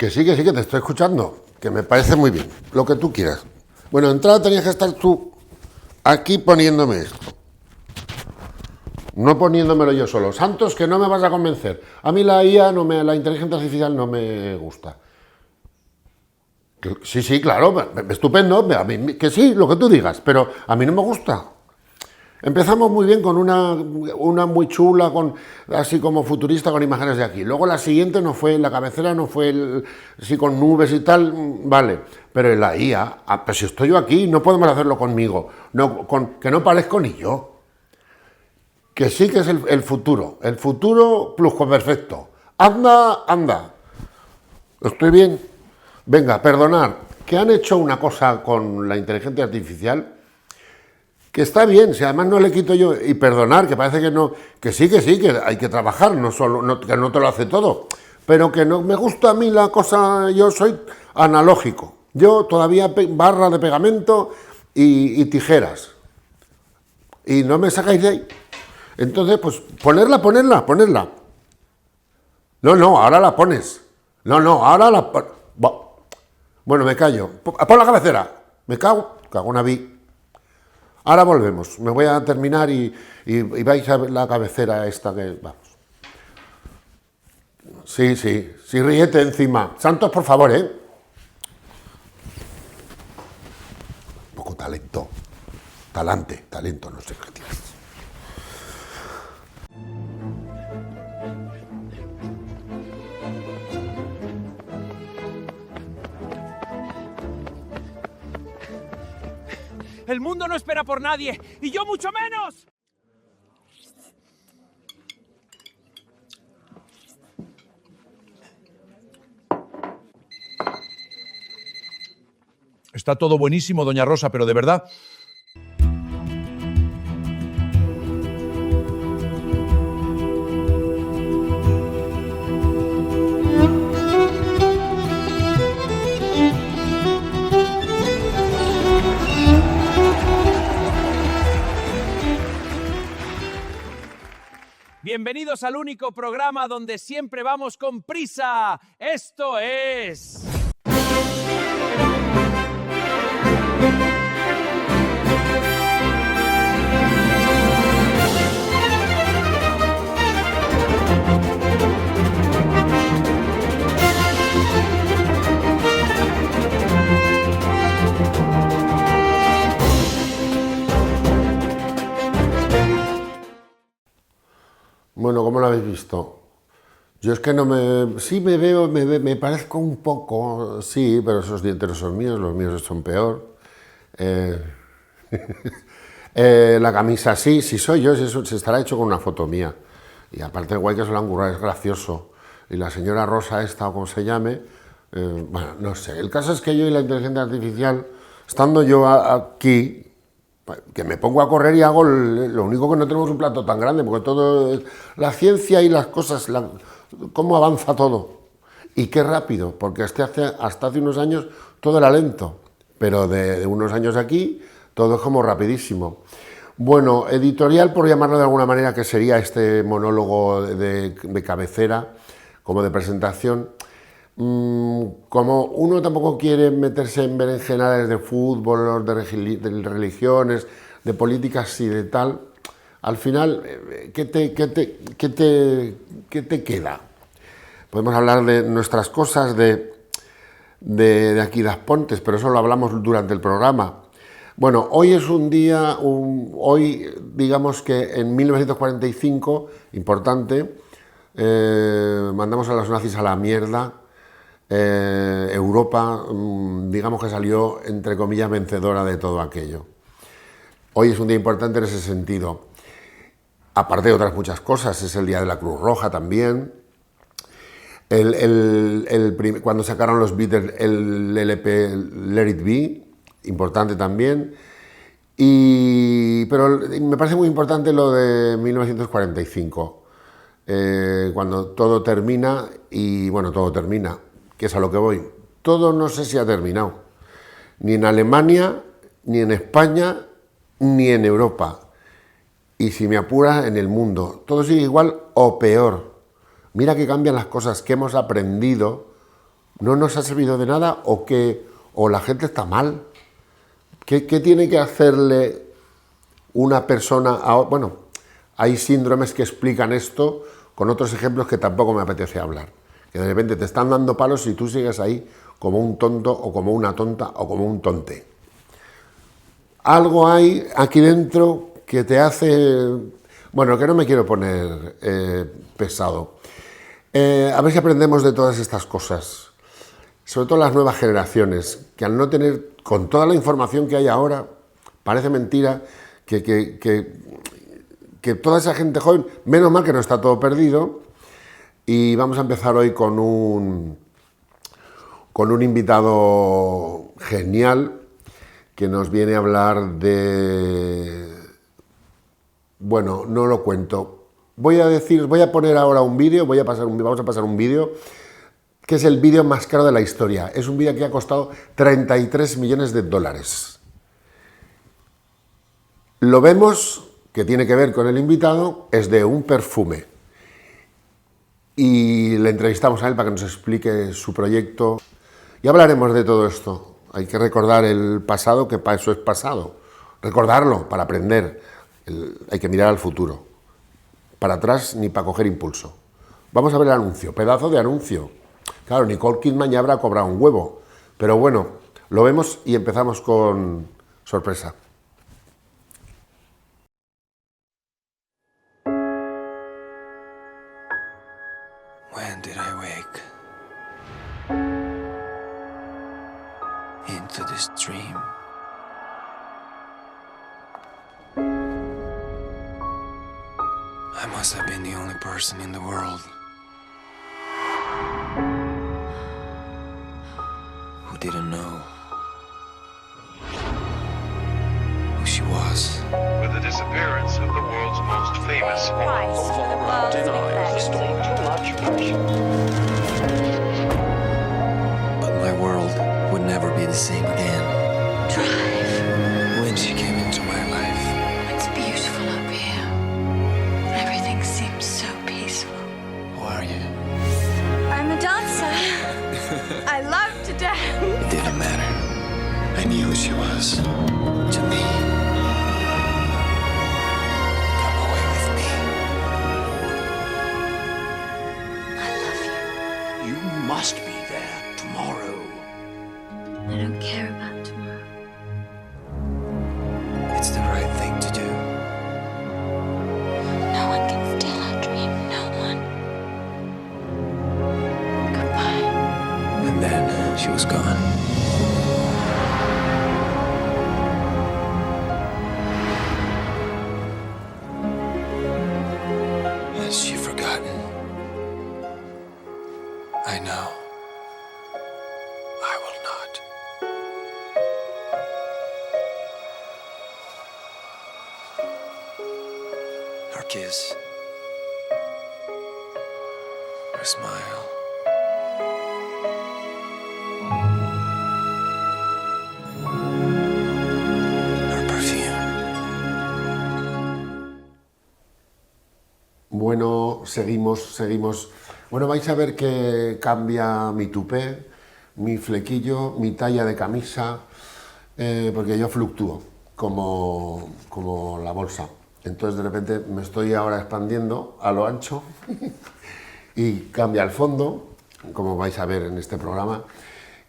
Que sí, que te estoy escuchando, que me parece muy bien, lo que tú quieras. Bueno, de entrada tenías que estar tú aquí poniéndome esto, no poniéndomelo yo solo. Santos, que no me vas a convencer. A mí la IA, la inteligencia artificial no me gusta. Sí, claro, estupendo, que sí, lo que tú digas, pero a mí no me gusta. Empezamos muy bien con una muy chula, así como futurista, con imágenes de aquí. Luego la siguiente no fue, la cabecera no fue, sí, con nubes y tal, vale. Pero en la IA, pues si estoy yo aquí, no podemos hacerlo conmigo, no, que no parezco ni yo. Que sí que es el futuro pluscuamperfecto. Anda. ¿Estoy bien? Venga, perdonar, que han hecho una cosa con la inteligencia artificial que está bien, si además no le quito yo, y perdonar, que parece que no, que sí, que hay que trabajar, no solo, que no te lo hace todo, pero que no me gusta a mí la cosa, yo soy analógico, yo todavía barra de pegamento y tijeras, y no me sacáis de ahí. Entonces, pues, ponerla. No, ahora la pones. No, ahora la pones. Bueno, me callo. Pon la cabecera. Me cago una vi. Ahora volvemos. Me voy a terminar y vais a ver la cabecera esta que... Vamos. Sí, ríete encima. Santos, por favor, ¿eh? Poco talento. Talento, no sé qué tienes. El mundo no espera por nadie, y yo mucho menos. Está todo buenísimo, doña Rosa, pero de verdad... Bienvenidos al único programa donde siempre vamos con prisa. Esto es... Bueno, ¿cómo lo habéis visto? Yo es que no me... Sí me veo, me parezco un poco, sí, pero esos dientes no son míos, los míos son peor. La camisa sí soy yo, se estará hecho con una foto mía. Y aparte guay que se lo han currado, es gracioso. Y la señora Rosa esta, o como se llame, bueno, no sé. El caso es que yo y la inteligencia artificial, estando yo aquí, que me pongo a correr y hago, lo único que no tenemos un plato tan grande, porque todo, la ciencia y las cosas, cómo avanza todo, y qué rápido, porque hasta hace unos años todo era lento, pero de unos años aquí todo es como rapidísimo. Bueno, editorial, por llamarlo de alguna manera, que sería este monólogo de cabecera, como de presentación. Como uno tampoco quiere meterse en berenjenales de fútbol, de religiones, de políticas y de tal, al final, ¿qué te queda? Podemos hablar de nuestras cosas, de aquí das Pontes, pero eso lo hablamos durante el programa. Bueno, hoy es un día, hoy digamos que en 1945, importante, mandamos a los nazis a la mierda. Europa, digamos que salió, entre comillas, vencedora de todo aquello. Hoy es un día importante en ese sentido. Aparte de otras muchas cosas, es el día de la Cruz Roja también. Cuando sacaron los Beatles el LP Let It Be, importante también. Pero me parece muy importante lo de 1945, cuando todo termina, y bueno, todo termina, que es a lo que voy. Todo no sé si ha terminado, ni en Alemania, ni en España, ni en Europa. Y si me apura, en el mundo. Todo sigue igual o peor. Mira que cambian las cosas, que hemos aprendido ¿No nos ha servido de nada o la gente está mal? ¿Qué tiene que hacerle una persona a... Bueno, hay síndromes que explican esto con otros ejemplos que tampoco me apetece hablar. Que de repente te están dando palos y tú sigues ahí como un tonto o como una tonta o como un tonte. Algo hay aquí dentro que te hace... Bueno, que no me quiero poner pesado. A ver si aprendemos de todas estas cosas. Sobre todo las nuevas generaciones, que al no tener, con toda la información que hay ahora, parece mentira que toda esa gente joven, menos mal que no está todo perdido, y vamos a empezar hoy con un invitado genial que nos viene a hablar de... Bueno, no lo cuento. Voy a poner ahora un vídeo, vamos a pasar un vídeo que es el vídeo más caro de la historia. Es un vídeo que ha costado 33 millones de dólares. Lo vemos, que tiene que ver con el invitado, es de un perfume. Y le entrevistamos a él para que nos explique su proyecto. Y hablaremos de todo esto. Hay que recordar el pasado, que para eso es pasado. Recordarlo para aprender. Hay que mirar al futuro. Para atrás ni para coger impulso. Vamos a ver el anuncio. Pedazo de anuncio. Claro, Nicole Kidman ya habrá cobrado un huevo. Pero bueno, lo vemos y empezamos con sorpresa. When did I wake into this dream? I must have been the only person in the world who didn't know who she was. With the disappearance of the world's most famous Price for the world's But my world would never be the same again. drive. When she came into my life, It's beautiful up here. Everything seems so peaceful. who are you? I'm a dancer. I love to dance. It didn't matter. I knew who she was. To me. Come away with me. I love you. You must be there tomorrow. I don't care about tomorrow. It's the right thing to do. No one can steal our dream. No one. Goodbye. And then she was gone. Has she forgotten? I know. I will not. Her kiss. Her smile. Her perfume. Bueno, seguimos. Bueno, vais a ver que cambia mi tupé, mi flequillo, mi talla de camisa, porque yo fluctúo como la bolsa. Entonces de repente me estoy ahora expandiendo a lo ancho y cambia el fondo, como vais a ver en este programa.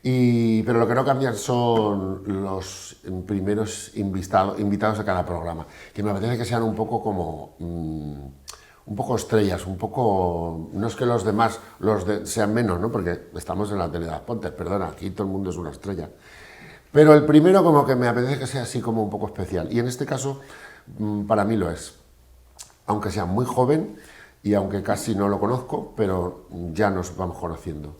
Pero lo que no cambian son los primeros invitados a cada programa, que me apetece que sean un poco como... un poco estrellas, un poco... No es que los demás sean menos, ¿no? Porque estamos en la tele de las Pontes, perdona, aquí todo el mundo es una estrella. Pero el primero como que me apetece que sea así como un poco especial. Y en este caso, para mí lo es. Aunque sea muy joven y aunque casi no lo conozco, pero ya nos vamos conociendo.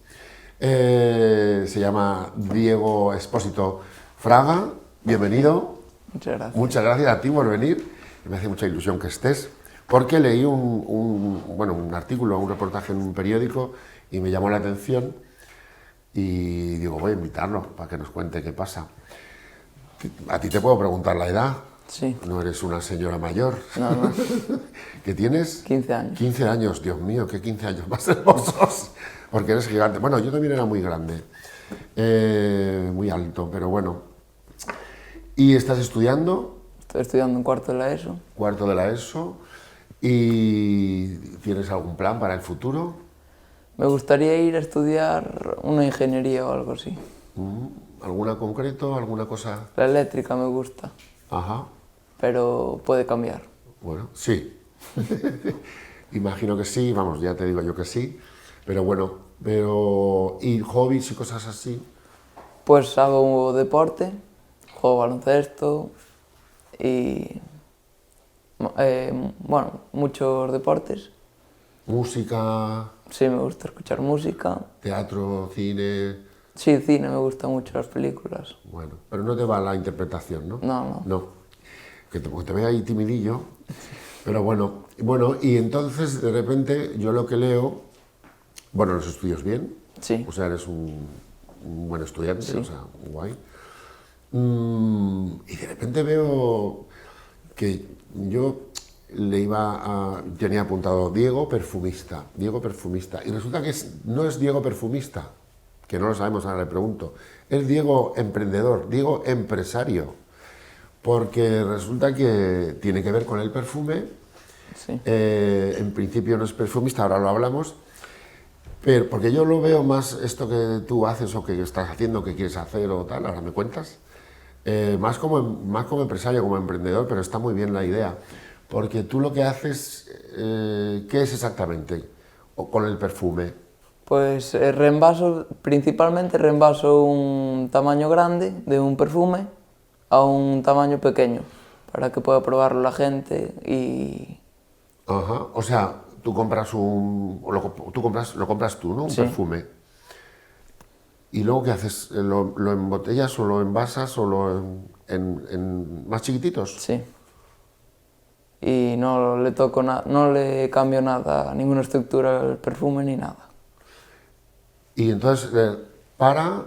Se llama Diego Espósito Fraga. Bienvenido. Muchas gracias. Muchas gracias a ti por venir. Me hace mucha ilusión que estés. Porque leí un artículo, un reportaje en un periódico y me llamó la atención y digo, voy a invitarlo para que nos cuente qué pasa. A ti te puedo preguntar la edad. Sí. No eres una señora mayor. No. ¿Qué tienes? 15 años. 15 años, Dios mío, ¿qué 15 años más hermosos? Porque eres gigante. Bueno, yo también era muy grande, muy alto, pero bueno. ¿Y estás estudiando? Estoy estudiando en cuarto de la ESO. Cuarto de la ESO. ¿Y tienes algún plan para el futuro? Me gustaría ir a estudiar una ingeniería o algo así. ¿Alguna concreto? ¿Alguna cosa? La eléctrica me gusta, Ajá. pero puede cambiar. Bueno, sí. Imagino que sí, vamos, ya te digo yo que sí. Pero bueno, ¿y hobbies y cosas así? Pues hago deporte, juego baloncesto y bueno, muchos deportes. Música, Sí, me gusta escuchar música. teatro, cine. Sí, cine, me gustan mucho las películas. Bueno, pero no te va la interpretación, ¿no? No. No. Porque te veo ahí timidillo. Pero bueno, y entonces de repente yo lo que leo, bueno, los estudios bien. Sí. O sea, eres un buen estudiante, Sí. o sea, guay. Y de repente veo que yo tenía apuntado Diego perfumista, y resulta que no es Diego perfumista, que no lo sabemos, ahora le pregunto, es Diego emprendedor, Diego empresario, porque resulta que tiene que ver con el perfume. Sí. En principio no es perfumista, ahora lo hablamos, pero porque yo lo veo más esto que tú haces o que estás haciendo, que quieres hacer o tal, ahora me cuentas, más como empresario, como emprendedor, pero está muy bien la idea, porque tú lo que haces, ¿qué es exactamente con el perfume? Pues principalmente reembaso un tamaño grande de un perfume a un tamaño pequeño, para que pueda probarlo la gente y... Ajá, o sea, tú compras lo compras tú, ¿no? Un Sí. perfume. ¿Y luego qué haces? ¿Lo embotellas o lo envasas o en más chiquititos? Sí. Y no le toco no le cambio nada, ninguna estructura al perfume ni nada. Y entonces, para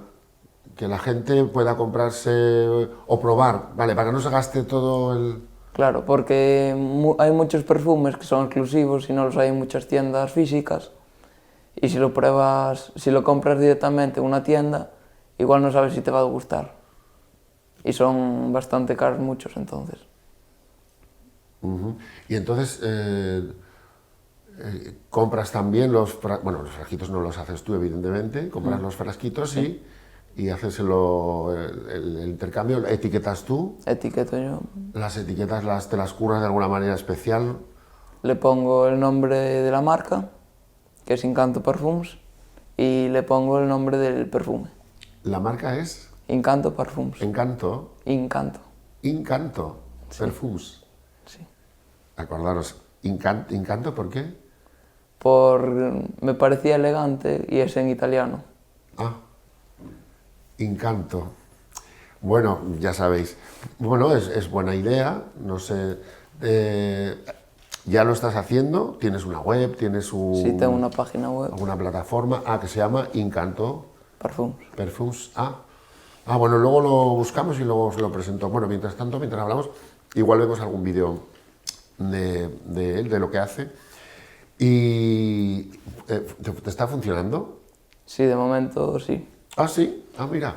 que la gente pueda comprarse o probar, ¿vale? Para que no se gaste todo el... Claro, porque hay muchos perfumes que son exclusivos y no los hay en muchas tiendas físicas. Y si lo pruebas, si lo compras directamente en una tienda, igual no sabes si te va a gustar. Y son bastante caros muchos entonces. Ujú. Y entonces, compras también los frasquitos no los haces tú, evidentemente, compras los frasquitos y haces el intercambio, etiquetas tú, Etiqueto yo. las etiquetas te las curras de alguna manera especial. Le pongo el nombre de la marca, que es Incanto Parfums, y le pongo el nombre del perfume. La marca es Incanto Parfums. Encanto, Incanto. Perfumes. Sí. Acordaros, Incanto, ¿por qué? Me parecía elegante y es en italiano. Ah, Incanto. Bueno, ya sabéis. Bueno, es buena idea, no sé. ¿Ya lo estás haciendo? ¿Tienes una web? ¿Tienes Sí, tengo una página web. alguna plataforma? Ah, que se llama Incanto Parfums. Perfumes. Bueno, luego lo buscamos y luego os lo presento. Bueno, mientras tanto, mientras hablamos, igual vemos algún vídeo de él, de lo que hace. ¿Y te está funcionando? Sí, de momento sí. Ah, sí. Mira.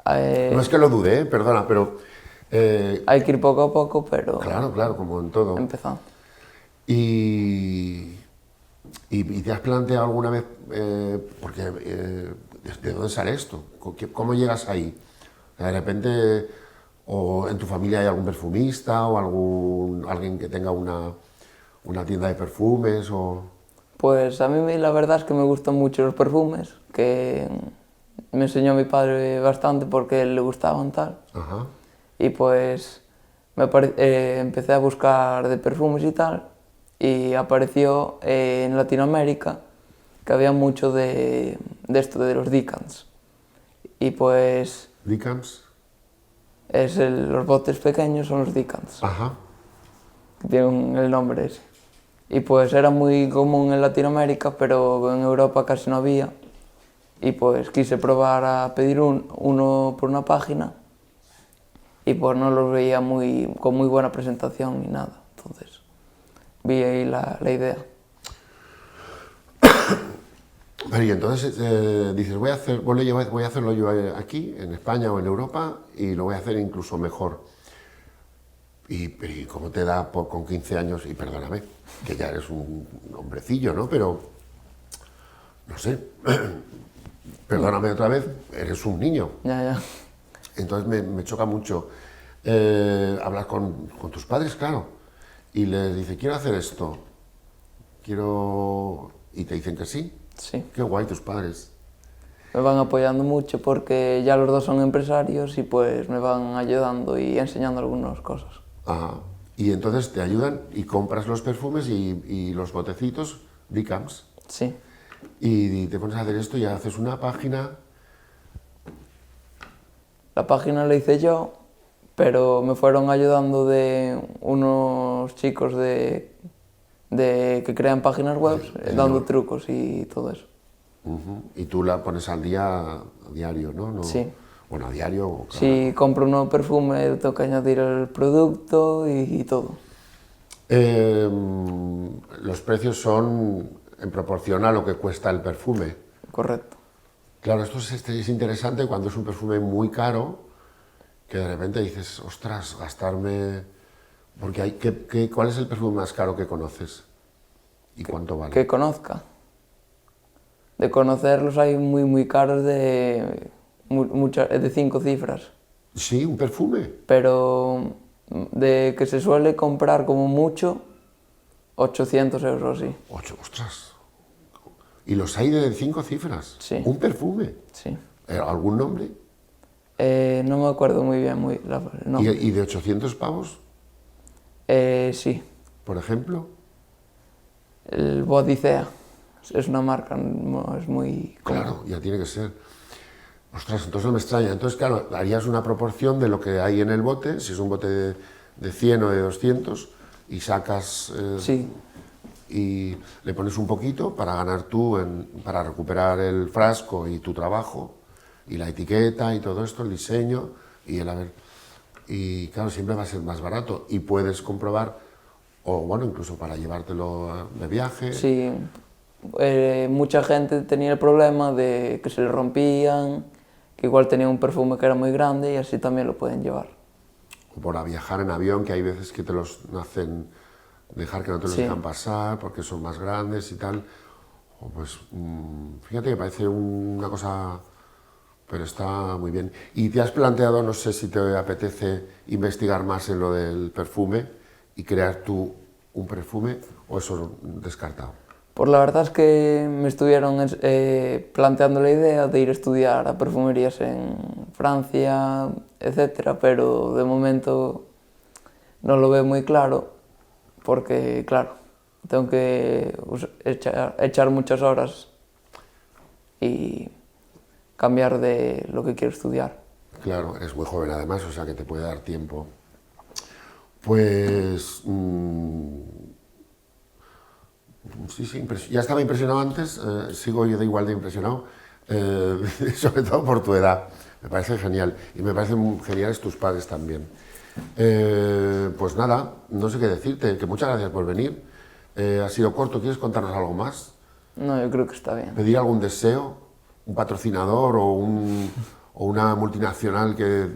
Eh, No es que lo dude, perdona, pero... Hay que ir poco a poco, pero Claro, como en todo. empezando. ¿Y te has planteado alguna vez, porque ¿de dónde sale esto? ¿Cómo llegas ahí? De repente, o en tu familia hay algún perfumista o alguien que tenga una tienda de perfumes o... Pues a mí la verdad es que me gustan mucho los perfumes, que me enseñó mi padre bastante porque a él le gustaban tal. Ajá. Y pues empecé a buscar de perfumes y tal, y apareció en Latinoamérica que había mucho de esto, de los Dicans. Y pues Dicans. los botes pequeños son los Dicans, Ajá. que tienen el nombre ese. Y pues era muy común en Latinoamérica, pero en Europa casi no había. Y pues quise probar a pedir uno por una página, y pues no los veía con muy buena presentación ni nada. Entonces vi ahí la idea. Pero y entonces dices, voy a hacerlo yo aquí, en España o en Europa, y lo voy a hacer incluso mejor. ¿Y cómo te da con 15 años? Y perdóname, que ya eres un hombrecillo, ¿no? Pero, no sé, perdóname otra vez, eres un niño. Ya. Entonces me choca mucho hablar con tus padres, claro, y les dice, quiero hacer esto, y te dicen que sí. Sí. Qué guay tus padres. Me van apoyando mucho porque ya los dos son empresarios y pues me van ayudando y enseñando algunas cosas. Ajá. Y entonces te ayudan y compras los perfumes y los botecitos, Dicams, Sí. y te pones a hacer esto y haces una página. La página la hice yo, pero me fueron ayudando de unos chicos que crean páginas web, dando trucos y todo eso. Y tú la pones al día, a diario, ¿no? Sí. Bueno, a diario. Si compro un nuevo perfume, tengo que añadir el producto y todo. Los precios son en proporción a lo que cuesta el perfume. Correcto. Claro, esto es interesante cuando es un perfume muy caro, que de repente dices, ostras, gastarme... Porque ¿cuál es el perfume más caro que conoces? ¿Y cuánto vale? Que conozca. De conocerlos hay muy caros de 5 cifras. Sí, un perfume. Pero de que se suele comprar como mucho, 800 euros, sí. 8, ostras. ¿Y los hay de 5 cifras? Sí. ¿Un perfume? Sí. ¿Algún nombre? No me acuerdo muy bien no. ¿Y de 800 pavos, Sí. por ejemplo? El Bodicea. Es una marca, no es muy... Claro, ya tiene que ser. Ostras, entonces no me extraña. Entonces, claro, harías una proporción de lo que hay en el bote, si es un bote de 100 o de 200, y sacas... Sí. Y le pones un poquito para ganar tú, para recuperar el frasco y tu trabajo, y la etiqueta y todo esto, el diseño, y claro, siempre va a ser más barato, y puedes comprobar, o bueno, incluso para llevártelo de viaje. Sí. Mucha gente tenía el problema de que se le rompían, que igual tenía un perfume que era muy grande y así también lo pueden llevar. O por viajar en avión, que hay veces que te los hacen dejar, que no te los dejan pasar porque son más grandes y tal. O pues, fíjate que parece una cosa, pero está muy bien. ¿Y te has planteado, no sé si te apetece investigar más en lo del perfume y crear tú un perfume, o eso descartado? Pues la verdad es que me estuvieron planteando la idea de ir a estudiar a perfumerías en Francia, etcétera, pero de momento no lo veo muy claro, porque claro, tengo que echar muchas horas y cambiar de lo que quiero estudiar. Claro, eres muy joven además, o sea que te puede dar tiempo. Pues... sí, ya estaba impresionado antes, sigo yo de igual de impresionado, sobre todo por tu edad. Me parece genial, y me parecen geniales tus padres también. Pues nada, no sé qué decirte, que muchas gracias por venir. Ha sido corto, ¿quieres contarnos algo más? No, yo creo que está bien. ¿Pedir algún deseo? ¿Un patrocinador o una multinacional que...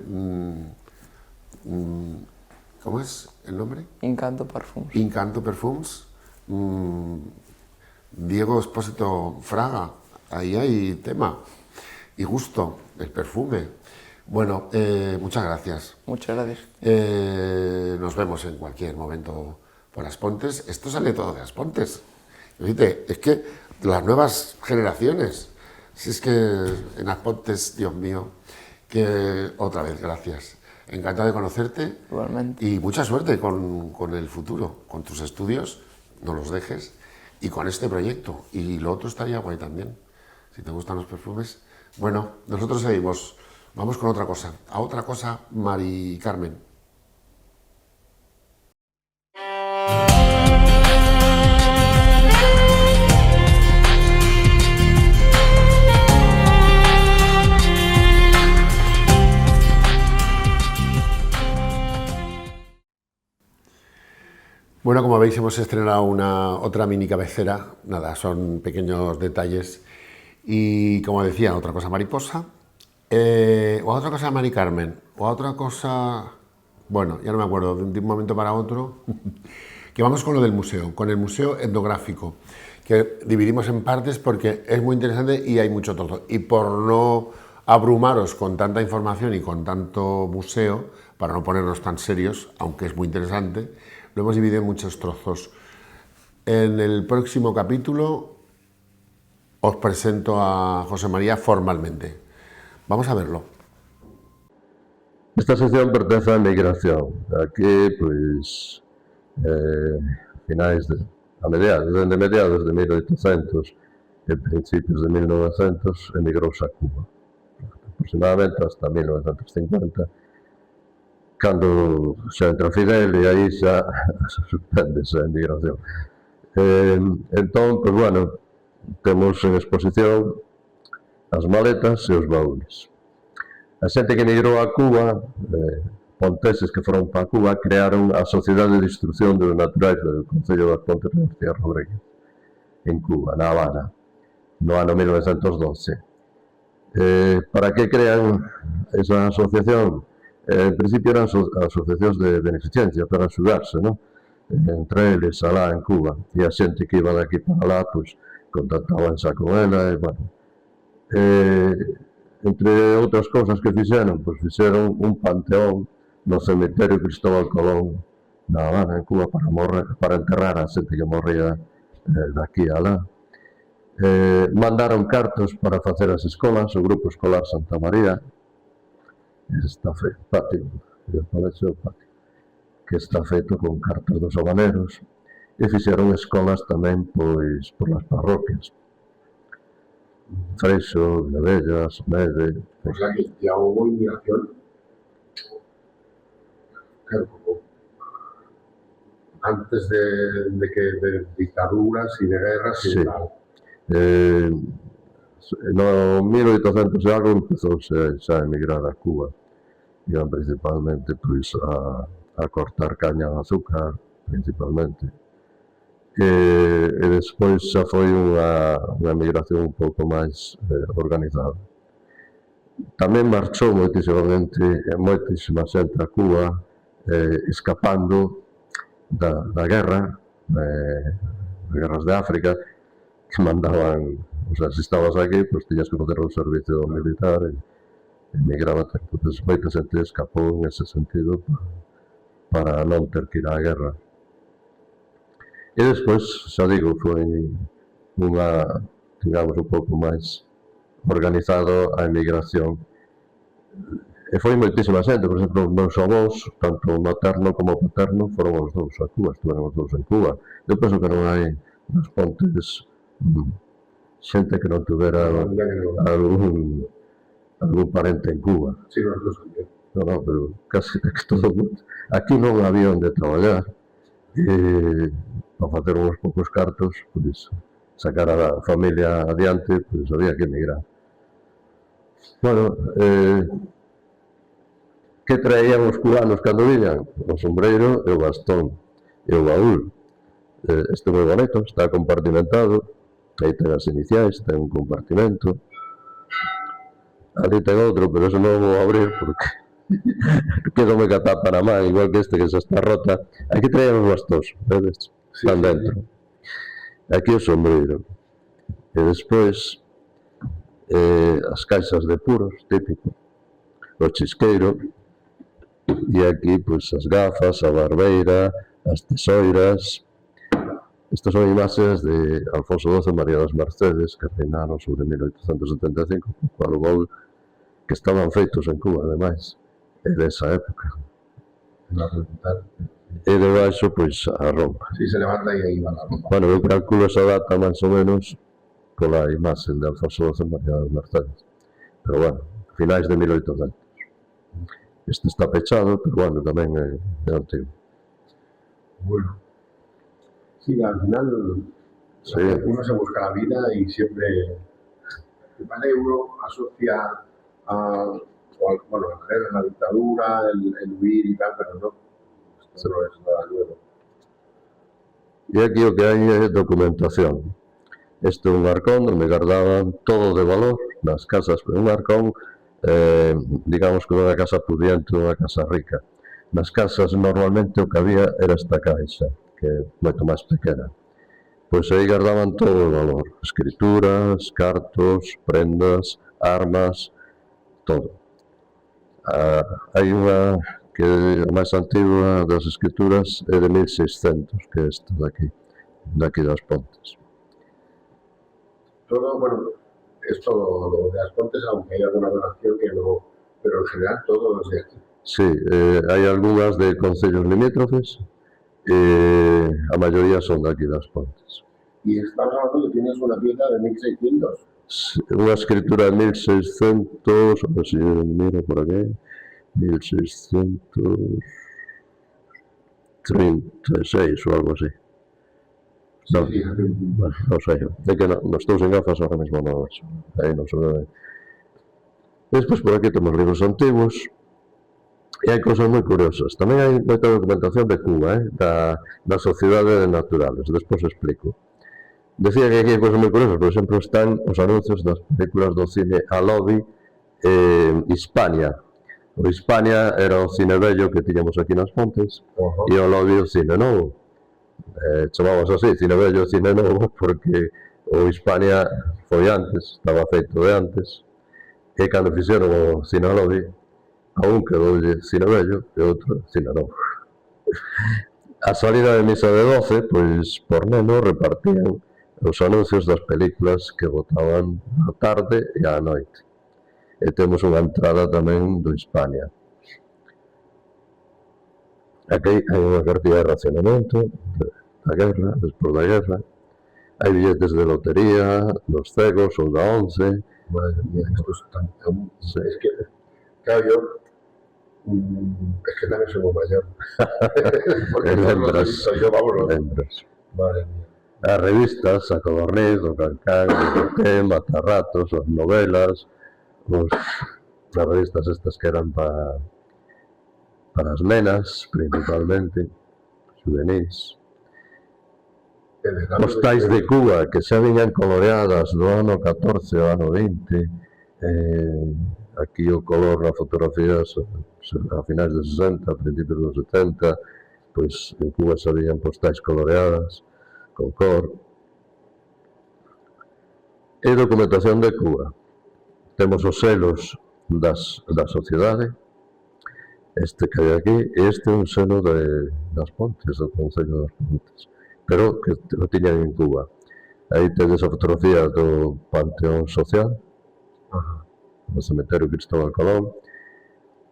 ¿cómo es el nombre? Incanto Parfums. Incanto Perfumes. Diego Espósito Fraga, ahí hay tema y gusto, el perfume. Bueno, muchas gracias. Muchas gracias. Nos vemos en cualquier momento por Aspontes. Esto sale todo de Aspontes. Fíjate, es que las nuevas generaciones, si es que en Aspontes, Dios mío, que otra vez gracias. Encantado de conocerte. Igualmente. Y mucha suerte con el futuro, con tus estudios. No los dejes, y con este proyecto, y lo otro estaría guay también, si te gustan los perfumes. Bueno, nosotros seguimos, vamos con otra cosa, Mari Carmen. Bueno, como veis, hemos estrenado otra mini cabecera. Nada, son pequeños detalles. Y como decía, otra cosa mariposa, o otra cosa Mari Carmen, o otra cosa, bueno, ya no me acuerdo, de un momento para otro, que vamos con lo del museo, con el museo etnográfico, que dividimos en partes porque es muy interesante y hay mucho trozo. Y por no abrumaros con tanta información y con tanto museo, para no ponernos tan serios, aunque es muy interesante, lo hemos dividido en muchos trozos. En el próximo capítulo os presento a José María formalmente. Vamos a verlo. Esta sección pertence á migración. Aquí, pois, desde mediados de 1800 e principios de 1900, emigrouse a Cuba, aproximadamente hasta 1950, cando xa entra Fidel e aí xa suspendese a emigración. Entón, pois, bueno, temos en exposición as maletas e os baúles. A xente que emigrou a Cuba, ponteses que foron para Cuba, crearon a Sociedade de Instrucción dos Naturais do Concello das Pontes de García Rodríguez, en Cuba, na Habana, no ano 1912. Para que crean esa asociación? En principio eran asociacións de beneficencia para axudarse, non? Entre eles, alá en Cuba, e a xente que iba daqui para lá, pois, contactaban xa con ela, e, bueno. Entre outras cousas que fixeron, pois fixeron un panteón no cemiterio Cristóbal Colón na Habana, en Cuba, para enterrar a xente que morría daqui a lá. Mandaron cartos para facer as escolas, o Grupo Escolar Santa María, está feito, patio, que está feito con cartas dos habaneros, e fixeron escolas tamén, pois, por las parroquias. Freixo, Villavella, Somede. O sea que ya hubo inmigración, claro, antes de dictaduras y de guerras y sí. tal. No 1800 e algo empezouse xa a emigrar a Cuba. Iban principalmente, pois, a cortar caña de azúcar, principalmente. E despois xa foi unha migración un pouco máis organizada. Tamén marchou moitísima xente a Cuba, escapando da guerra, das guerras de África, que mandaban, o sea, se estabas aquí, pois tiñas que facer un servicio militar e emigraba. Entón, moita xente escapou en ese sentido para non ter que ir á guerra. E despois, xa digo, foi digamos, un pouco máis organizado a emigración. E foi moitísima xente, por exemplo, os meus avós, tanto materno como paterno, foron os dous a Cuba, estuveron os dous en Cuba. Eu penso que non hai nas Pontes xente que non tuvera algún parente en Cuba. Sí, nosotros tamén. No, pero casi todo o mundo. Aquí non había onde traballar, e para facer uns poucos cartos, pois, sacar a familia adiante, pois había que emigrar. Bueno, que traían os cubanos cando viñan? O sombreiro e o bastón e o baúl. Este moi bonito, está compartimentado, aí ten as iniciais, ten un compartimento. Ali ten outro, pero eso non vou abrir porque quedome que tapa na man, igual que este que xa está rota. Aquí traían os bastóns, vedes? Están dentro. Aquí o sombreiro. E despois as caixas de puros, típico. O chisqueiro. E aquí, pois, as gafas, a barbeira, as tesoiras. Estas son imaxes de Alfonso XII e María das Mercedes, que reinaron sobre 1875, co baúl, que estaban feitos en Cuba, ademais, e desa época. E debaixo, pois, a roupa. Sí, se levanta y ahí va la ropa. Bueno, eu calculo esa data máis ou menos pola imaxe de Alfonso XII e María das Mercedes. Pero, bueno, finais de 1800. Este está pechado, pero, bueno, tamén é antigo. Bueno. Sí, al final sí, uno se busca la vida y siempre, uno asocia a la guerra, la dictadura, el huir y tal, pero no, esto no es nada nuevo. E aquí o que hai é documentación. Este é un arcón onde guardaban todo de valor nas casas. Un arcón, digamos que unha casa pudiente, unha casa rica. Nas casas normalmente o que había era esta caixa, que é moito máis pequena. Pois aí guardaban todo o valor, escrituras, cartos, prendas, armas, todo. Hai unha que é a máis antigua das escrituras é de 1600, que é esta daqui das Pontes. Todo, bueno, esto lo de las Pontes, aunque hay alguna donación que no, pero en general todo es de aquí. Sí, hai algunhas de concellos limítrofes, a maioría son daqui das Pontes. Y estamos hablando que tienes una pieza de 1600. Unha escritura de 1600, a ver se miro por aquí, 1636 ou algo así. Non, Sí, non sei, é que non estou sen gafas ahora mesmo, non, aí non se ve. Despois por aquí temos libros antigos e hai cousas moi curiosas. Tamén hai moita documentación de Cuba, da Sociedade de Naturales, despois explico. Decía que aquí hai cousas moi curiosas, por exemplo, están os anuncios das películas do cine A Lobby Hispania. O Hispania era o cine vello que tiñamos aquí nas Pontes e o Lobby o cine novo. Chamamos así, cine vello e cine novo, porque o Hispania foi antes, estaba feito de antes, e cando fixeron o cine Lobby, a un quedou cine vello e outro cine novo. A salida de misa de 12, pois por neno repartían os anuncios das películas que botaban á tarde e á noite. E temos unha entrada tamén do Hispania. Aquí hai unha cartilla de racionamento da guerra, despois da guerra. Hai billetes de lotería, dos cegos ou da 11. madre mía, esto es tan... Sí. Es que, claro, yo... es que también soy muy mayor. Porque no lo he visto yo, vámonos. Madre mía. As revistas, a Codorniz, o Cancán, o Coqué, Matarratos, as novelas, as revistas estas que eran para as nenas, principalmente, juvenis. Postais de Cuba, que xa viñan coloreadas do ano 14 ao ano 20. Aquí o color na fotografía a finais de 60, a principios dos 70, pois en Cuba xa viñan postais coloreadas, con cor. E documentación de Cuba. Temos os selos da sociedade, este que hai aquí, e este é un selo das Pontes, do Concello das Pontes, pero que o tiñan en Cuba. Aí tedes a fotografía do Panteón Social, do Cemiterio Cristóbal Colón,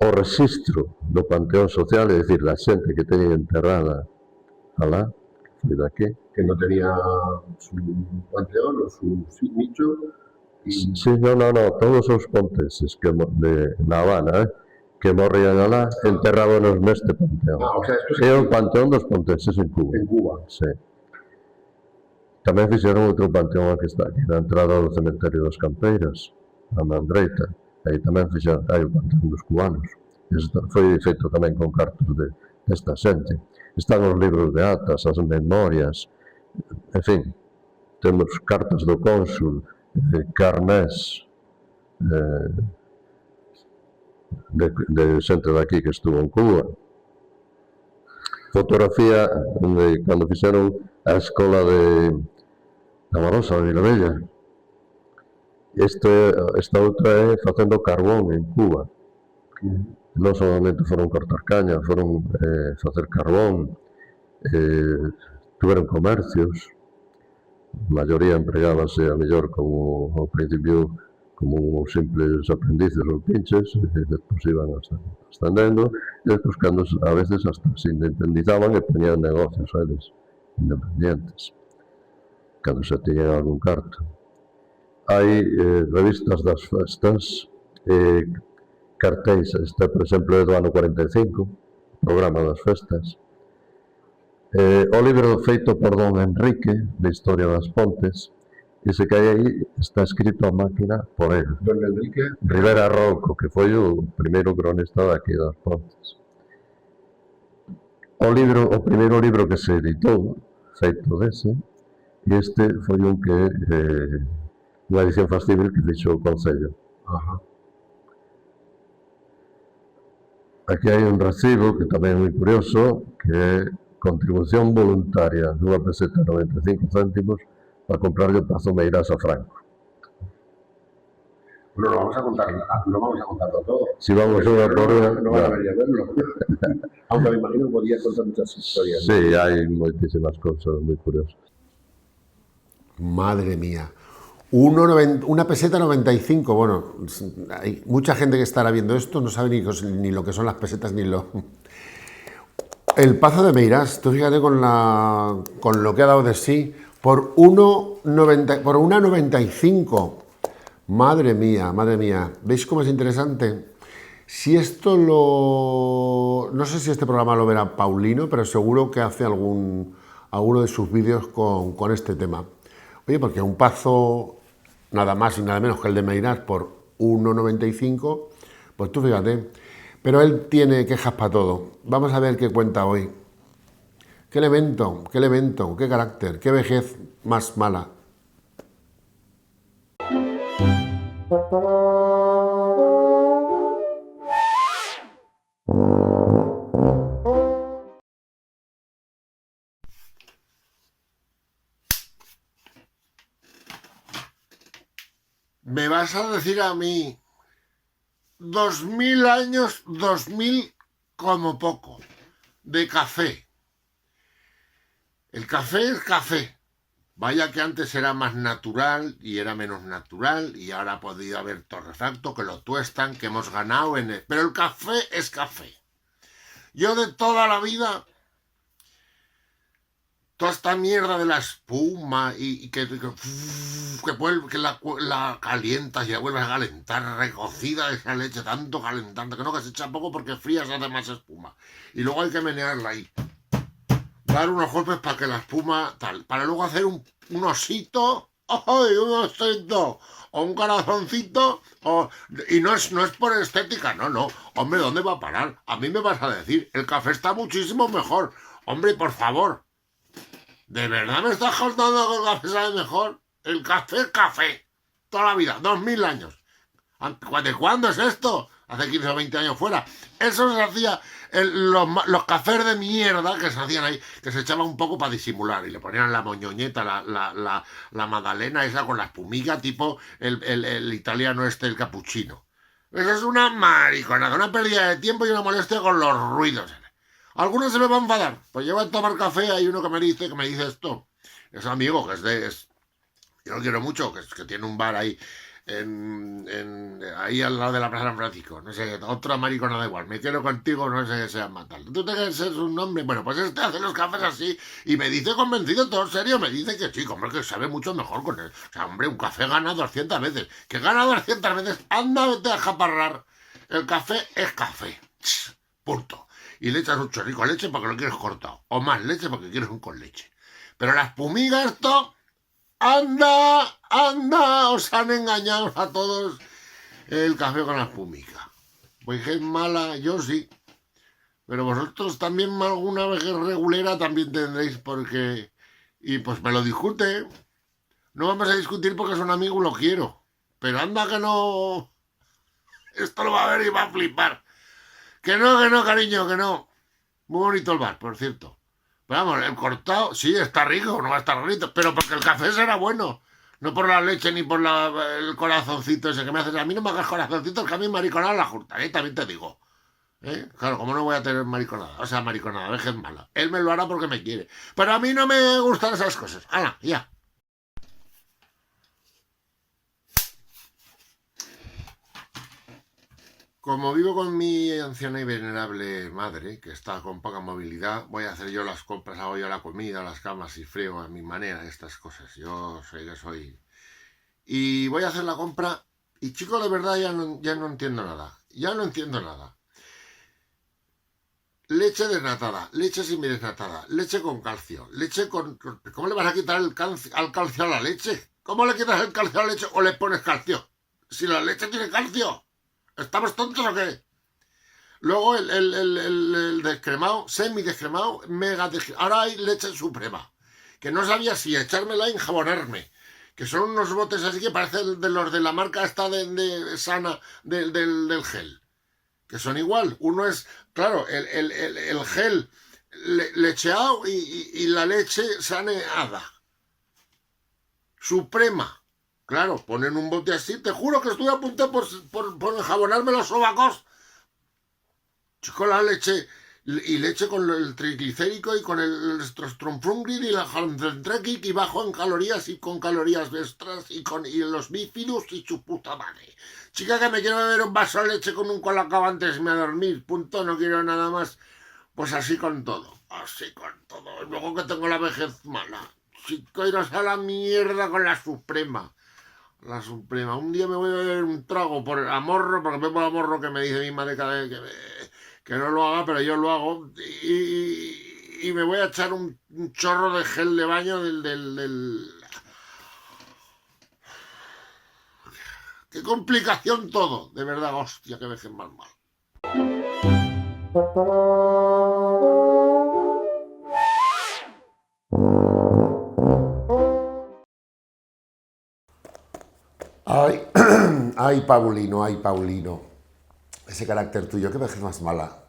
o rexistro do Panteón Social, é dicir, da xente que teñen enterrada alá, que foi daqui. Que no tenía su panteón o su nicho. Sí, no, todos os ponteses que de La Habana, que morrían alá, enterrábanos neste panteón. O sea, esto é o panteón dos ponteses en Cuba. En Cuba. Sí. Tamén fixeron outro panteón que está aquí, na entrada do Cemiterio das Campeiras, a Mandreita. Aí tamén fixeron, hai o panteón dos cubanos. Foi feito tamén con cartos desta xente. Están os libros de atas, as memorias, en fin, temos cartas do cónsul, carnés de xente daqui que estuvo en Cuba. Fotografía de cando fixeron a escola de Amarosa, de Vilabella. Esta outra é facendo carbón en Cuba. Non solamente foron cortar caña, foron facer carbón, tuveron comercios, a maioría empregábase a mellor como ao principio como simples aprendices ou pinches, e despois iban ascendendo, e despois cando a veces hasta se independizaban e poñían negocios eles, independientes, cando se tiñan algún carto. Hai revistas das festas, cartéis, este, por exemplo, é do ano 45, programa das festas. O libro feito por Don Enrique, de Historia das Pontes, ese que hai aí está escrito a máquina por él. Don Enrique Rivera Ronco, que foi o primeiro cronista daqui das Pontes. O primeiro libro que se editou, feito dese, e este foi un que unha edición fascível que fixo o Concello. Aquí hai un recibo que tamén é moi curioso, que é contribución voluntaria dunha peseta 95 céntimos para comprarle o Pazo Meirás a Franco. Bueno, no vamos a contarlo todo. Si vamos unha por unha... No van a venir a verlo. Aunque me imagino que podías contar muchas historias. Sí, hai moitísimas cousas moi curiosas. Madre mía. 1,90 una peseta 95. Bueno, hay mucha gente que estará viendo esto, no sabe ni lo que son las pesetas ni lo... El Pazo de Meirás, tú fíjate con lo que ha dado de sí, por 1,95. Madre mía, madre mía. ¿Veis cómo es interesante? Si esto no sé si este programa lo verá Paulino, pero seguro que hace alguno de sus vídeos con este tema. Oye, porque un Pazo, nada más y nada menos que el de Meirás, por 1,95, pues tú fíjate. Pero él tiene quejas para todo. Vamos a ver qué cuenta hoy. Qué elemento, qué carácter, qué vejez más mala. ¿Me vas a decir a mí 2000 años, 2000 como poco, de café? El café es café. Vaya que antes era más natural y era menos natural y ahora ha podido haber torrefacto, que lo tuestan, que hemos ganado en el... Pero el café es café. Yo de toda la vida, toda esta mierda de la espuma y que la calientas y la vuelves a calentar, recocida esa leche, tanto calentando, que no, que se echa poco porque fría se hace más espuma. Y luego hay que menearla ahí. Dar unos golpes para que la espuma tal, para luego hacer un osito, ¡ay! Un osito, o un corazoncito, y no es por estética, no, hombre, ¿dónde va a parar? A mí me vas a decir, el café está muchísimo mejor, hombre, por favor, ¿de verdad me estás contando que el café sabe mejor? El café es café, toda la vida, 2000 años. ¿De cuándo es esto? Hace 15 o 20 años fuera. Eso se hacía, los cafés de mierda que se hacían ahí, que se echaban un poco para disimular y le ponían la moñoñeta, la magdalena esa con la espumiga, tipo el italiano el cappuccino. Eso es una mariconada, una pérdida de tiempo y una molestia con los ruidos. Algunos se me van a enfadar, pues llevan a tomar café, hay uno que me dice esto. Es amigo, yo lo quiero mucho, que tiene un bar ahí. Ahí al lado de la Plaza San Francisco, no sé, otra maricona da igual, me quiero contigo, no sé qué se llama tal. ¿Tú te crees ser un nombre? Bueno, pues este hace los cafés así y me dice convencido, todo serio, me dice que sí, hombre, que sabe mucho mejor con él. O sea, hombre, un café gana 200 veces, que gana 200 veces, anda, vete a japarrar. El café es café, punto. Y le echas un chorrico de leche porque lo quieres cortado, o más leche porque quieres un con leche. Pero la espumiga, esto... ¡Anda! Os han engañado a todos el café con la espumica. Pues es mala, yo sí. Pero vosotros también alguna vez regulera también tendréis porque... Y pues me lo discute. No vamos a discutir porque es un amigo y lo quiero. Pero anda que no... Esto lo va a ver y va a flipar. Que no, cariño, que no. Muy bonito el bar, por cierto. Vamos, el cortado, sí, está rico, no va a estar bonito, pero porque el café será bueno. No por la leche ni por el corazoncito ese que me haces. A mí no me hagas corazoncitos, que a mí mariconada la junta, también te digo. Claro, como no voy a tener mariconada. O sea, mariconada, vejez mala. Él me lo hará porque me quiere. Pero a mí no me gustan esas cosas. ¡Hala, ya! Como vivo con mi anciana y venerable madre, que está con poca movilidad, voy a hacer yo las compras, hago yo la comida, las camas y friego a mi manera, estas cosas. Yo soy... Y voy a hacer la compra y, chico, de verdad ya no entiendo nada. Ya no entiendo nada. Leche desnatada, leche semidesnatada, leche con calcio, leche con... ¿Cómo le vas a quitar al calcio a la leche? ¿Cómo le quitas el calcio a la leche o le pones calcio? Si la leche tiene calcio. ¿Estamos tontos o qué? Luego el descremado, semidescremado, mega descremado. Ahora hay leche suprema, que no sabía si echármela y enjabonarme. Que son unos botes así que parecen de los de la marca esta de Sana del gel. Que son igual. Uno es, claro, el gel lecheado y la leche saneada. Suprema. Claro, ponen un bote así. Te juro que estuve a punto por enjabonarme los sobacos. Con la leche y leche con el triglicérico y con el stromfrungrid y la Hansentrek y bajo en calorías y con calorías extras y los bífidus y su puta madre. Chica, que me quiero beber un vaso de leche con un colacao antes de irme a dormir, punto, no quiero nada más. Pues así con todo, así con todo. Luego que tengo la vejez mala. Chico, iros a la mierda con la Suprema. La Suprema. Un día me voy a beber un trago por amorro, porque bebo amorro que me dice mi madre cada vez que no lo haga, pero yo lo hago. Y me voy a echar un chorro de gel de baño del... ¡Qué complicación todo! De verdad, hostia, que vejez más mal. Ay, ay, Paulino. Ese carácter tuyo, qué vejez más mala.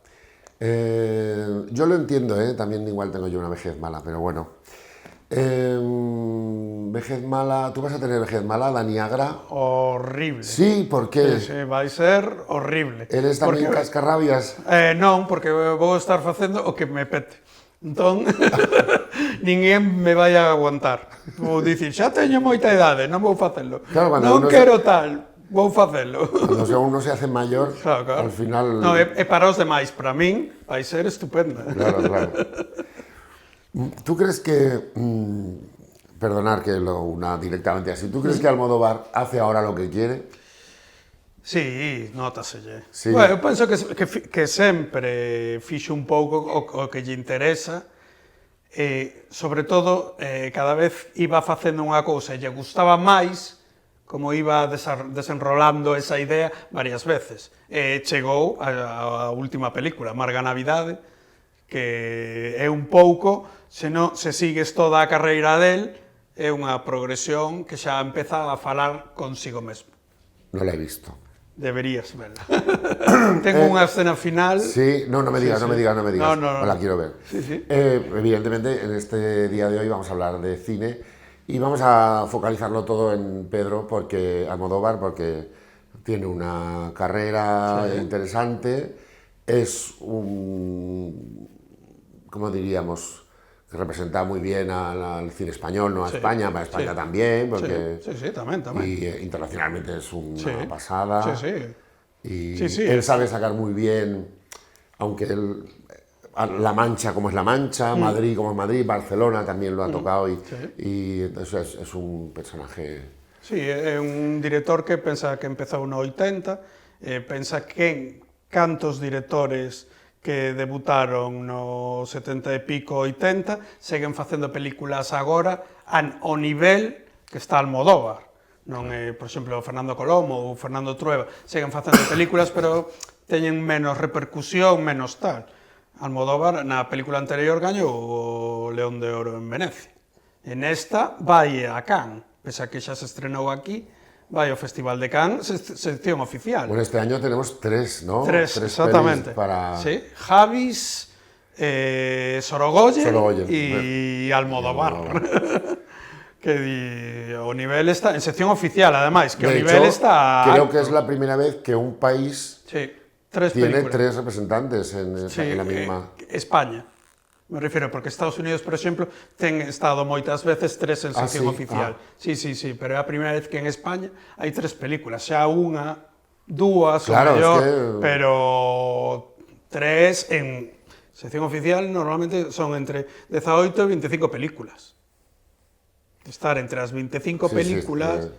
Yo lo entiendo, también igual tengo yo una vejez mala, pero bueno. Vejez mala, ¿tú vas a tener vejez mala, Dani Agra? Horrible. Sí, ¿por qué? Sí, vai ser horrible. Eres tamén cascarrabias? Non, porque vou estar facendo o que me pete. Entón, ninguén me vai a aguantar. Vou dicir, xa teño moita idade, non vou facelo. Claro, non quero tal, vou facelo. Cuando uno se hace mayor, claro. Al final... No, e para os demais, para min, vai ser estupenda. Claro, claro. ¿Tú crees que... perdonar que una directamente así. ¿Tú crees que Almodóvar hace ahora lo que quiere? Sí, nótaselle. Sí. Bueno, eu penso que sempre fixo un pouco o que lle interesa, sobre todo, cada vez iba facendo unha cousa e lle gustaba máis, como iba desenrolando esa idea varias veces. Chegou a última película, Amarga Navidade, que é un pouco, se sigues toda a carreira del, é unha progresión que xa empeza a falar consigo mesmo. No la he visto. Deberías verla. Tengo unha escena final... Sí, no me digas. No, la quiero ver. Sí. Evidentemente, en este día de hoy vamos a hablar de cine y vamos a focalizarlo todo en Pedro, Almodóvar, porque tiene una carrera interesante, es un... ¿cómo diríamos? Que representa muy bien al cine español, no a España, a España también, porque... Sí, también. Y internacionalmente es una pasada. Sí. Y él sabe sacar muy bien, aunque La Mancha como es La Mancha, Madrid como es Madrid, Barcelona también lo ha tocado, y entonces es un personaje... Sí, é un director que pensa que empezou no 80, pensa que cantos directores que debutaron no 70 e pico, 80, seguen facendo películas agora ao nivel que está Almodóvar. Non é, por exemplo, Fernando Colomo ou Fernando Trueba, seguen facendo películas, pero teñen menos repercusión, menos tal. Almodóvar, na película anterior, gañou o León de Oro en Venecia. E nesta vai a Cannes, pese a que xa se estrenou aquí, vai ao Festival de Cannes, sección oficial. Bueno, este año tenemos 3, ¿no? Tres exactamente. Para... Sí, Javis, Sorogoyen y Almodóvar. Que o nivel está en sección oficial, además, que o nivel está creo alto. que es la primera vez que un país tiene películas. 3 representantes en la misma... España. Me refiero, porque Estados Unidos, por exemplo, ten estado moitas veces 3 en sección oficial. Sí, pero é a primeira vez que en España hai 3 películas, xa unha, dúas, claro, o mellor, pero 3 en sección oficial normalmente son entre 18 e 25 películas. Estar entre as 25 películas...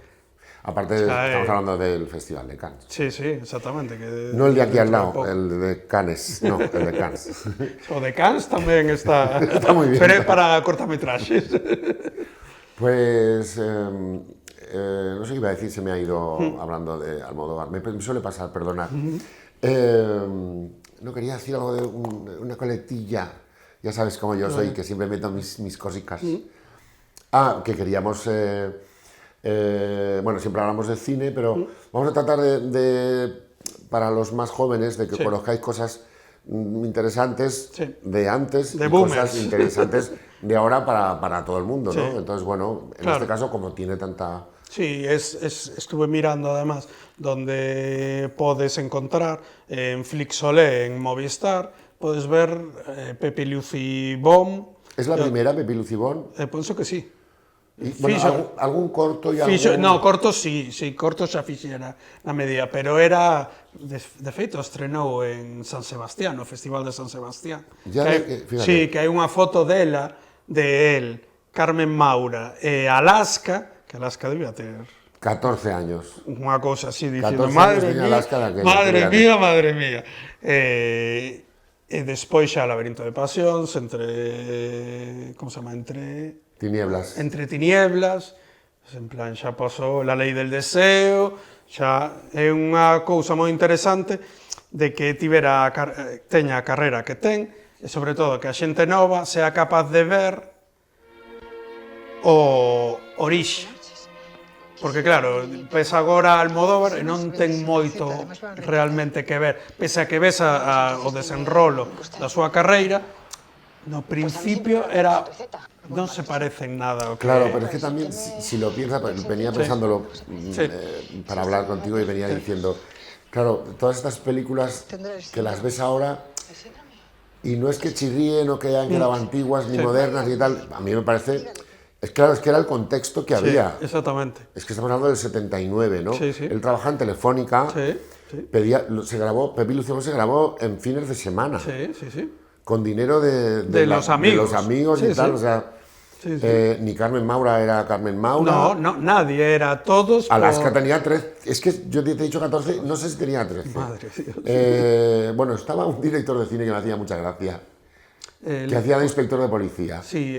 Aparte, estamos hablando del Festival de Cannes. Sí, exactamente. Que no el de aquí al lado, el de Cannes, no, el de Cannes. O de Cannes tamén está muy bien. Pero é para cortametraxes. Pues, no sé qué iba a decir, se me ha ido hablando de Almodóvar. Me suele pasar, perdonad. No quería decir algo de una coletilla. Ya sabes cómo yo soy, que siempre meto mis cositas. Que queríamos... bueno, siempre hablamos de cine, pero vamos a tratar para los más jóvenes, de que conozcáis cosas interesantes de antes de y boomers. cosas interesantes de ahora para todo el mundo, ¿no? Sí. Entonces, bueno, en este caso, como tiene tanta... Sí, estuve mirando además donde podes encontrar en Flixolé, en Movistar, podes ver Pepe Lucy Bom. ¿Es la primera, Pepi Lucibón? Penso que sí. Y, bueno, algún corto e Fixo, algún... no, cortos sí, cortos xa fixera na medida, pero era, de feito, estrenou en San Sebastián, no Festival de San Sebastián. Ya fíjate. Sí, que hai unha foto dela, de él, Carmen Maura e Alaska, que Alaska debía ter 14 años. unha cousa así, dicindo, 14 años madre tiña mía, Alaska daquela, madre mía. E despois xa Laberinto de Pasións, entre, como se chama, Tinieblas. entre tinieblas, en plan xa pasou La Lei del Deseo, xa é unha cousa moi interesante de que teña a carreira que ten, e sobre todo que a xente nova sea capaz de ver o orixe. Porque claro, pese agora Almodóvar e non ten moito realmente que ver, pese a que ves o desenrolo da súa carreira, no principio non se parecen nada ao que... Claro, pero es que también, si lo piensas, venía pensándolo para hablar contigo y venía diciendo, claro, todas estas películas que las ves ahora, y no es que chirríen o que hayan quedado antiguas ni modernas ni tal, a mí me parece... Es claro, es que era el contexto que había. Exactamente. Es que estamos hablando del 79, ¿no? Sí, sí. Él trabajaba en Telefónica, Sí. Pepi Lucibón se grabó en fines de semana. Sí. Con dinero De los amigos. de los amigos Sí, y tal, sí. o sea, Sí. ni Carmen Maura era Carmen Maura. No, nadie, era todos... Alaska tenía 13, es que yo te he dicho 14, no sé si tenía 13. Madre Dios. Bueno, estaba un director de cine que me hacía mucha gracia, que hacía de inspector de policía. Sí,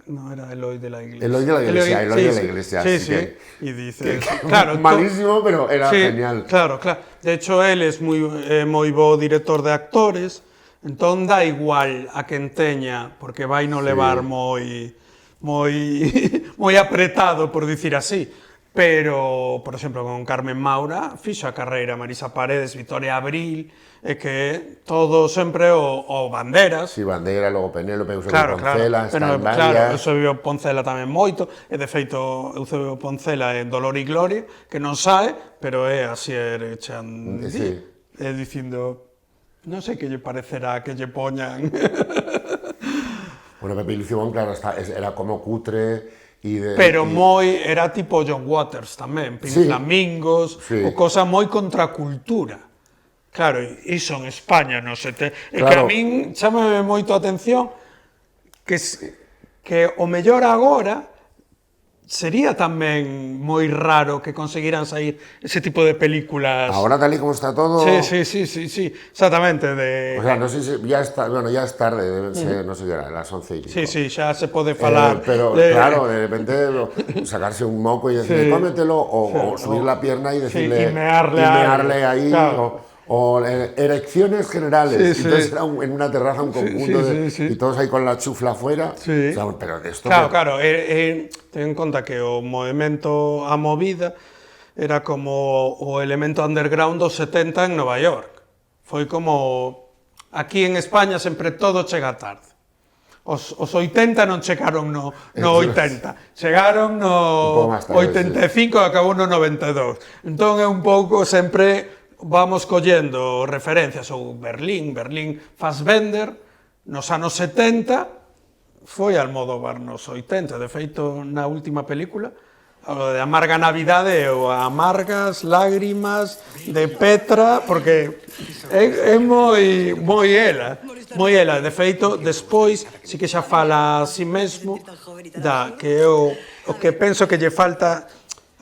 no, era Eloy de la Iglesia. Eloy de la Iglesia, Eloy de la Iglesia. Sí, así sí. que- Y dice... claro, malísimo, pero era Sí, genial. Claro. De hecho, él es moi bo director de actores, entón dá igual a quen teña, porque vai no levar moi apretado, por dicir así. Pero, por exemplo, con Carmen Maura, fixo a carreira Marisa Paredes, Victoria Abril, e que todo sempre o Banderas. Sí, Bandera, luego Penélope, Eusebio Claro, Poncela, pero, está en claro, varias. Eusebio Poncela tamén moito, e de feito Eusebio Poncela é Dolor e Gloria, que non sae, pero é Asier Echandí, Sí. dicindo, non sei que lle parecerá que lle poñan. Bueno, Pepe Lucibón, claro, era como cutre y de... Pero era tipo John Waters tamén, Flamingos, Sí. o cosa moi contracultura. Claro, iso en España, non sei te... E que a Claro. min chámame moito a atención que o mellor agora sería tamén moi raro que conseguiran sair ese tipo de películas. Ahora tal y como está todo... Sí, exactamente. O sea, no sé si ya está, bueno, ya es tarde, deben ser, no sé qué era, las 11 y pico. Sí, xa se pode falar. Pero claro, de repente sacarse un moco y decirle, cómetelo, o subir la pierna y decirle... y mearle ahí, claro. o erecciones generales. Sí. Entonces era en una terraza un conjunto sí. y todos ahí con la chufla afuera. Sí. O sea, pero de esto... Claro, ten en conta que o movimento A Movida era como o elemento underground dos 70 en Nova York. Foi como... Aquí en España sempre todo chega tarde. Os 80 non chegaron no 80, chegaron no Un pouco máis tarde, 85 e acabou no 92. Entón é un pouco sempre vamos collendo referencias, ou Berlín Fassbender, nos anos 70, foi Almodóvar nos 80, de feito, na última película, o de Amarga Navidade ou Amargas Lágrimas de Petra, porque é moi ela, de feito, despois, si que xa fala a si mesmo, que é o que penso que lle falta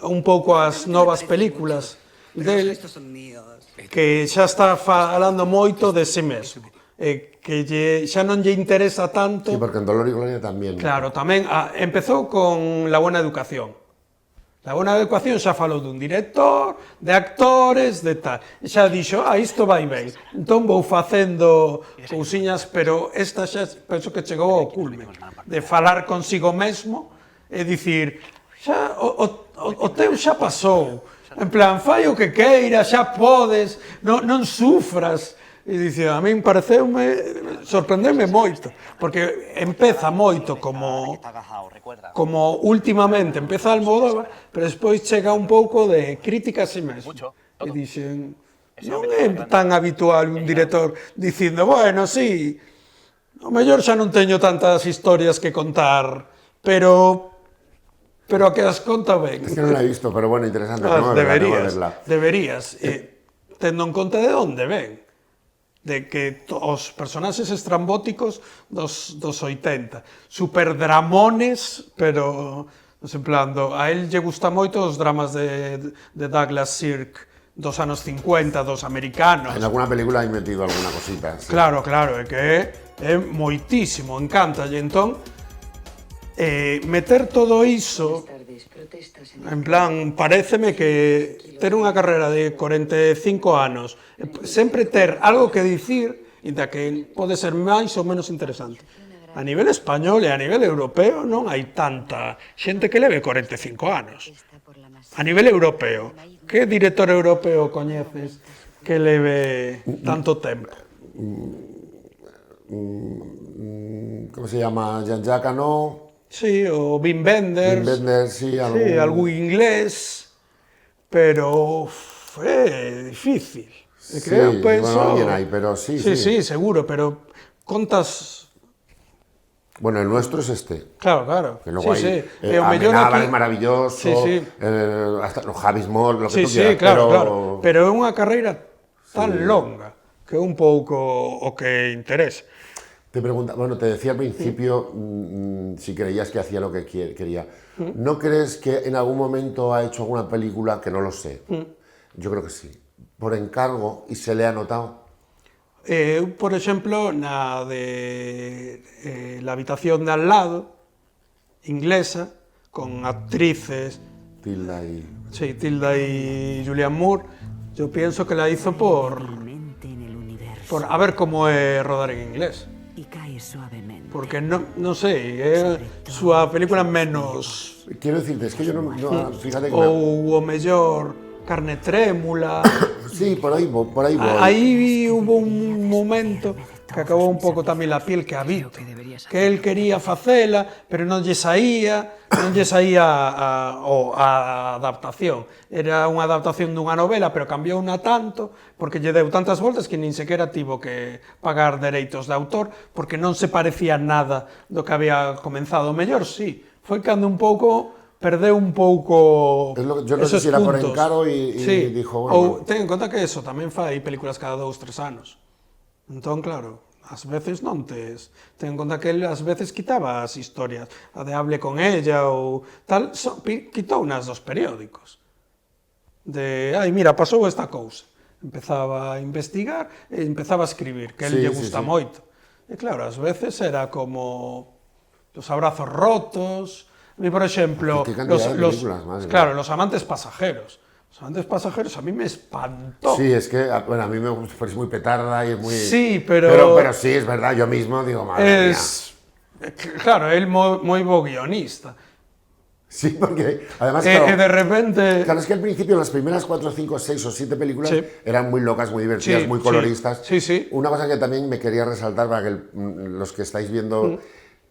un pouco as novas películas dele, que xa está falando moito de si mesmo, que xa non lle interesa tanto. Sí, porque en Dolor y Gloria también. Claro, tamén empezou con La Buena Educación, La bona ecuación xa falou dun director, de actores, de tal. E xa dixo, isto vai ben. Entón vou facendo cousiñas, pero esta xa penso que chegou ao culme. De falar consigo mesmo e dicir, xa, o teu xa pasou. En plan, fai o que queira, xa podes, non sufras. E dice, a min pareceume, sorprendeume moito, porque empeza moito como últimamente empeza Almodóvar, pero despois chega un pouco de crítica a si mesmo. E dixen, non é tan habitual un director dicindo, bueno, sí, o mellor xa non teño tantas historias que contar, pero a que as conta ben. Es que non la he visto, pero bueno, interesante. Tengo que verla. Deberías. Tendo en conta de onde ven. De que os personaxes estrambóticos dos 80, superdramones, pero en plan, a él lle gusta moito os dramas de Douglas Sirk dos anos 50, dos americanos. En alguna película hai metido alguna cosita. Sí. Claro, é que é moitísimo, encántalle. Entón, meter todo iso, en plan, paréceme que ter unha carreira de 45 anos, sempre ter algo que dicir, inda que pode ser máis ou menos interesante. A nivel español e a nivel europeo non hai tanta xente que leve 45 anos. A nivel europeo, que director europeo coñeces que leve tanto tempo? ¿Cómo se llama? Jean-Jacques Hano. Sí, o Wim Wenders. Wim Wenders, sí, algún inglés, pero é difícil. Sí, bueno, alguien hay, pero sí. Sí, seguro, pero contas... Bueno, el nuestro es este. Claro. Que luego hay Amenábar es maravilloso, hasta los Javis Moll, lo que tú quieras. Claro. Pero é unha carreira tan longa que é un pouco o que interesa. Te pregunta, bueno, te decía al principio si creías que hacía lo que quería. ¿No crees que en algún momento ha hecho alguna película que no lo sé? Yo creo que sí. Por encargo y se le ha notado. Por exemplo, na de La habitación de al lado, inglesa, con actrices... Tilda y Julianne Moore, yo pienso que la hizo por a ver cómo es rodar en inglés. Porque no sé, su película menos... Quiero decirte, es que yo no fíjate que... O mellor Carne trémula... Sí, por ahí voy. Aí hubo un momento que acabou un pouco tamén la piel que habito, que él quería facela, pero non lle saía a adaptación. Era unha adaptación dunha novela, pero cambiou unha tanto, porque lle deu tantas voltas que nin sequera tivo que pagar dereitos de autor, porque non se parecía nada do que había comenzado. Mellor, sí, foi cando un pouco... perdeu un pouco yo no sé si era por encaro y dijo... Bueno, ten en conta que eso tamén fai películas cada 2-3 anos. Entón, claro, ás veces non tes... Ten en conta que él ás veces quitaba as historias, a de Hable con ella ou tal, quitou nas dos periódicos. Mira, pasou esta cousa. Empezaba a investigar e empezaba a escribir, que él lle gusta moito. E claro, ás veces era como Los abrazos rotos... A mí, por ejemplo, los amantes pasajeros. Los amantes pasajeros a mí me espantó. Sí, es que, bueno, a mí me parece muy petarda y es muy... Sí, pero sí, es verdad, yo mismo digo, madre mía. Claro, él muy guionista. Sí, porque además, claro, de repente... Claro, es que al principio las primeras 4, 5, 6 o 7 películas eran muy locas, muy divertidas, muy coloristas. Sí. Una cosa que también me quería resaltar para que los que estáis viendo...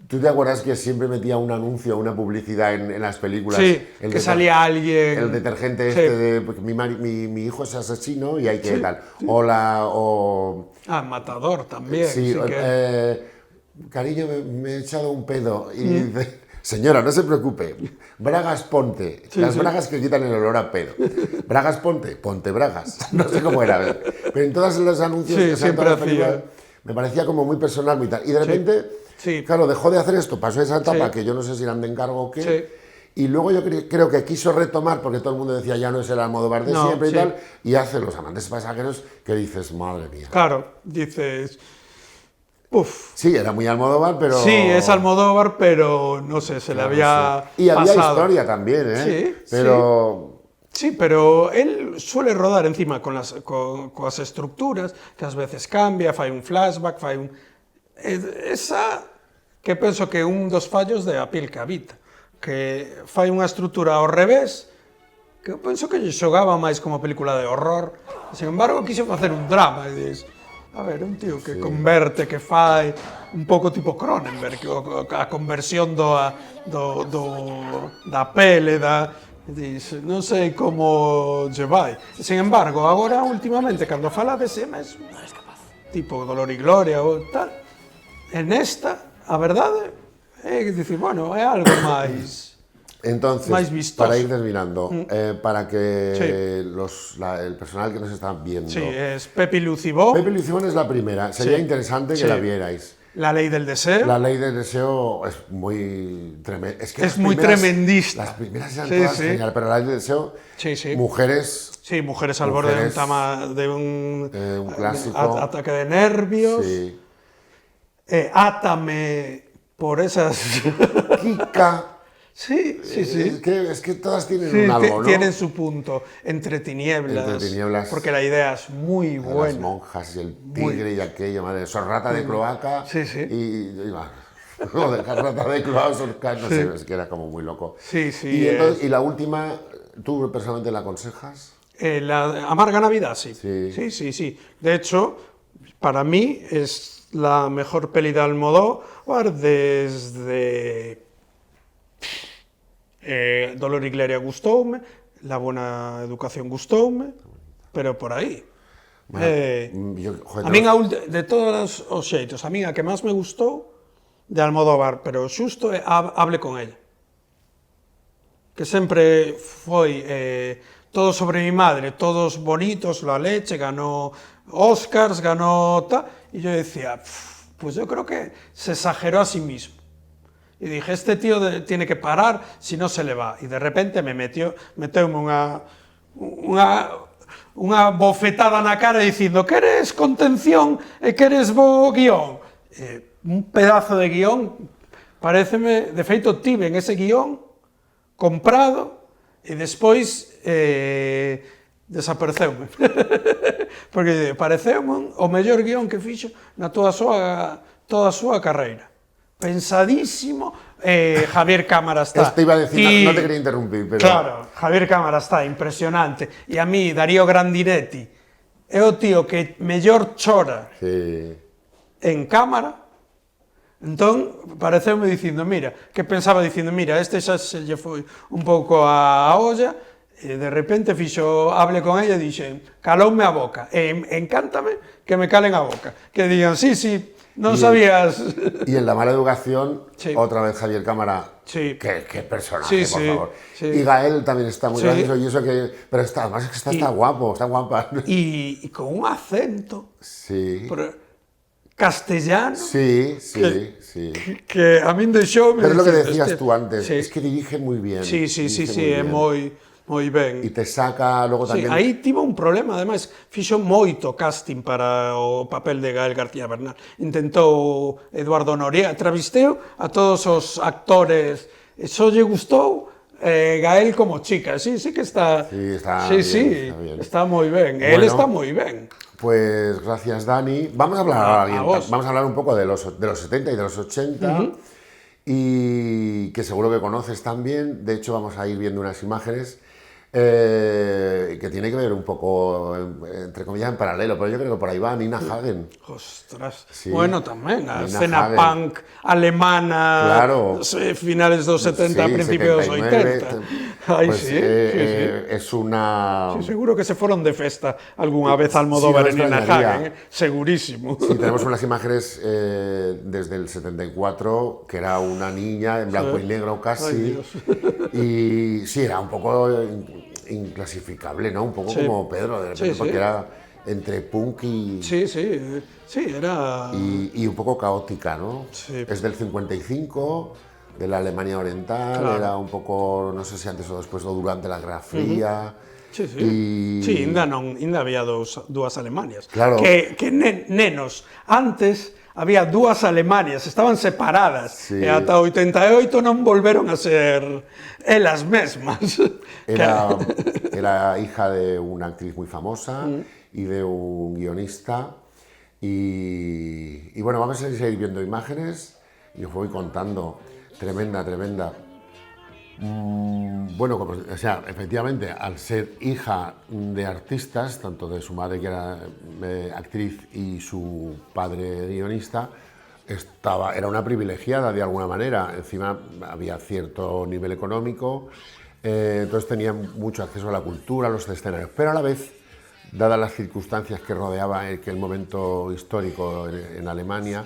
¿Tú te acuerdas que siempre metía un anuncio, una publicidad en las películas? Sí, que salía alguien... El detergente de mi hijo es asesino y hay que tal. O Matador también. Sí, cariño, me he echado un pedo. Y dice, señora, no se preocupe, bragas ponte. Las bragas que quitan el olor a pedo. Bragas ponte bragas. No sé cómo era. Pero en todos los anuncios que siempre hacía. Me parecía como muy personal, muy tal. Y de repente... Sí. Claro, dejó de hacer esto, pasó esa etapa que yo no sé si eran de encargo o qué, y luego yo creo que quiso retomar, porque todo el mundo decía ya no es el Almodóvar de siempre y tal, y hace Los amantes pasajeros que dices, madre mía. Claro, dices... Puf. Sí, era muy Almodóvar, pero... Sí, es Almodóvar, pero no sé, se le había Y había pasado. historia también, ¿eh? Sí, pero... Sí, pero él suele rodar encima con las estructuras, que ás veces cambia, fai un flashback, fai un... Esa que penso que é un dos fallos de A piel que habita, que fai unha estrutura ao revés, que eu penso que lle xogaba máis como película de horror, sin embargo quixo facer un drama, e dis, a ver, un tío que converte, que fai un pouco tipo Cronenberg, a conversión da pele, dis, non sei como lle vai. Sin embargo, agora, últimamente, cando fala de si mesmo, tipo Dolor e Gloria ou tal, en esta, a verdade, é dicir, bueno, é algo máis... Entonces, máis vistoso. para ir terminando, para que el personal que nos está viendo... Sí, es Pepi Lucibó. Pepe Lucibón es la primera. Sería Sí. interesante que Sí. la vierais. La Ley del Deseo. La Ley del Deseo es muy tremenda. Es muy tremendista. Las primeras eran Sí, todas sí. geniales, pero La Ley del Deseo, Sí, sí. mujeres... Sí, mujeres al borde de un clásico. ataque de nervios. Sí. Átame por esas... Kika. Sí. Es que todas tienen Sí, un algo, ¿no? tienen su punto. Entre tinieblas. Entre tinieblas. Porque la idea es muy Las buena. monjas y el tigre y aquello, madre. Son rata de cloaca. Sí, sí. Y va. No, dejar rata de cloaca, no sé, es que era como muy loco. Sí, sí. Y, entonces, y la última, ¿tú personalmente la aconsejas? La Amarga Navidad, sí. Sí. Sí. De hecho, para mí es la mejor peli de Almodóvar desde Dolor y Gloria gustoume, La Buena Educación gustoume, pero por aí. Joder, A min de todos os xeitos, a min a que máis me gustou de Almodóvar, pero xusto é Hable con ella. Que sempre foi todo sobre mi madre, todos bonitos, la leche, ganó Oscars, ganó tal, y yo decía, pues yo creo que se exageró a sí mismo. Y dije, este tío tiene que parar, si no se le va. Y de repente meteume unha bofetada na cara dicindo, queres contención e queres bo guión? Un pedazo de guión, pareceme, de feito tiven ese guión comprado e despois desapareceume. Porque pareceume o mellor guión que fixo na toda a súa carreira. Pensadísimo, Javier Cámara está. Te iba a decir, no te quería interrumpir, pero... Claro, Javier Cámara está, impresionante. E a mí, Darío Grandinetti, é o tío que mellor chora en cámara. Entón, pareceume dicindo, mira, que pensaba dicindo, mira, este xa se lle foi un pouco a olla, e de repente fixo, hable con ella e dixen, caloume a boca, e encántame que me calen a boca, que digan, sí, non sabías... Y en La Mala Educación, Sí. otra vez Javier Cámara, Sí. qué personaje, Sí, por sí, favor. sí. Y Gael también está muy Sí. gracioso, y eso que... Pero además es que está guapo, está guapa. Y con un acento Sí. castellano Sí. que a min deixou... Pero es lo que decías tú antes, es que dirige muy bien. Sí, é moi ben. Y te saca luego Sí, también... aí tivo un problema, ademais, fixo moito casting para o papel de Gael García Bernal. Intentou Eduardo Noriega, entrevisteu a todos os actores, e só lle gustou Gael como chica. Sí que está... Sí, está bien. Está moi ben. Bueno, Él está moi ben. Pues gracias, Dani. Vamos a hablar vos. vamos a hablar un poco de los 70 y de los 80, y que seguro que conoces también. De hecho, vamos a ir viendo unas imágenes que tiene que ver un poco, entre comillas, en paralelo, pero yo creo que por ahí va Nina Hagen. Ostras, Sí. bueno, tamén, a Nina escena Hagen. punk alemana, Claro. Finales dos 70, Sí, principios dos 79, 80. Ai, pues, sí. es una... Sí, seguro que se fueron de festa algunha vez Almodóvar Sí, en no Nina extrañaría. Hagen, segurísimo. Sí, tenemos unas imágenes desde el 74, que era una niña en blanco y negro casi. Ay, Dios. Y sí, era un poco inclasificable, ¿no? Un poco como Pedro, de repente, porque era entre punk y Era... y un poco caótica, ¿no? Sí. Es del 55, de la Alemania Oriental, Claro. era un poco, no sé si antes o después o durante la Guerra Fría. Sí, sí. Y... Sí, ainda había dúas Alemanias. Claro. Que nenos, antes había dúas Alemanias, estaban separadas, Sí. e ata 88 non volveron a ser elas mesmas. Era hija de una actriz muy famosa y de un guionista. Y bueno, vamos a seguir viendo imágenes y os voy contando. Tremenda. Bueno, o sea, efectivamente, al ser hija de artistas, tanto de su madre que era actriz y su padre guionista, era una privilegiada de alguna manera. Encima había cierto nivel económico, entonces tenía mucho acceso a la cultura, a los escenarios, pero a la vez, dadas las circunstancias que rodeaba aquel momento histórico en Alemania,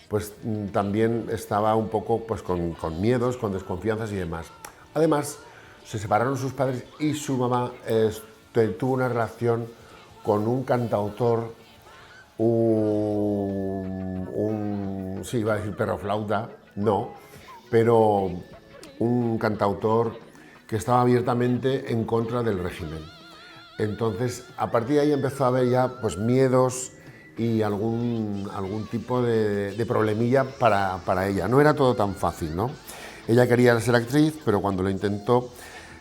pues también estaba un poco pues, con miedos, con desconfianzas y demás. Además, se separaron sus padres y su mamá tuvo una relación con un cantautor, sí, iba a decir perroflauta, no, pero un cantautor que estaba abiertamente en contra del régimen. Entonces, a partir de ahí empezó a haber ya pues, miedos y algún tipo de problemilla para ella. No era todo tan fácil, ¿no? Ella quería ser actriz, pero cuando lo intentó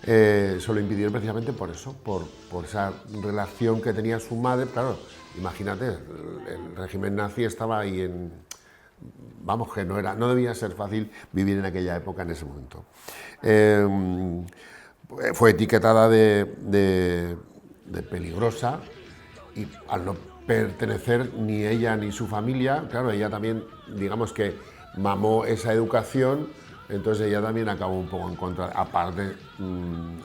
se lo impidieron precisamente por eso, por esa relación que tenía su madre. Claro, imagínate, el régimen nazi estaba ahí vamos, que no debía ser fácil vivir en aquella época, en ese momento. Fue etiquetada de peligrosa y al no pertenecer ni ella ni su familia, claro, ella también, digamos que mamó esa educación, entonces ella también acabó un poco en contra. Aparte,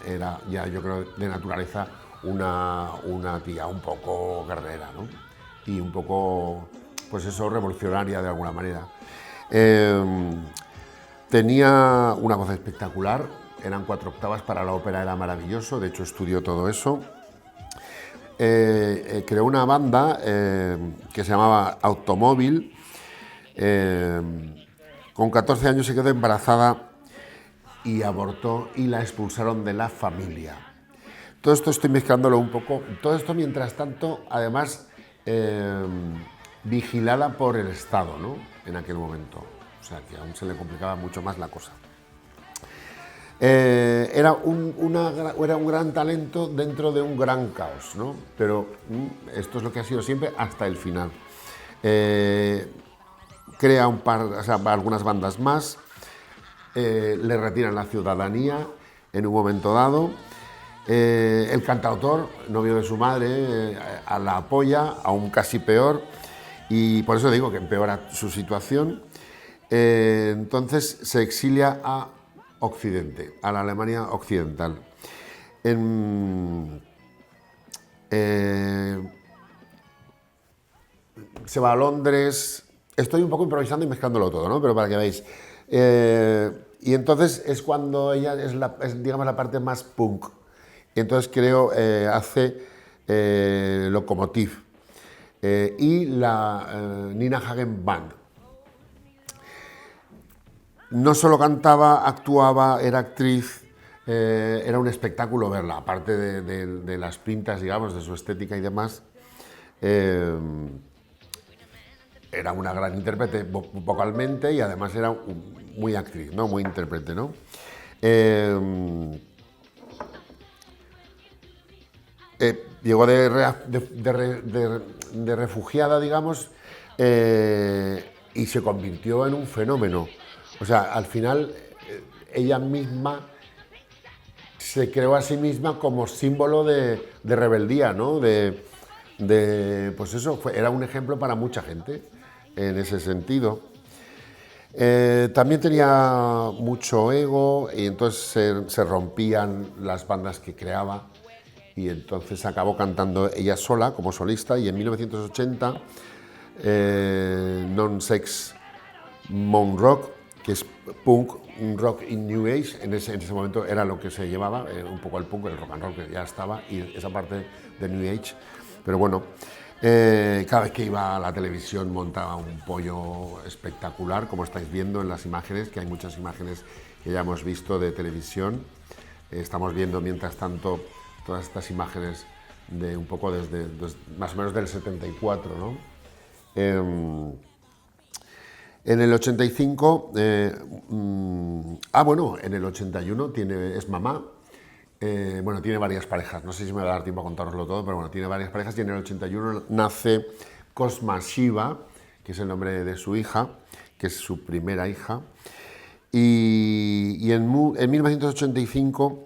era ya, yo creo, de naturaleza una tía un poco guerrera, ¿no? Y un poco, pues eso, revolucionaria de alguna manera. Tenía una voz espectacular, eran 4 octavas, para la ópera era maravilloso, de hecho estudió todo eso. Creó una banda que se llamaba Automóvil. Con 14 años se quedó embarazada y abortó y la expulsaron de la familia. Todo esto estoy mezclándolo un poco. Todo esto, mientras tanto, además, vigilada por el Estado, ¿no? En aquel momento. O sea, que aún se le complicaba mucho más la cosa. Era un gran talento dentro de un gran caos, ¿no? Pero esto es lo que ha sido siempre hasta el final. Crea algunas bandas más, le retiran la ciudadanía en un momento dado. El cantautor, novio de su madre, la apoya, aún casi peor, y por eso digo que empeora su situación. Entonces se exilia a Occidente, a la Alemania occidental. Se va a Londres. Estoy un poco improvisando y mezclándolo todo, ¿no? Pero para que veáis. Y entonces es cuando ella es digamos, la parte más punk. Y entonces hace Lokomotiv y la Nina Hagen Band. No solo cantaba, actuaba, era actriz, era un espectáculo verla, aparte de las pintas, digamos, de su estética y demás. Era una gran intérprete vocalmente y además era muy actriz, ¿no? Muy intérprete, ¿no? Llegó de refugiada, digamos, y se convirtió en un fenómeno. O sea, al final ella misma se creó a sí misma como símbolo de rebeldía, ¿no? Pues eso, era un ejemplo para mucha gente en ese sentido. También tenía mucho ego y entonces se rompían las bandas que creaba y entonces acabó cantando ella sola como solista y en 1980 Non-Sex Moon Rock, que es punk, rock y new age, en ese momento era lo que se llevaba, un poco el punk, el rock and roll que ya estaba y esa parte de new age, pero bueno, cada vez que iba a la televisión montaba un pollo espectacular, como estáis viendo en las imágenes, que hay muchas imágenes que ya hemos visto de televisión. Estamos viendo mientras tanto todas estas imágenes de un poco desde más o menos del 74, ¿no? En el 85, bueno, en el 81 es mamá. Bueno, tiene varias parejas, no sé si me va a dar tiempo a contároslo todo, pero bueno, tiene varias parejas y en el 81 nace Cosma Shiva, que es el nombre de su hija, que es su primera hija, y en 1985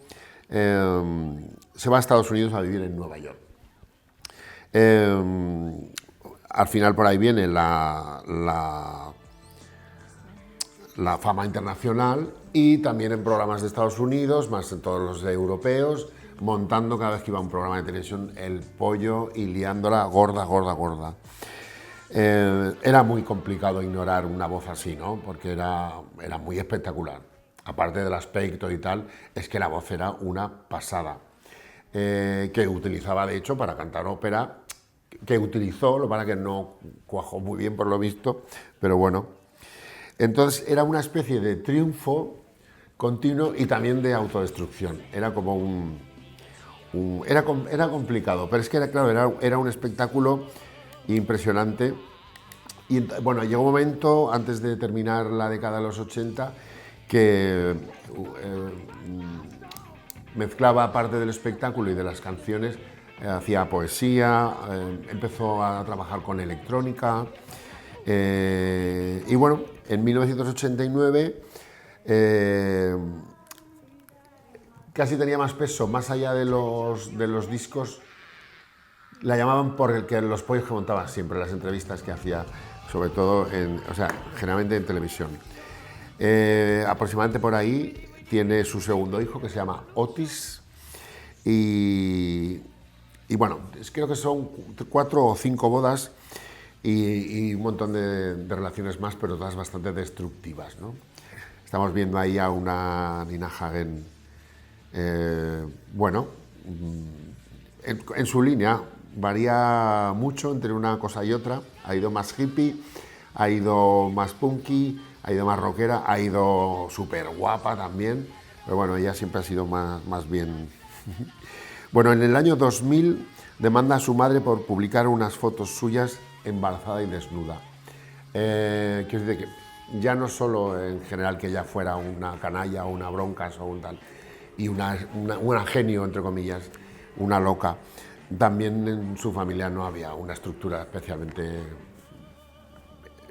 se va a Estados Unidos a vivir en Nueva York. Al final por ahí viene la fama internacional y también en programas de Estados Unidos, más en todos los europeos, montando cada vez que iba a un programa de televisión el pollo y liándola gorda, gorda, gorda. Era muy complicado ignorar una voz así, ¿no? Porque era muy espectacular. Aparte del aspecto y tal, es que la voz era una pasada. Que utilizaba, de hecho, para cantar ópera, que utilizó, lo para que no cuajó muy bien por lo visto, pero bueno. Entonces era una especie de triunfo continuo y también de autodestrucción. Era como era complicado, pero es que era un espectáculo impresionante. Y bueno, llegó un momento, antes de terminar la década de los 80, que mezclaba parte del espectáculo y de las canciones, hacía poesía, empezó a trabajar con electrónica, y bueno, en 1989 casi tenía más peso, más allá de los discos. La llamaban por el que los pollos que montaba siempre, las entrevistas que hacía, sobre todo, generalmente en televisión. Aproximadamente por ahí tiene su segundo hijo, que se llama Otis, y bueno, creo que son 4 o 5 bodas y un montón de relaciones más, pero todas bastante destructivas, ¿no? Estamos viendo ahí a una Nina Hagen, bueno, en su línea varía mucho entre una cosa y otra. Ha ido más hippie, ha ido más punky, ha ido más rockera, ha ido súper guapa también, pero bueno, ella siempre ha sido más bien. Bueno, en el año 2000 demanda a su madre por publicar unas fotos suyas embarazada y desnuda. Quiero decir que ya no solo en general que ella fuera una canalla o una broncas o un tal, y una genio, entre comillas, una loca, también en su familia no había una estructura especialmente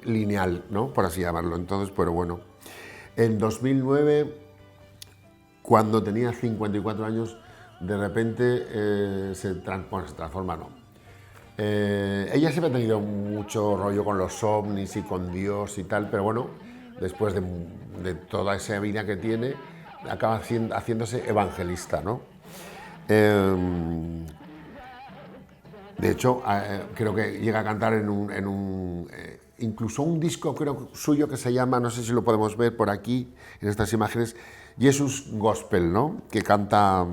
lineal, ¿no? Por así llamarlo. Entonces, pero bueno, en 2009, cuando tenía 54 años, de repente se transforma, ¿no? Ella siempre ha tenido mucho rollo con los ovnis y con Dios y tal, pero bueno, después de toda esa vida que tiene, acaba haciéndose evangelista, ¿no? De hecho, creo que llega a cantar incluso un disco, creo, suyo, que se llama, no sé si lo podemos ver por aquí, en estas imágenes, Jesus Gospel, ¿no? Que canta,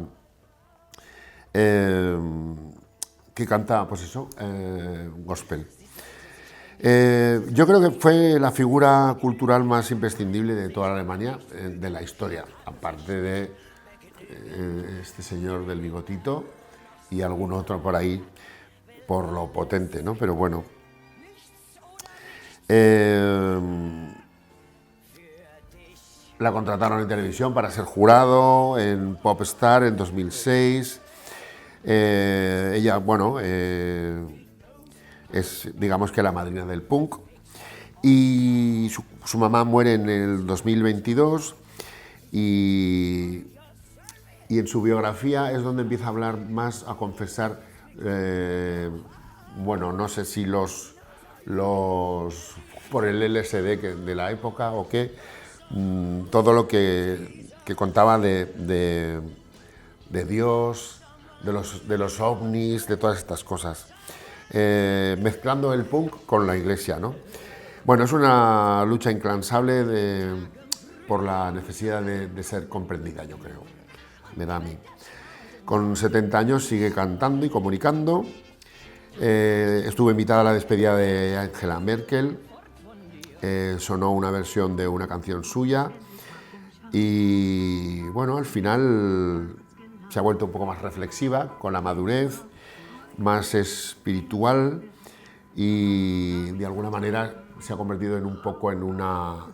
pues eso, gospel. Yo creo que fue la figura cultural más imprescindible de toda Alemania, de la historia, aparte de este señor del bigotito y algún otro por ahí, por lo potente, ¿no? Pero bueno. La contrataron en televisión para ser jurado en Popstar en 2006. Ella, bueno, es, digamos, que la madrina del punk. Y su mamá muere en el 2022 y en su biografía es donde empieza a hablar más, a confesar, bueno, no sé si por el LSD de la época o qué, todo lo que contaba de Dios, de los ovnis, de todas estas cosas, mezclando el punk con la iglesia, ¿no? Bueno, es una lucha incansable por la necesidad de ser comprendida, yo creo, me da a mí. Con 70 años sigue cantando y comunicando. Estuvo invitada a la despedida de Angela Merkel, sonó una versión de una canción suya y bueno, al final se ha vuelto un poco más reflexiva, con la madurez, más espiritual y de alguna manera se ha convertido en un poco en una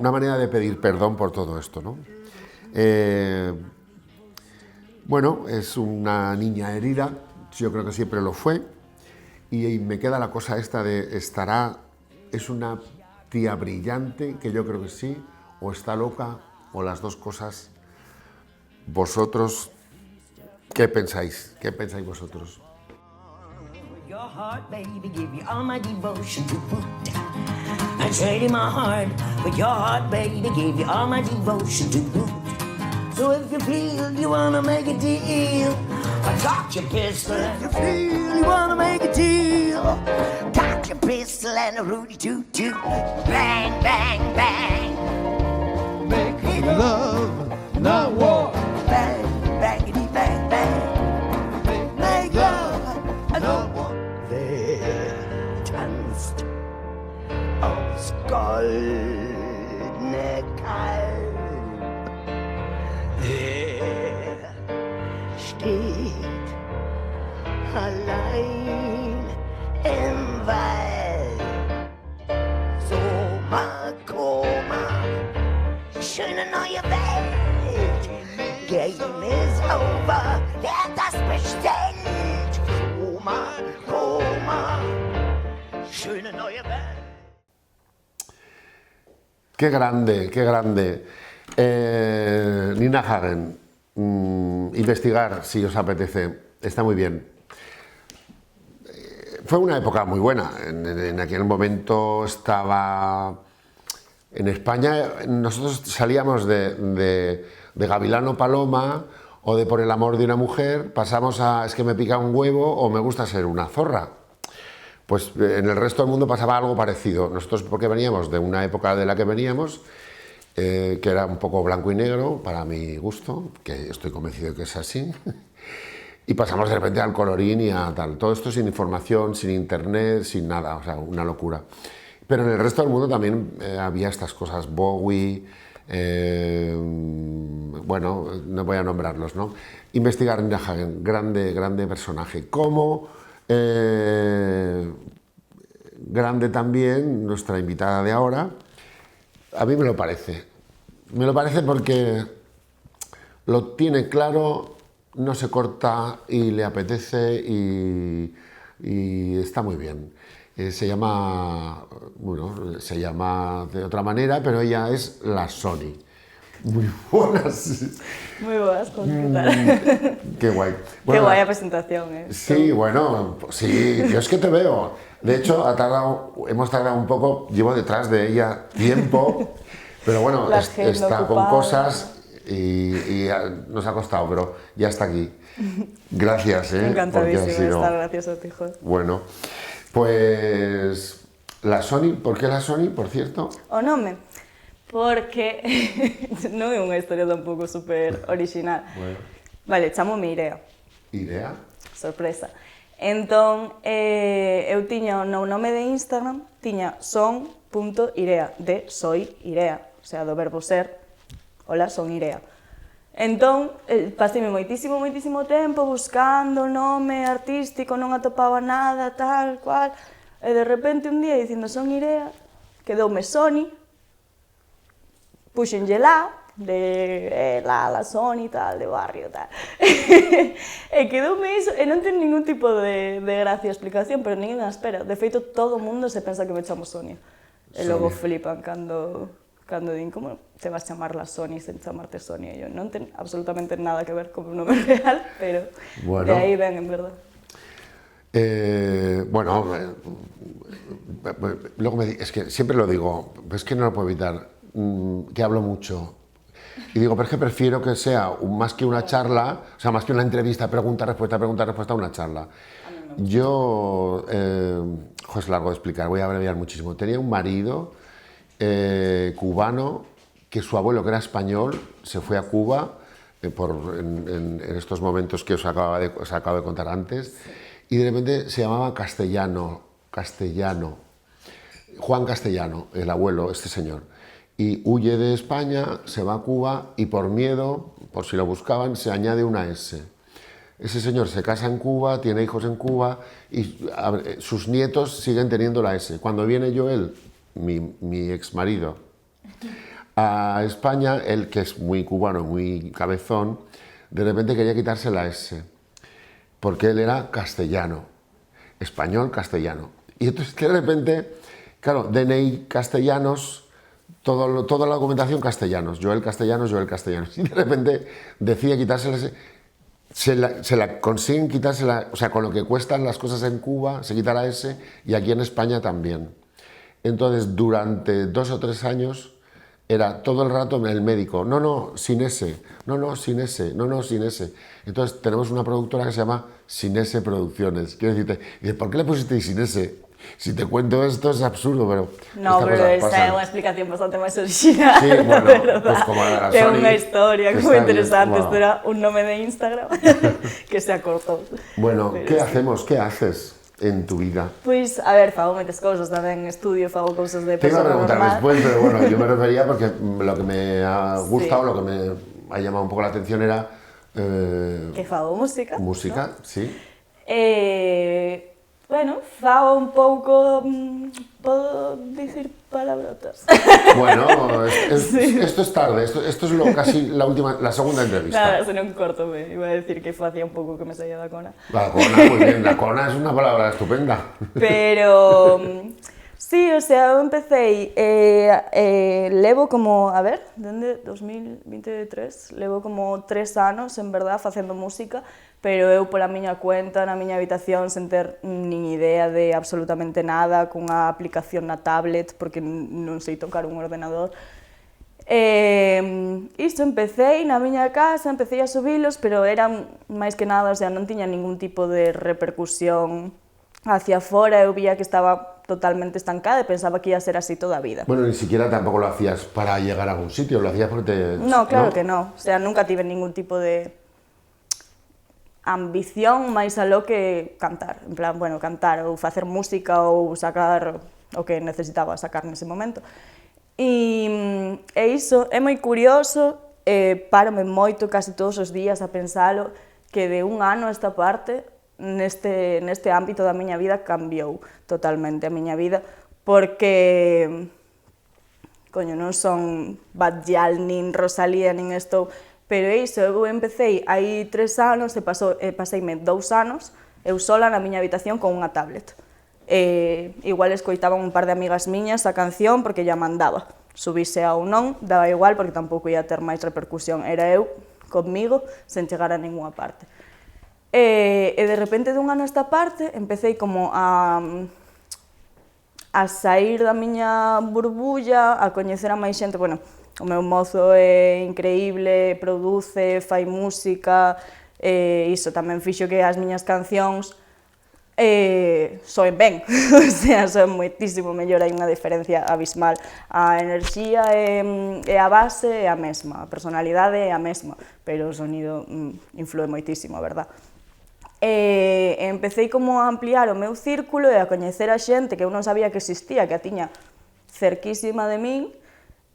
manera de pedir perdón por todo esto, ¿no? Bueno, es una niña herida, yo creo que siempre lo fue, y me queda la cosa esta de es una tía brillante, que yo creo que sí, o está loca, o las dos cosas. Vosotros, ¿qué pensáis? ¿Qué pensáis vosotros? Your heart, baby, give you all my devotion to put. I traded my heart with your heart, baby, give you all my devotion to put. So if you feel you wanna make a deal, I got your pistol. If you feel you wanna make a deal, got your pistol and a Rudy toot toot. Bang, bang, bang. Make love, not war. Bang, bangity, bang, bang. Make love, not war. Wer tanzt aufs goldene Kalb? Wer steht allein im Wald? Soma, Koma, schöne neue Welt. Game is over, wer das bestellt? Koma, Koma, schöne neue Welt. Qué grande, qué grande. Nina Hagen, investigar si os apetece, está muy bien. Fue una época muy buena, en aquel momento estaba en España, nosotros salíamos de Gavilano Paloma o de Por el amor de una mujer, pasamos a Es que me pica un huevo o Me gusta ser una zorra. Pues en el resto del mundo pasaba algo parecido. Nosotros, porque veníamos de una época de la que veníamos, que era un poco blanco y negro, para mi gusto, que estoy convencido de que es así, y pasamos de repente al colorín y a tal. Todo esto sin información, sin internet, sin nada, o sea, una locura. Pero en el resto del mundo también había estas cosas, Bowie, bueno, no voy a nombrarlos, ¿no? Investigar Nina Hagen, grande personaje. Como grande también nuestra invitada de ahora. A mí me lo parece porque lo tiene claro, no se corta y le apetece y está muy bien. Se llama de otra manera, pero ella es la Sony. Muy buenas. Muy buenas, ¿qué tal? Qué guay. Bueno, qué guay presentación, ¿eh? Sí, bueno, sí, yo es que te veo. De hecho, hemos tardado un poco, llevo detrás de ella tiempo, pero bueno, está ocupada con cosas y nos ha costado, pero ya está aquí. Gracias, ¿eh? Encantadísimo de estar, gracias a ti, joder. Bueno, pues la Sony, ¿por qué la Sony, por cierto? O nome, porque non é unha historia tampouco super original. Bueno. Vale, chamome Irea. Irea? Sorpresa. Entón, eu tiña no nome de Instagram, tiña son.irea, de soy Irea, o sea, do verbo ser, hola, son Irea. Entón, paseime moitísimo tempo buscando nome artístico, non atopaba nada, tal, cual, e de repente un día dicindo son Irea, quedoume Sony, puxenlle la Sony, tal, de barrio, tal. E quedoume iso, e non ten ningún tipo de gracia explicación, pero ninguén a espera. De feito, todo o mundo se pensa que me chamo Sonia. E logo flipan cando din, como te vas chamar la Sony sen chamarte Sonia? E eu non ten absolutamente nada que ver con o nome real, pero bueno, de aí ven, en verdad. Bueno, luego es que siempre lo digo, es que no lo puedo evitar, que hablo mucho. Y digo, pero es que prefiero que sea más que una charla, o sea, más que una entrevista, pregunta-respuesta, una charla. Yo, es largo de explicar, voy a abreviar muchísimo. Tenía un marido cubano, que su abuelo, que era español, se fue a Cuba en estos momentos que os acabo de contar antes, y de repente se llamaba Castellano, Juan Castellano, el abuelo, este señor. y huye de España, se va a Cuba y por miedo, por si lo buscaban, se añade una S. Ese señor se casa en Cuba, tiene hijos en Cuba y sus nietos siguen teniendo la S. Cuando viene Joel, mi exmarido, a España, él que es muy cubano, muy cabezón, de repente quería quitarse la S, porque él era castellano, español castellano. Y entonces de repente, claro, DNI castellanos, toda la documentación castellanos, Joel castellanos, Joel castellanos. Y de repente decide quitarse la S. Se la consiguen quitársela, o sea, con lo que cuestan las cosas en Cuba, se quita la S y aquí en España también. Entonces, durante 2 o 3 años, era todo el rato el médico, no, sin S, no, sin S, no, sin S. Entonces, tenemos una productora que se llama Sin S Producciones. Quiero decirte, y dice, ¿por qué le pusiste Sin S? Si te cuento esto es absurdo, pero... No, pero esa é unha explicación bastante máis original. Sí, bueno, pues como la que é Sony, unha historia que moi está interesante. bien, Esto era un nome de Instagram que se acortou. Bueno, Pero ¿qué sí. hacemos? ¿Qué haces en tu vida? Pois, a ver, fago moitas cousas, tamén estudio, fago cousas de Te iba a persona preguntar normal. después, pero bueno, yo me refería porque lo que me ha gustado, lo que me ha llamado un poco la atención era... Que fago música. Música, ¿no? sí. Bueno, fago un pouco... podo dicir palabrotas? Bueno, Sí. esto es tarde, esto es casi la segunda entrevista. Nada, se non corto, me iba a decir que facía un pouco que me saía da cona. La cona, muy bien, la cona es una palabra estupenda. Pero... sí, o sea, eu empecé, levo como, a ver, dende 2023, levo como 3 anos, en verdad, facendo música, pero eu pola miña cuenta, na miña habitación, sen ter nin idea de absolutamente nada, cunha aplicación na tablet, porque non sei tocar un ordenador. Isto empecé na miña casa, empecé a subilos, pero eran máis que nada, o sea, non tiña ningún tipo de repercusión hacia fora, eu vía que estaba totalmente estancada e pensaba que ia ser así toda a vida. Bueno, ni siquiera tampoco lo hacías para llegar a algún sitio, lo hacías porque te... No, claro que no, o sea, nunca tive ningún tipo de ambición máis aló que cantar, en plan, bueno, cantar ou facer música ou sacar o que necesitaba sacar nese momento. E iso é moi curioso, párome moito casi todos os días a pensalo, que de un ano a esta parte, neste ámbito da miña vida, cambiou totalmente a miña vida, porque, coño, non son Bad Gyal, nin Rosalía, nin estou, pero iso, eu empecé hai 3 anos e paseime 2 anos eu sola na miña habitación con unha tablet. Igual escoitaban un par de amigas miñas a canción porque ya mandaba, subise ou non, daba igual porque tampouco ia ter máis repercusión, era eu comigo sen chegar a ninguna parte. E de repente dun ano a esta parte empecé como a sair da miña burbulla, a coñecer a máis xente, bueno, o meu mozo é increíble, produce, fai música, iso tamén fixo que as miñas cancións soen ben, o sea, soen moitísimo mellor, hai unha diferencia abismal. A enerxía e a base é a mesma, a personalidade é a mesma, pero o sonido influe moitísimo, a verdad. Empecé como a ampliar o meu círculo e a coñecer a xente que eu non sabía que existía, que a tiña cerquísima de min,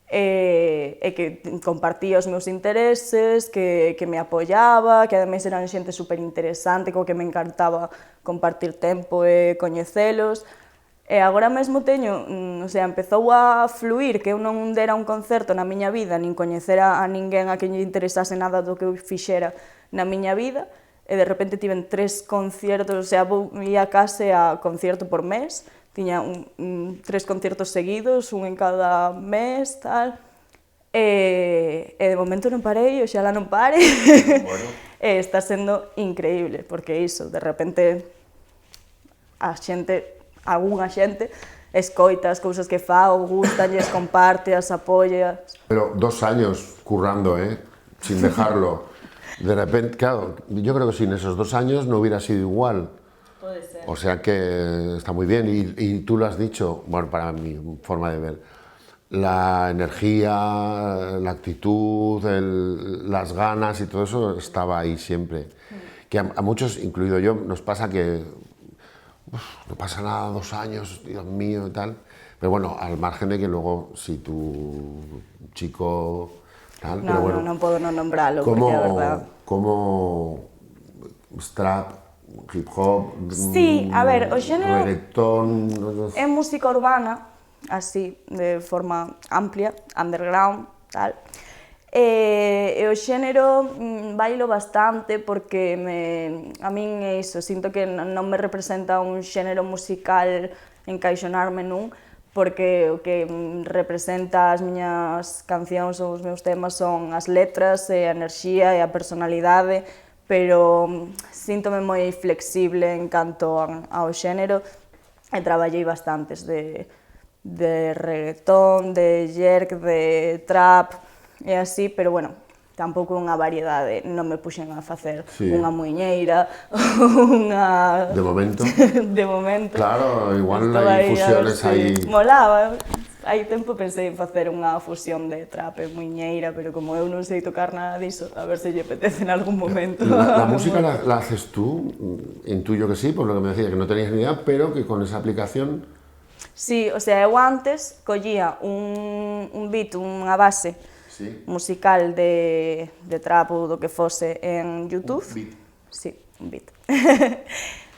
e que compartía os meus intereses, que me apoiaba, que ademais eran xente super interesante, co que me encantaba compartir tempo e coñecelos. E agora mesmo teño, o sea, empezou a fluir que eu non dera un concerto na miña vida, nin coñecera a ninguén a que lle interesase nada do que eu fixera na miña vida, e de repente tiven 3 conciertos, o sea, ia case a concierto por mes, tiña 3 conciertos seguidos, un en cada mes, tal, e de momento non parei, oxalá non pare, bueno. E está sendo increíble, porque iso, de repente, a xente, algunha xente, escoita as cousas que fago, gustalles, compárteas, apollas. Pero 2 años currando, sin dejarlo. De repente, claro, yo creo que sin esos 2 años no hubiera sido igual. Puede ser. O sea que está muy bien y tú lo has dicho, bueno, para mi forma de ver, la energía, la actitud, las ganas y todo eso estaba ahí siempre. Que a muchos, incluido yo, nos pasa que no pasa nada, 2 años, Dios mío y tal. Pero bueno, al margen de que luego, si tu chico... Tal, pero bueno, non podo non nombralo, porque é verdad. Como strap, hip hop, Sí, a ver, o xénero reggaetón... é música urbana, así, de forma amplia, underground, tal. E o xénero bailo bastante porque a min é iso, sinto que non me representa un xénero musical encaixonarme nun, porque o que representa as miñas cancións ou os meus temas son as letras e a enerxía e a personalidade, pero síntome moi flexible en canto ao xénero e traballei bastantes de reggaetón, de jerk, de trap e así, pero bueno, tampouco unha variedade, non me puxen a facer unha muiñeira, unha... De momento. De momento. Claro, igual hai fusiones aí... Molaba, hai tempo pensei en facer unha fusión de trap e muiñeira, pero como eu non sei tocar nada diso, a ver se lle apetece en algún momento. La música la haces tú, intuyo que sí, por lo que me decía, que no tenías ni idea, pero que con esa aplicación... Sí, o sea, eu antes collía un beat, unha base, musical de trap ou do que fose en YouTube. Un beat. Sí, un beat.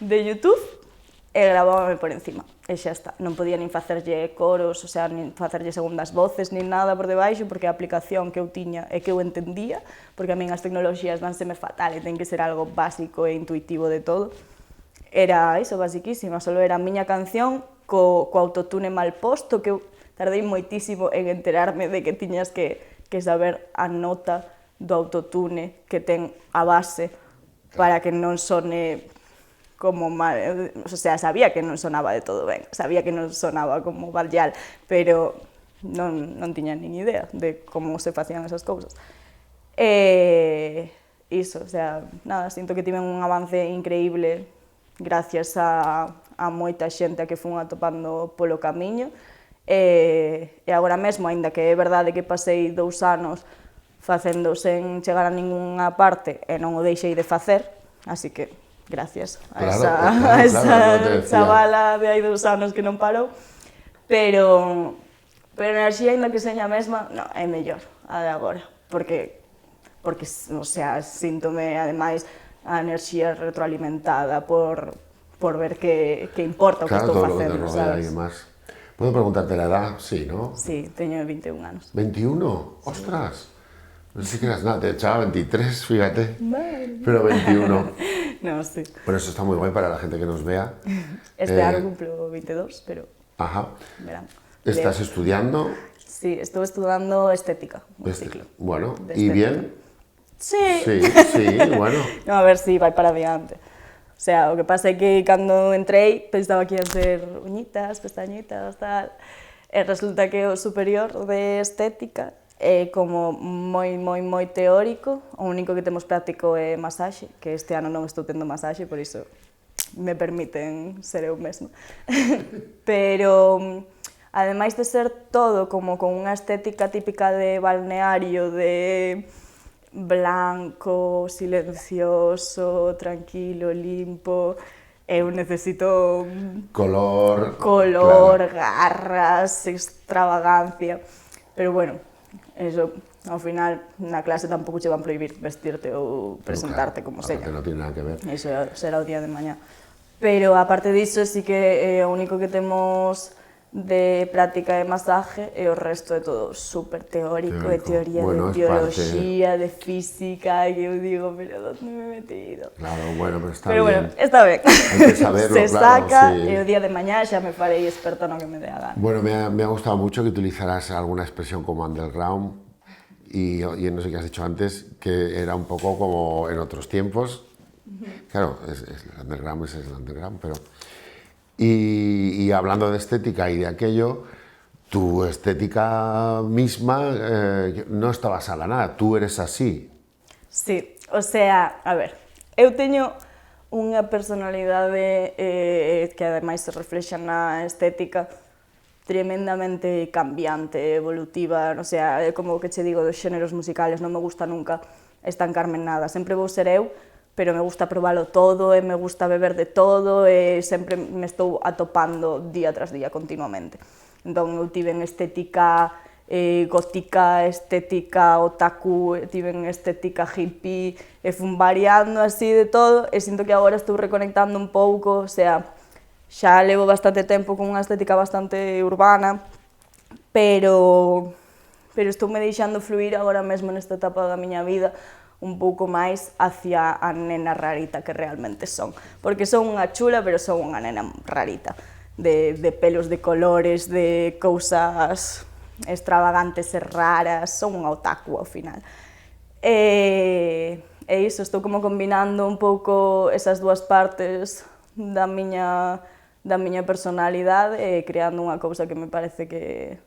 De YouTube e gravábame por encima. E xa está. Non podía nin facerlle coros, o sea, nin facerlle segundas voces, nin nada por debaixo, porque a aplicación que eu tiña e que eu entendía, porque a min as tecnoloxías danseme fatal e ten que ser algo básico e intuitivo de todo. Era iso, basiquísima, solo era a miña canción co autotune mal posto, que eu tardei moitísimo en enterarme de que tiñas que saber a nota do autotune que ten a base para que non sone como mal, o sea, sabía que non sonaba de todo ben, sabía que non sonaba como Badyal, pero non tiña nin idea de como se facían esas cousas. Iso, o sea, nada, sinto que tiven un avance increíble gracias a moita xente a que fun atopando polo camiño. E agora mesmo, aínda que é verdade que pasei 2 anos facendo sen chegar a ningunha parte e non o deixei de facer, así que gracias a esa chavala de hai 2 anos que non parou, pero a enerxía, aínda que seña a mesma, non, é mellor a de agora, porque, o sea, síntome, ademais, a enerxía retroalimentada por ver que importa o que estou facendo, sabes? ¿Puedo preguntarte la edad? Sí, ¿no? Sí, teño 21 anos. ¿21? ¡Ostras! No sé si eras nada, te echaba 23, fíjate. Pero 21. No, sí. Pero eso está muy guay para la gente que nos vea. Este año cumplo 22, pero... Ajá. Verán. ¿Estás estudiando? Sí, estuve estudiando estética, un ciclo. Bueno, ¿y bien? Sí. Sí, bueno. No, a ver si vai para adiante. O sea, o que pasa é que cando entrei pensaba que ian ser uñitas, pestañitas, tal, e resulta que o superior de estética é como moi teórico, o único que temos práctico é masaxe, que este ano non estou tendo masaxe, por iso me permiten ser eu mesma. Pero, ademais de ser todo como con unha estética típica de balneario, de blanco, silencioso, tranquilo, limpo, eu necesito color, claro. Garras, extravagancia, pero bueno, eso, ao final, na clase tampouco che van prohibir vestirte ou presentarte como seña. No tiene nada que ver. Eso será o día de mañá. Pero, aparte diso, sí que o único que temos de práctica de masaje e o resto é todo super teórico, de teoría, bueno, de biología, de física, que eu digo, pero onde me he metido? Claro, bueno, pero está pero bien. Bueno, está ben. Hay que saberlo, se claro, saca sí. E o día de mañá xa me farei experta no que me dé a gana. Bueno, me ha gustado mucho que utilizaras alguna expresión como underground y no sé qué has dicho antes, que era un poco como en otros tiempos. Claro, el underground es el underground, pero... Y hablando de estética y de aquello, tu estética misma no está basada en nada, tú eres así. Sí, o sea, a ver, eu teño unha personalidade que ademais se reflexa na estética tremendamente cambiante, evolutiva, o sea, é como que che digo dos xéneros musicales, non me gusta nunca estancarme en nada, sempre vou ser eu, pero me gusta probalo todo e me gusta beber de todo e sempre me estou atopando día tras día continuamente. Entón eu tiven estética gótica, estética otaku, tiven estética hippie, e fun variando así de todo, e sinto que agora estou reconectando un pouco, o sea, xa levo bastante tempo con unha estética bastante urbana, pero estou me deixando fluir agora mesmo nesta etapa da miña vida un pouco máis hacia a nena rarita que realmente son, porque son unha chula, pero son unha nena rarita, de pelos de colores, de cousas extravagantes e raras, son unha otaku ao final. E iso, estou como combinando un pouco esas dúas partes da miña personalidade e creando unha cousa que me parece que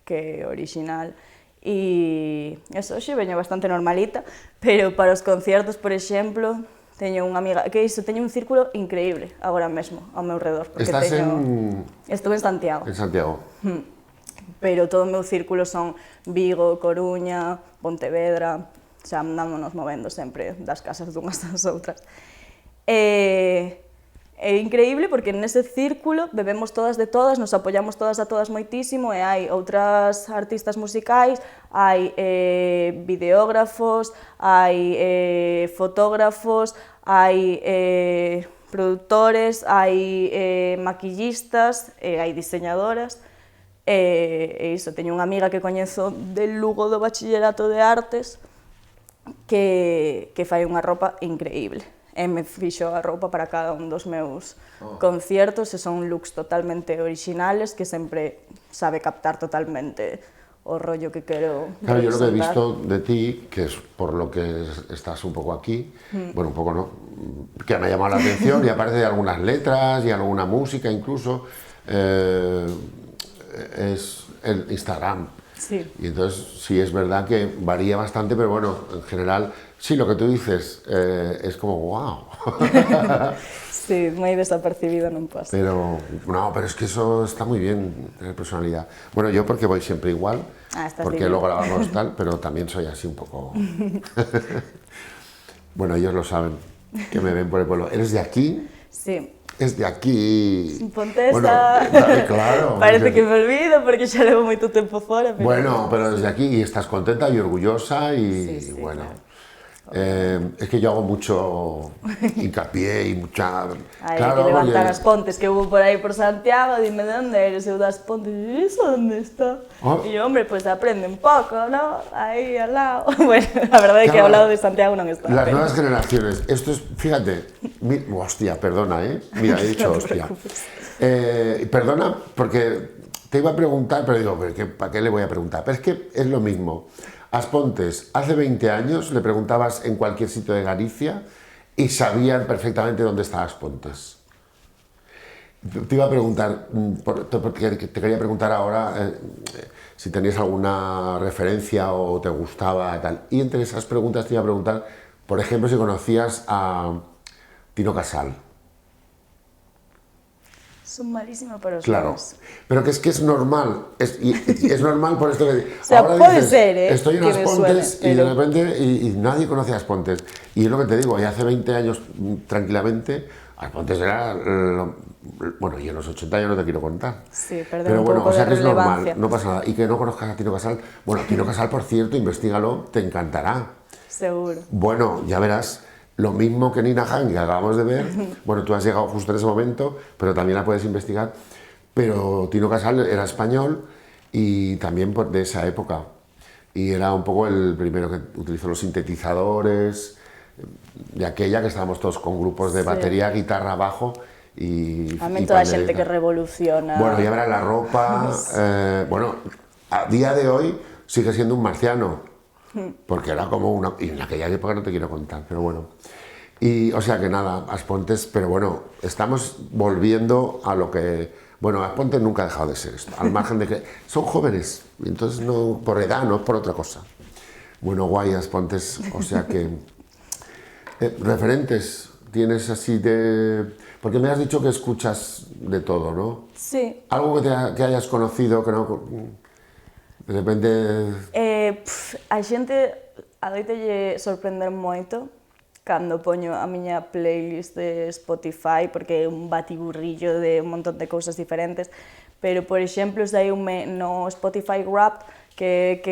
é original. E eso, hoxe veño bastante normalita, pero para os conciertos, por exemplo, teño unha amiga, que iso, teño un círculo increíble agora mesmo ao meu redor. Estás en... Estou en Santiago. En Santiago. Pero todo o meu círculo son Vigo, Coruña, Pontevedra, xa andámonos movendo sempre das casas dunhas das outras. É increíble porque nese círculo bebemos todas de todas, nos apoiamos todas a todas moitísimo e hai outras artistas musicais, hai videógrafos, hai fotógrafos, hai produtores, hai maquillistas, hai diseñadoras. E iso, teño unha amiga que coñezo del Lugo do Bachillerato de Artes que fai unha roupa increíble. E me fixo a roupa para cada un dos meus conciertos e son looks totalmente originales que sempre sabe captar totalmente o rollo que quero representar. Claro, yo lo que he visto de ti, que es por lo que estás un poco aquí, bueno, un poco no, que me ha llamado la atención y aparte de algunas letras y alguna música incluso, es el Instagram. Sí. Y entonces sí es verdad que varía bastante, pero bueno, en general, sí, lo que tú dices es como wow. Sí, moi desapercibido non pasa. Pero no, pero es que eso está muy bien, tener personalidad. Bueno, yo porque voy siempre igual, porque divino. luego grabamos tal, pero también soy así un poco... Bueno, ellos lo saben, que me ven por el pueblo. ¿Eres de aquí? Sí. Es de aquí. Ponte bueno, claro. Parece que me olvido porque xa levo moito tempo fora. Pero... Bueno, pero desde aquí y estás contenta y orgullosa y sí, bueno. Claro. Es que yo hago mucho hincapié y mucha... Hay que levantar as Pontes, que hubo por aí por Santiago, dime de onde eres, eu das Pontes, e iso onde está? E yo, hombre, pues aprende un pouco, ¿no? Aí al lado. Bueno, a verdade é que ao lado de Santiago non está. Las nuevas generaciones, esto es, fíjate, hostia, perdona, mira, he dicho hostia. Perdona, porque te iba a preguntar, pero digo, ¿para qué le voy a preguntar? Pero es que es lo mismo. Aspontes, hace 20 años le preguntabas en cualquier sitio de Galicia y sabían perfectamente dónde estaba Aspontes. Te iba a preguntar, porque te quería preguntar ahora si tenías alguna referencia o te gustaba tal. Y entre esas preguntas te iba a preguntar, por ejemplo, si conocías a Tino Casal. Son malísima para os Claro, nomes. pero que es normal, es normal por esto que... O sea, ahora puede dices, ser, estoy en que me Aspontes suene, y de pero... repente y nadie conoce a Aspontes. Y es lo que te digo, y hace 20 años tranquilamente, Aspontes era... bueno, y en los 80 ya no te quiero contar. Sí, perder pero un bueno, poco o sea de que es relevancia. normal, no pasa nada. Y que no conozcas a Tino Casal, bueno, Tino Casal, por cierto, investígalo, te encantará. Seguro. Bueno, ya verás, lo mismo que Nina Hagen, que acabamos de ver, bueno, tú has llegado justo en ese momento, pero también la puedes investigar, pero Tino Casal era español y también de esa época, y era un poco el primero que utilizó los sintetizadores, de aquella que estábamos todos con grupos de batería, guitarra, bajo y toda a xente que revoluciona. Bueno, ya verás la ropa, bueno, a día de hoy sigue siendo un marciano, porque era como una... y en aquella época no te quiero contar, pero bueno. Y, o sea que nada, Aspontes, pero bueno, estamos volviendo a lo que... Bueno, Aspontes nunca ha dejado de ser esto, al margen de que son jóvenes, entonces no por edad, no por otra cosa. Bueno, guay, Aspontes, o sea que... referentes, tienes así de... Porque me has dicho que escuchas de todo, ¿no? Sí. Algo que hayas conocido, que no... De repente... A xente adoitalle sorprender moito cando poño a miña playlist de Spotify, porque é un batiburrillo de un montón de cousas diferentes, pero, por exemplo, saíume no Spotify Wrapped que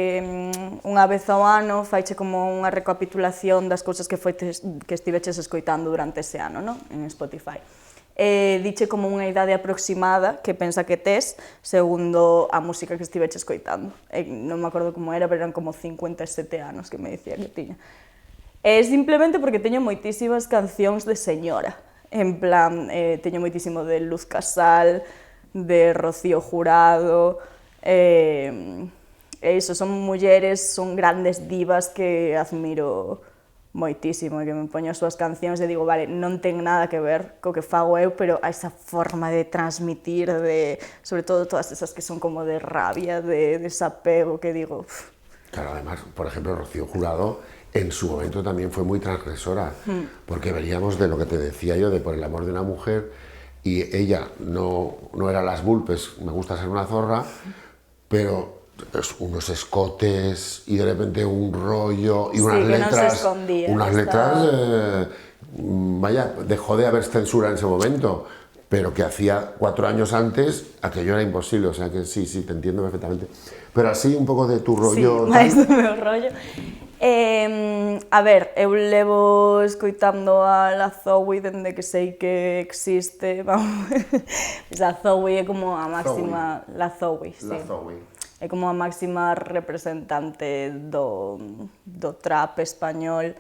unha vez ao ano faiche como unha recapitulación das cousas que estiveches escoitando durante ese ano, non? En Spotify. Diche como unha idade aproximada que pensa que tes segundo a música que estiveches escoitando. Non me acordo como era, pero eran como 57 anos que me dicía que tiña. É simplemente porque teño moitísimas cancións de señora. En plan, teño moitísimo de Luz Casal, de Rocío Jurado, iso, son mulleres, son grandes divas que admiro moitísimo e que me poño as súas cancións e digo, vale, non ten nada que ver co que fago eu, pero a esa forma de transmitir, sobre todo todas esas que son como de rabia, de desapego, que digo... Claro, además, por ejemplo, Rocío Jurado en su momento también fue muy transgresora, porque veníamos de lo que te decía yo, de Por el amor de una mujer, y ella no era Las Vulpes, me gusta ser una zorra, pero unos escotes y de repente un rollo y unas letras, vaya, dejó de haber censura en ese momento, pero que hacía 4 años antes aquello era imposible, o sea que sí, te entiendo perfectamente. Pero así un pouco de tu rollo... Sí, máis do meu rollo. A ver, eu levo escoitando a La Zoe dende que sei que existe, vamos, a Zoe é como a máxima... La Zoe, sí. La Zoe. É como a máxima representante do trap español.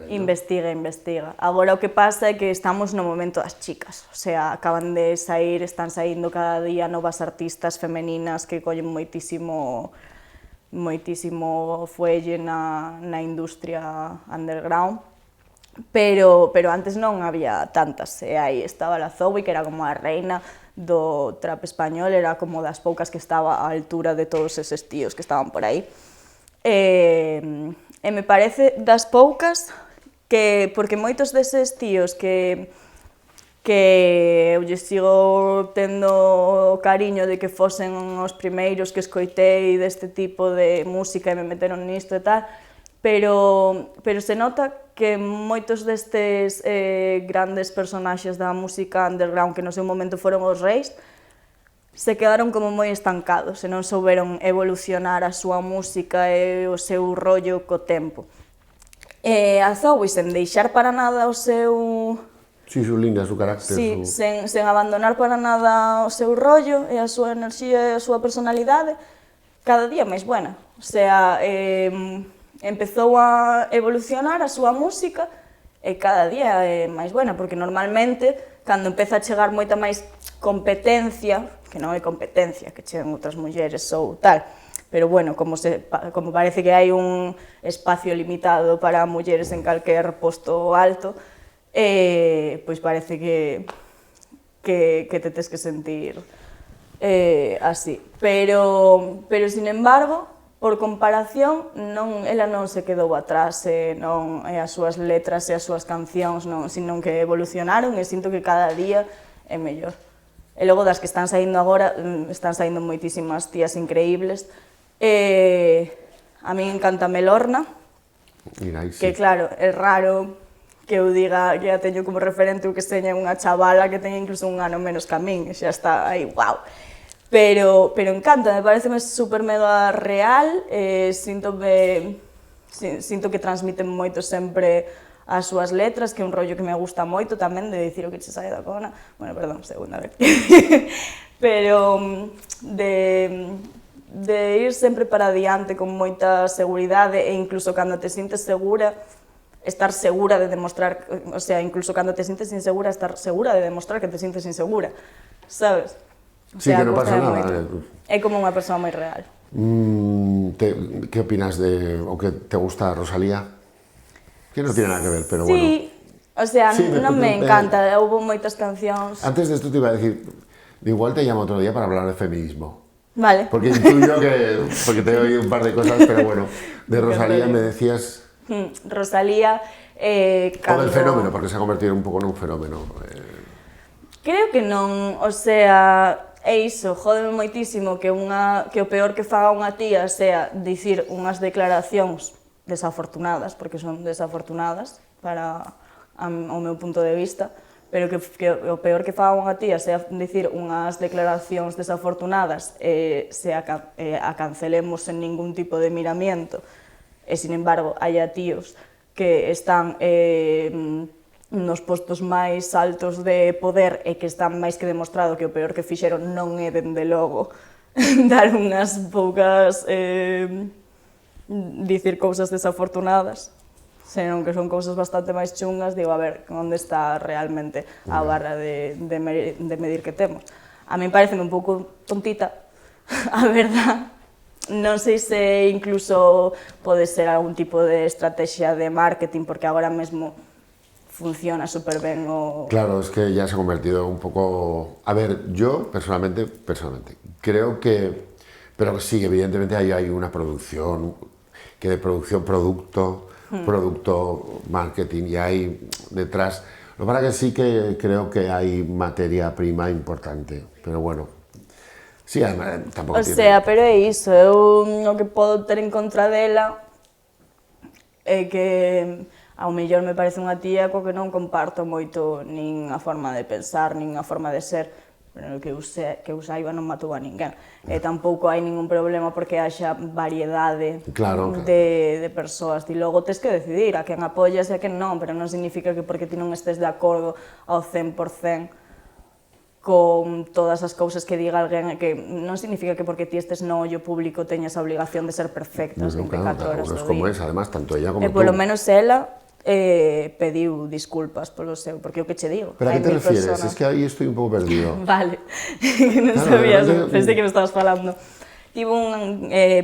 Investiga. Agora o que pasa é que estamos no momento das chicas, o sea, acaban de sair, están saindo cada día novas artistas femeninas que collen moitísimo fuelle na industria underground, pero antes non había tantas, e aí estaba la Zoe, que era como a reina do trap español, era como das poucas que estaba á altura de todos eses tíos que estaban por aí. E me parece das poucas que, porque moitos deses tíos que eu lles sigo tendo cariño de que fosen os primeiros que escoitei deste tipo de música e me meteron nisto e tal, pero se nota que moitos destes grandes personaxes da música underground que no seu momento foron os reis se quedaron como moi estancados e non souberon evolucionar a súa música e o seu rollo co tempo. A Zoe, sen deixar para nada o seu... Sí, su línea, su carácter. Sí, sen abandonar para nada o seu rollo e a súa enerxía e a súa personalidade, cada día máis buena. O sea, empezou a evolucionar a súa música e cada día é máis buena, porque normalmente, cando empeza a chegar moita máis competencia, que non é competencia, que cheguen outras mulleres ou tal, pero bueno, como parece que hai un espacio limitado para mulleres en calquer posto alto, pois parece que te tes que sentir así. Pero, sin embargo, por comparación, ela non se quedou atrás, as súas letras e as súas cancións, sino que evolucionaron e sinto que cada día é mellor. E logo das que están saindo agora, están saindo moitísimas tías increíbles. A mí encántame Lorna, que claro, é raro que eu diga que a teño como referente ou que seña unha chavala que teña incluso un ano menos que a min, e xa está aí, guau. Pero encanta, me parece super mega real, sinto que transmiten moito sempre as súas letras, que é un rollo que me gusta moito tamén, de dicir o que che sae da cona, bueno, perdón, segunda vez, pero de ir sempre para adiante con moita seguridade e incluso cando te sintes segura, estar segura de demostrar, o sea, incluso cando te sientes insegura, estar segura de demostrar que te sientes insegura, sabes? Sí, que non pasa nada. É como unha persoa moi real. ¿Qué opinas de, o que te gusta Rosalía? Que non tiene nada que ver, pero bueno. Sí, o sea, non me encanta, houve moitas cancións. Antes de esto te iba a decir, igual te llamo otro día para hablar de feminismo. Vale. Porque intuyo que, porque te he oído un par de cosas, pero bueno, de Rosalía me decías... Rosalía... O del fenómeno, porque se ha convertido un pouco nun fenómeno. Creo que non, o sea... É iso, jódeme moitísimo que o peor que faga unha tía sea dicir unhas declaracións desafortunadas, porque son desafortunadas, o meu punto de vista, pero que o peor que fagan a tía sea dicir unhas declaracións desafortunadas se a cancelemos sen ningún tipo de miramiento, e, sin embargo, haya tíos que están nos postos máis altos de poder e que están máis que demostrado que o peor que fixeron non é, dende logo, dar unhas poucas dicir cousas desafortunadas, senón que son cousas bastante máis chungas. Digo, a ver, onde está realmente a barra de medir que temos. A mí pareceme un pouco tontita, a verdad. Non sei se incluso pode ser algún tipo de estrategia de marketing, porque agora mesmo funciona súper ben o... Claro, es que ya se ha convertido un poco... A ver, yo personalmente, creo que... Pero sí, evidentemente hay una producción, que de producción producto, producto marketing, y hay detrás... Lo para que sí que creo que hay materia prima importante, pero bueno... Sí, tampouco o sea, pero é iso, eu o que podo ter en contra dela é que ao mellor me parece unha tía coa que non comparto moito nin a forma de pensar, nin a forma de ser, pero que eu saiba non matou a ninguén. E tampouco hai ningún problema porque haxa variedade de persoas. E logo tes que decidir a quen apoias e a quen non, pero non significa que porque ti non estés de acordo ao 100% con todas as cousas que diga alguén, que non significa que porque ti estes no ollo público teñas a obligación de ser perfecta as 24 horas do día. Como es, además, tanto ella como tú. E polo menos ela pediu disculpas polo seu, porque o que che digo. Pero a que te refieres? Es que aí estoy un pouco perdido. Vale, que non sabías, pensei que me estabas falando. Tivo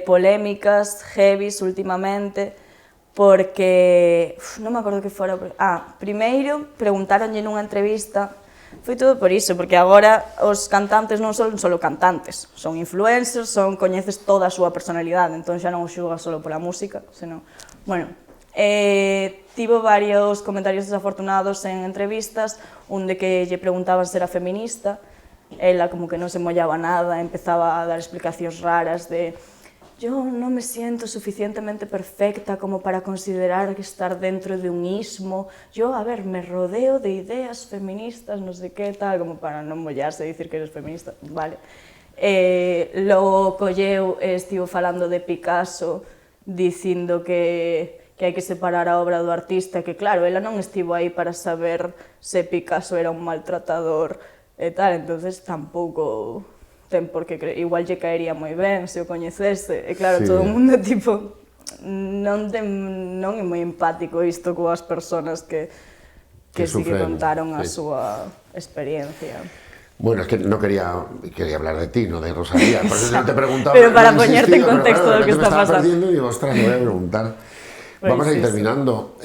polémicas heavies últimamente, porque non me acordo que fora... Primeiro, preguntáronlle nunha entrevista. Foi todo por iso, porque agora os cantantes non son só cantantes, son influencers, coñeces toda a súa personalidade, entón xa non os xugas só pola música, senón... Bueno, tivo varios comentarios desafortunados en entrevistas, un de que lle preguntaban se era feminista, ela como que non se mollaba nada, empezaba a dar explicacións raras de yo non me siento suficientemente perfecta como para considerar que estar dentro de un ismo, yo, a ver, me rodeo de ideas feministas, non sei que tal, como para non mollarse e dicir que eres feminista, vale. Logo colleu e estivo falando de Picasso, dicindo que hai que separar a obra do artista, que claro, ela non estivo aí para saber se Picasso era un maltratador e tal, entonces tampouco ten por que creer, igual lle caería moi ben se o coñecese, e claro, todo o mundo tipo non é moi empático isto coas persoas que sí que contaron a súa experiencia. Bueno, es que no quería hablar de ti, no de Rosalía, por eso no te preguntaba. Pero para ponerte en contexto de lo que está pasando. Me estaba perdiendo y digo, ostras, me voy a preguntar. Vamos a ir terminando.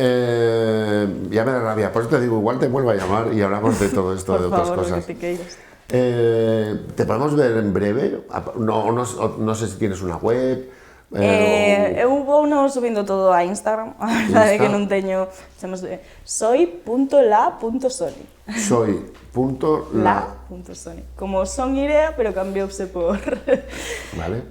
Ya me da rabia, por eso te digo, igual te vuelvo a llamar y hablamos de todo esto, de otras cosas. Por favor, lo que te queiras. ¿Te podemos ver en breve? No sé si tienes una web. Eu vou subindo todo a Instagram, a verdade é que non teño... soy.la.sony. Soy.la.sony. Como son Irea, pero cambiouse por... Vale.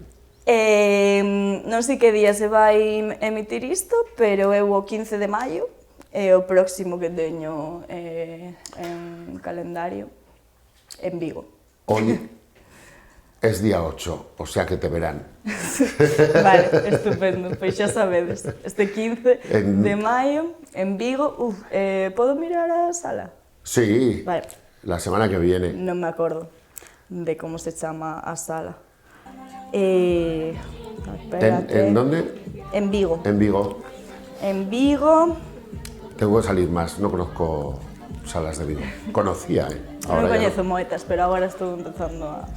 Non sei que día se vai emitir isto, pero eu o 15 de maio é o próximo que teño en calendario. En Vigo. Hoy es día 8, o sea que te verán. Vale, estupendo. Pois xa sabedes, este 15 de maio, en Vigo. Podo mirar a sala? Sí, vale. La semana que viene. Non me acordo de como se chama a sala. ¿En dónde? En Vigo. En Vigo. En Vigo. Tengo que salir más, no conozco salas de Vigo. Conocía, Non coñezo moitas, pero agora estou empezando a...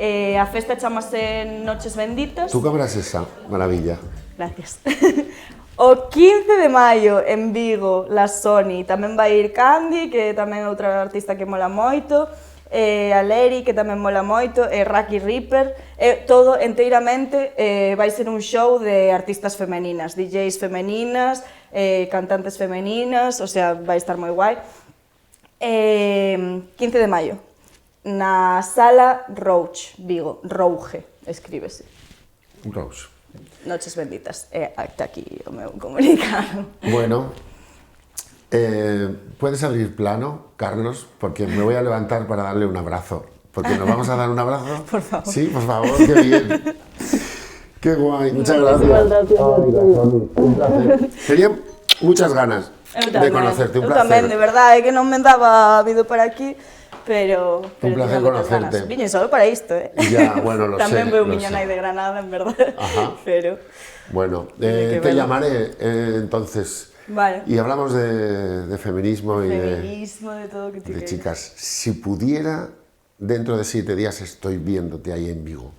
A festa chamase Noches Benditas. Tú que habrás esa maravilla. Gracias. O 15 de maio en Vigo, la Sony, tamén vai ir Candy, que tamén é outra artista que mola moito, a Leri, que tamén mola moito, e Raki Reaper, todo enteiramente vai ser un show de artistas femeninas, DJs femeninas, cantantes femeninas, o sea, vai estar moi guai. 15 de maio, na sala Rouge, Vigo, Rouge, escríbese. Rouge. Noches Benditas, está aquí o meu comunicado. Bueno, ¿Puedes abrir plano, Carlos? Porque me voy a levantar para darle un abrazo. Porque nos vamos a dar un abrazo. Por favor. Sí, por favor, qué bien. Qué guay, muchas gracias. Un placer. Tenía muchas ganas de conocerte, un eu placer. tamén, de verdade, que non me daba vido para aquí, pero Un placer tiña moitas conocerte. ganas. Viñe solo para isto, Ya, bueno, lo Tamén sé, veo lo miña sé. nai de Granada, en verdade. Ajá. Pero, Bueno, Tiene que te verlo. llamaré entonces. vale. Y hablamos de feminismo y Feminismo, de todo que te de queres. chicas. Si pudiera, dentro de 7 días estoy viéndote ahí en Vigo.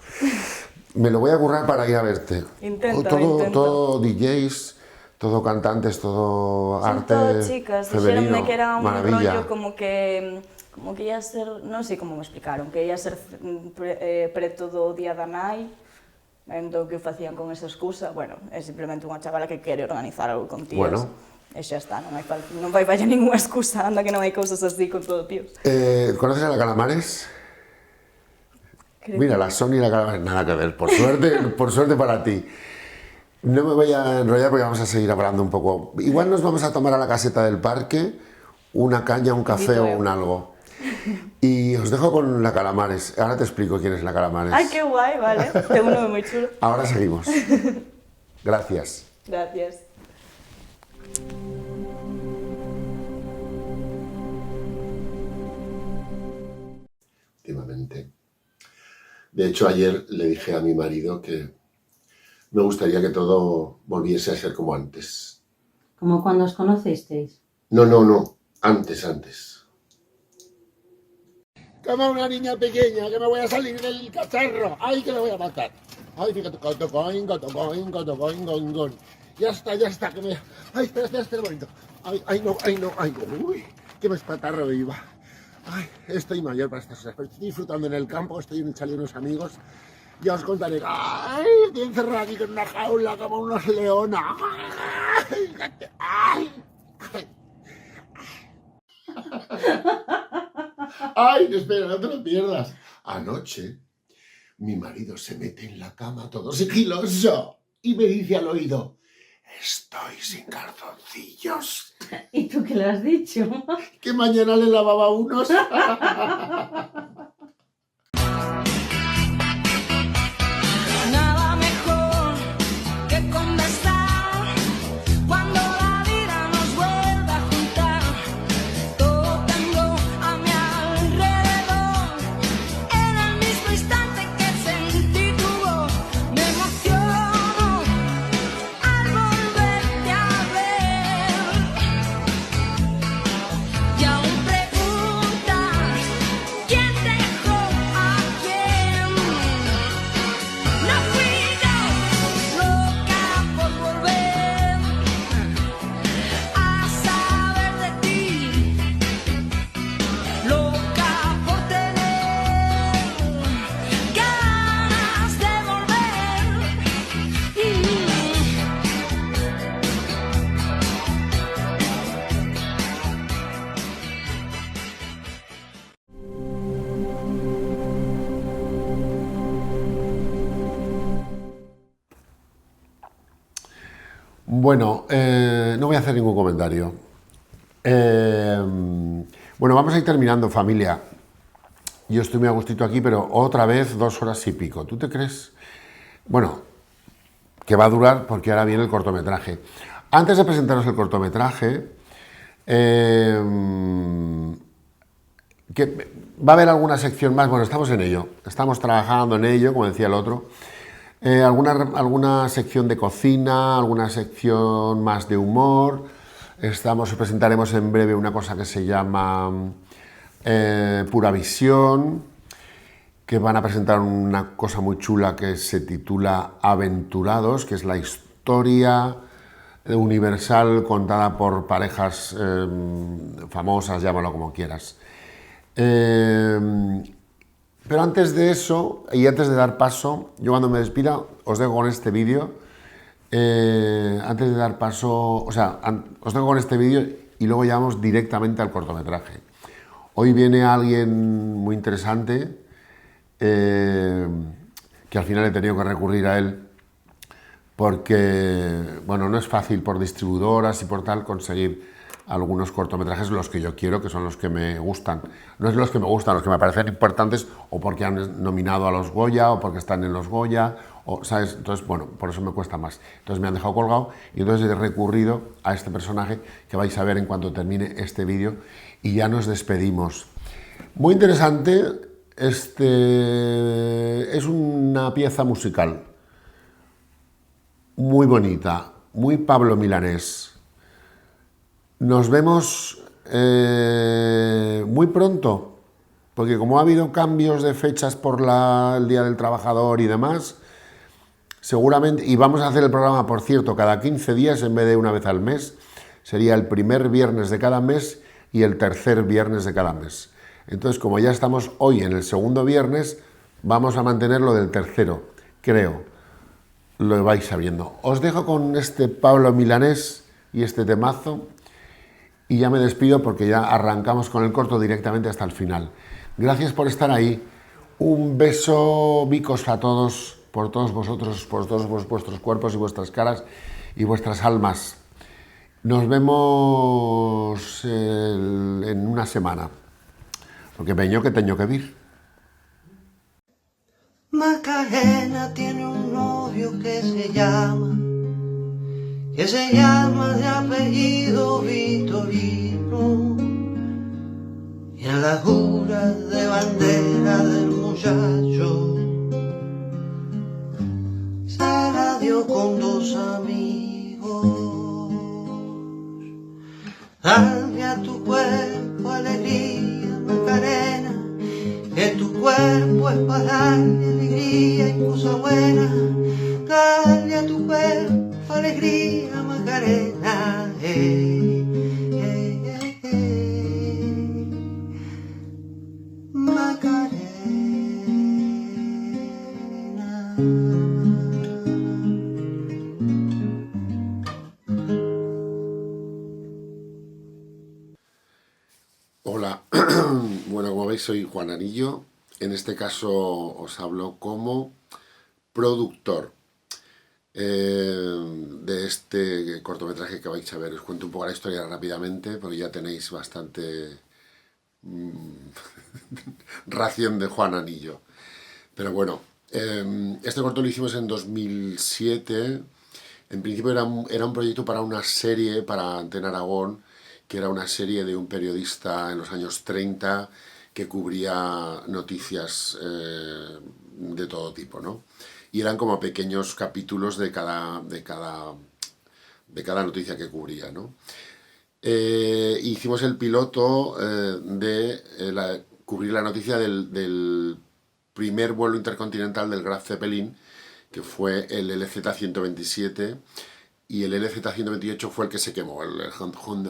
Me lo voy a currar para ir a verte. Intento, todo, intento. todo DJs, todo cantantes, todo Son arte todo chicas, femenino, dixeronme que era un maravilla. rollo como que ia ser, non sei como me explicaron, que ia ser preto do Día da Nai, entón que o facían con esa excusa, bueno, é simplemente unha chavala que quere organizar algo con tíos. Bueno. E xa está, non vai fallar ninguna excusa, anda que non hai cousas así con todo tíos. ¿Conoces a la Calamares? Creo Mira, la Sony y la Calamares, nada que ver, por suerte para ti. No me voy a enrollar porque vamos a seguir hablando un poco. Igual nos vamos a tomar a la caseta del parque una caña, un café o un algo. Y os dejo con la Calamares. Ahora te explico quién es la Calamares. Ai, que guai, vale, ten un nome moi chulo. Ahora seguimos. Gracias. Gracias. Últimamente. De hecho, ayer le dije a mi marido que me gustaría que todo volviese a ser como antes. ¿Como cuando os conocisteis? No, antes. Como una niña pequeña, que me voy a salir del cacharro. ¡Ay, que me voy a matar! ¡Ay, fíjate! Ya está, que me... ¡Ay, espera un momento! ¡Ay, no! ¡Uy! ¡Que me espatarro viva! ¡Ay, estoy mayor para estas cosas! Pero estoy disfrutando en el campo, estoy en un chalet de unos amigos. Ya os contaré. ¡Ay! Estoy encerrado aquí con una jaula como unos leones. ¡Ay! ¡Ay! Espera, no te lo pierdas. Anoche, mi marido se mete en la cama todo sigiloso y me dice al oído: estoy sin calzoncillos. ¿Y tú qué le has dicho? Que mañana le lavaba unos. Nada mejor que conversar cuando la vida nos vuelve a juntar. Todo tembló a mi alrededor en el mismo instante que sentí tu voz. Me emociono al volverte a ver y aún preguntas quién dejó a quién. No fui yo, loca por volver a saber de ti, loca por tener ganas de volver. Bueno, no voy a hacer ningún comentario. Bueno, vamos a ir terminando, familia. Yo estoy muy a gustito aquí, pero otra vez 2 horas y pico. ¿Tú te crees? Bueno, que va a durar porque ahora viene el cortometraje. Antes de presentaros el cortometraje, que va a haber alguna sección más. Bueno, estamos en ello, estamos trabajando en ello, como decía el otro. Alguna sección de cocina, alguna sección más de humor. Presentaremos en breve una cosa que se llama Pura Visión, que van a presentar una cosa muy chula que se titula Aventurados, que es la historia universal contada por parejas famosas, llámalo como quieras. Pero antes de eso, y antes de dar paso, yo cuando me despida os dejo con este vídeo. Antes de dar paso, os dejo con este vídeo y luego ya vamos directamente al cortometraje. Hoy viene alguien muy interesante, que al final he tenido que recurrir a él, porque, bueno, no es fácil por distribuidoras y por tal conseguir algunos cortometrajes los que yo quiero, que son los que me gustan. No es los que me gustan, los que me parecen importantes o porque han nominado a los Goya o porque están en los Goya, o, ¿sabes? Entonces, bueno, por eso me cuesta más. Entonces me han dejado colgado y entonces he recurrido a este personaje que vais a ver en cuanto termine este vídeo y ya nos despedimos. Muy interesante, es una pieza musical muy bonita, muy Pablo Milanés. Nos vemos muy pronto, porque como ha habido cambios de fechas por el Día del Trabajador y demás, seguramente, y vamos a hacer el programa, por cierto, cada 15 días en vez de una vez al mes, sería el primer viernes de cada mes y el tercer viernes de cada mes. Entonces, como ya estamos hoy en el segundo viernes, vamos a mantener lo del tercero, creo. Lo vais sabiendo. Os dejo con este Pablo Milanés y este temazo y ya me despido porque ya arrancamos con el corto directamente hasta el final. Gracias por estar ahí. Un beso, bicos a todos, por todos vosotros, por todos vuestros cuerpos y vuestras caras y vuestras almas. Nos vemos en una semana, porque veño que teño que vir. Macarena tiene un novio que se llama de apellido Vitorino, y en la jura de bandera del muchacho se la dio con dos amigos. Dale a tu cuerpo alegría, Macarena, que tu cuerpo es para darle alegría y cosa buena. Dale a tu cuerpo alegría, Macarena. Macarena. Hola, bueno, como veis soy Juan Anillo, en este caso os hablo como productor de este cortometraje que vais a ver. Os cuento un poco la historia rápidamente porque ya tenéis bastante ración de Juan Anillo. Pero bueno, este corto lo hicimos en 2007, en principio era un proyecto para una serie para Antena Aragón, que era una serie de un periodista en los años 30 que cubría noticias de todo tipo, ¿no? Y eran como pequeños capítulos de cada noticia que cubría, ¿no? Hicimos el piloto de cubrir la noticia del primer vuelo intercontinental del Graf Zeppelin, que fue el LZ-127, y el LZ-128 fue el que se quemó, el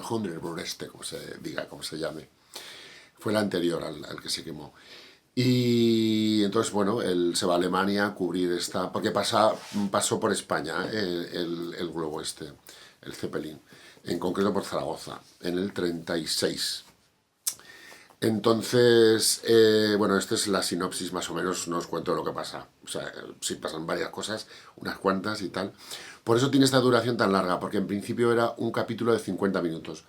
Hundertburg, como se diga, como se llame. Fue el anterior al que se quemó. Y entonces, bueno, él se va a Alemania a cubrir esta, porque pasó por España el globo este, el Zeppelin, en concreto por Zaragoza, en el 36. Entonces, bueno, esta es la sinopsis más o menos, no os cuento lo que pasa. O sea, sí pasan varias cosas, unas cuantas y tal. Por eso tiene esta duración tan larga, porque en principio era un capítulo de 50 minutos.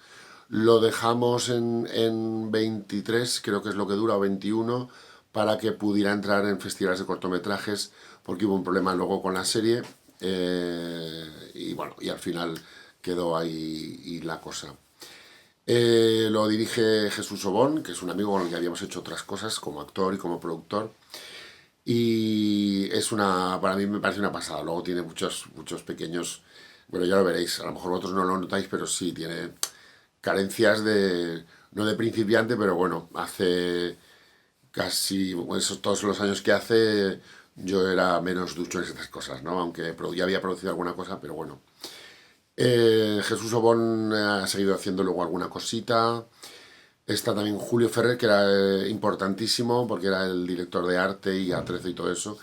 Lo dejamos en 23, creo que es lo que dura, o 21, para que pudiera entrar en festivales de cortometrajes, porque hubo un problema luego con la serie, y bueno, y al final quedó ahí la cosa. Lo dirige Jesús Obón, que es un amigo con el que habíamos hecho otras cosas como actor y como productor, y para mí me parece una pasada. Luego tiene muchos pequeños, bueno, ya lo veréis, a lo mejor vosotros no lo notáis, pero sí, tiene carencias no de principiante, pero bueno, hace casi, todos los años que hace, yo era menos ducho en estas cosas, ¿no? Aunque ya había producido alguna cosa, pero bueno. Jesús Obón ha seguido haciendo luego alguna cosita. Está también Julio Ferrer, que era importantísimo porque era el director de arte y A13 y todo eso,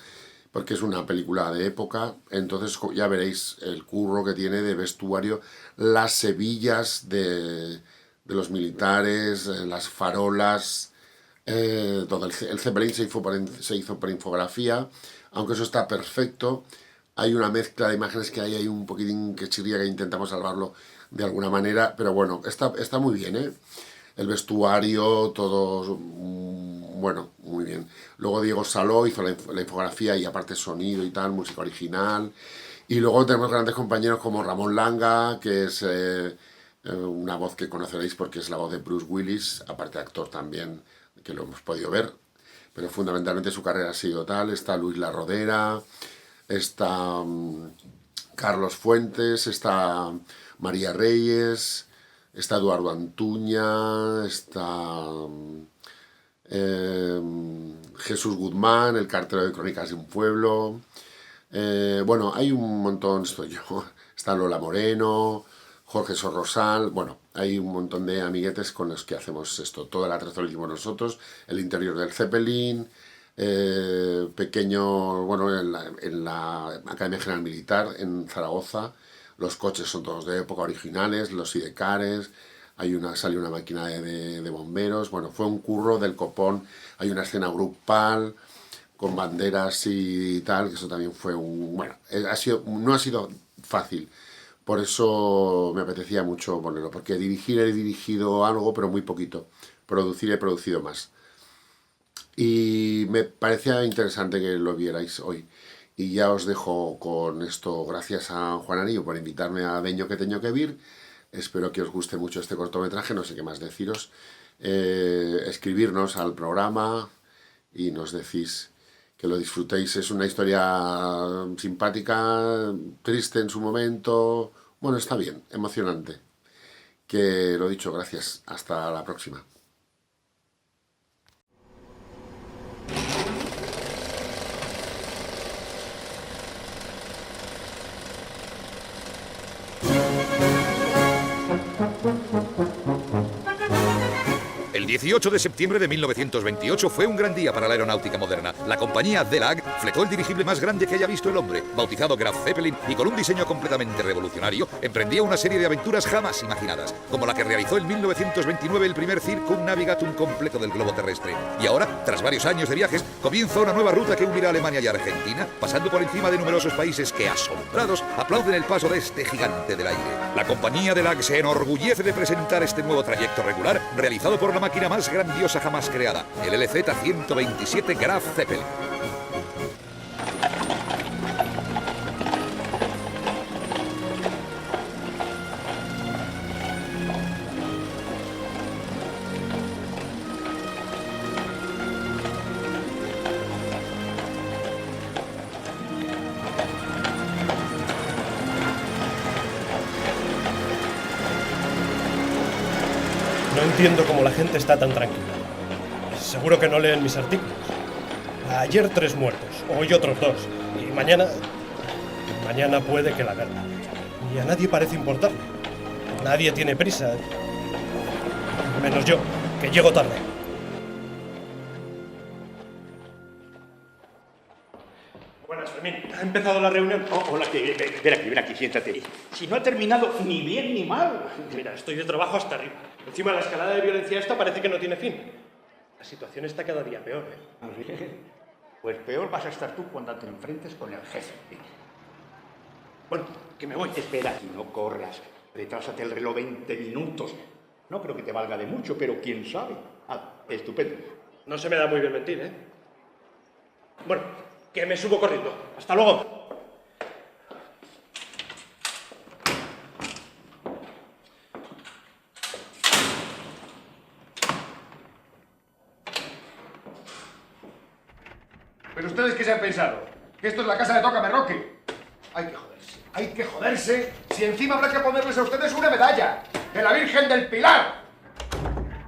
porque es una película de época. Entonces ya veréis el curro que tiene de vestuario, las hebillas de los militares, las farolas, todo. El Zeppelin se hizo por infografía, aunque eso está perfecto. Hay una mezcla de imágenes que hay un poquitín que chirría, que intentamos salvarlo de alguna manera, pero bueno, está muy bien, ¿eh? El vestuario, todo, bueno, muy bien. Luego Diego Saló hizo la infografía y aparte sonido y tal, música original. Y luego tenemos grandes compañeros como Ramón Langa, que es una voz que conoceréis porque es la voz de Bruce Willis, aparte actor también, que lo hemos podido ver, pero fundamentalmente su carrera ha sido tal. Está Luis La Rodera, está Carlos Fuentes, está María Reyes, está Eduardo Antuña, está Jesús Guzmán, el cartero de Crónicas de un Pueblo. Bueno, hay un montón, estoy yo, está Lola Moreno, Jorge Sorrosal, bueno, hay un montón de amiguetes con los que hacemos esto. Toda la trayectoria lo hicimos nosotros, el interior del Zeppelin, pequeño, bueno, en la Academia General Militar en Zaragoza. Los coches son todos de época originales, los sidecares, salió una máquina de bomberos. Bueno, fue un curro del copón. Hay una escena grupal con banderas y tal, que eso también fue bueno, no ha sido fácil. Por eso me apetecía mucho ponerlo, porque dirigir he dirigido algo, pero muy poquito. Producir he producido más. Y me parecía interesante que lo vierais hoy. Y ya os dejo con esto, gracias a Juan Arillo por invitarme a Deño que teño que vir. Espero que os guste mucho este cortometraje, no sé qué más deciros. Escribirnos al programa y nos decís que lo disfrutéis. Es una historia simpática, triste en su momento. Bueno, está bien, emocionante. Que lo dicho, gracias. Hasta la próxima. El 18 de septiembre de 1928 fue un gran día para la aeronáutica moderna. La compañía DeLag fletó el dirigible más grande que haya visto el hombre, bautizado Graf Zeppelin, y con un diseño completamente revolucionario, emprendía una serie de aventuras jamás imaginadas, como la que realizó en 1929 el primer Circumnavigatum completo del globo terrestre. Y ahora, tras varios años de viajes, comienza una nueva ruta que unirá Alemania y Argentina, pasando por encima de numerosos países que, asombrados, aplauden el paso de este gigante del aire. La compañía DeLag se enorgullece de presentar este nuevo trayecto regular, realizado por la máquina más grandiosa jamás creada, el LZ-127 Graf Zeppelin. No entiendo cómo la gente está tan tranquila. Seguro que no leen mis artículos. Ayer 3 muertos, hoy otros 2. Y mañana puede que la guerra. Y a nadie parece importarle. Nadie tiene prisa. Menos yo, que llego tarde. Buenas, Fermín. ¿Ha empezado la reunión? Hola, ven aquí, siéntate. Si no ha terminado ni bien ni mal. Mira, estoy de trabajo hasta arriba. Encima, la escalada de violencia esta parece que no tiene fin. La situación está cada día peor, ¿eh? Pues peor vas a estar tú cuando te enfrentes con el jefe. Bueno, que me voy. Espera, no corras. Retrásate el reloj 20 minutos. No creo que te valga de mucho, pero quién sabe. Estupendo. No se me da muy bien mentir, ¿eh? Bueno, que me subo corriendo. ¡Hasta luego! ¿Pero ustedes qué se han pensado? ¿Que esto es la casa de Tócame Roque? Hay que joderse, si encima habrá que ponerles a ustedes una medalla de la Virgen del Pilar.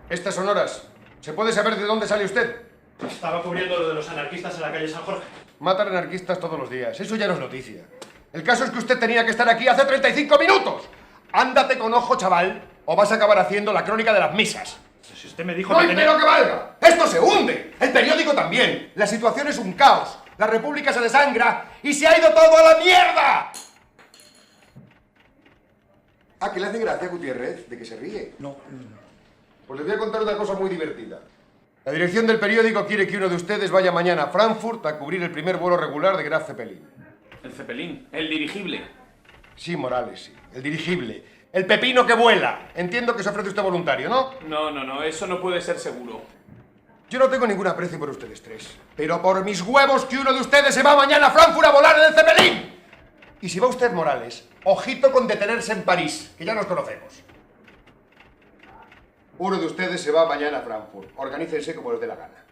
Estas son horas. ¿Se puede saber de dónde sale usted? Estaba cubriendo lo de los anarquistas en la calle San Jorge. Matan anarquistas todos los días, eso ya no es noticia. El caso es que usted tenía que estar aquí hace 35 minutos. Ándate con ojo, chaval, o vas a acabar haciendo la crónica de las misas. Si usted me dijo ¡No que hay pelo que valga! ¡Esto se hunde! El periódico también. La situación es un caos. La república se desangra y se ha ido todo a la mierda. ¿Ah, que le hace gracia a Gutiérrez? ¿De que se ríe? No. Pues les voy a contar una cosa muy divertida. La dirección del periódico quiere que uno de ustedes vaya mañana a Frankfurt a cubrir el primer vuelo regular de Graf Zeppelin. ¿El Zeppelin? ¿El dirigible? Sí, Morales, sí. El dirigible. El pepino que vuela. Entiendo que se ofrece usted voluntario, ¿no? No, eso no puede ser seguro. Yo no tengo ningún aprecio por ustedes tres, pero por mis huevos que uno de ustedes se va mañana a Frankfurt a volar en el Zeppelin. Y si va usted, Morales, ojito con detenerse en París, que ya nos conocemos. Uno de ustedes se va mañana a Frankfurt. Organícense como les dé la gana.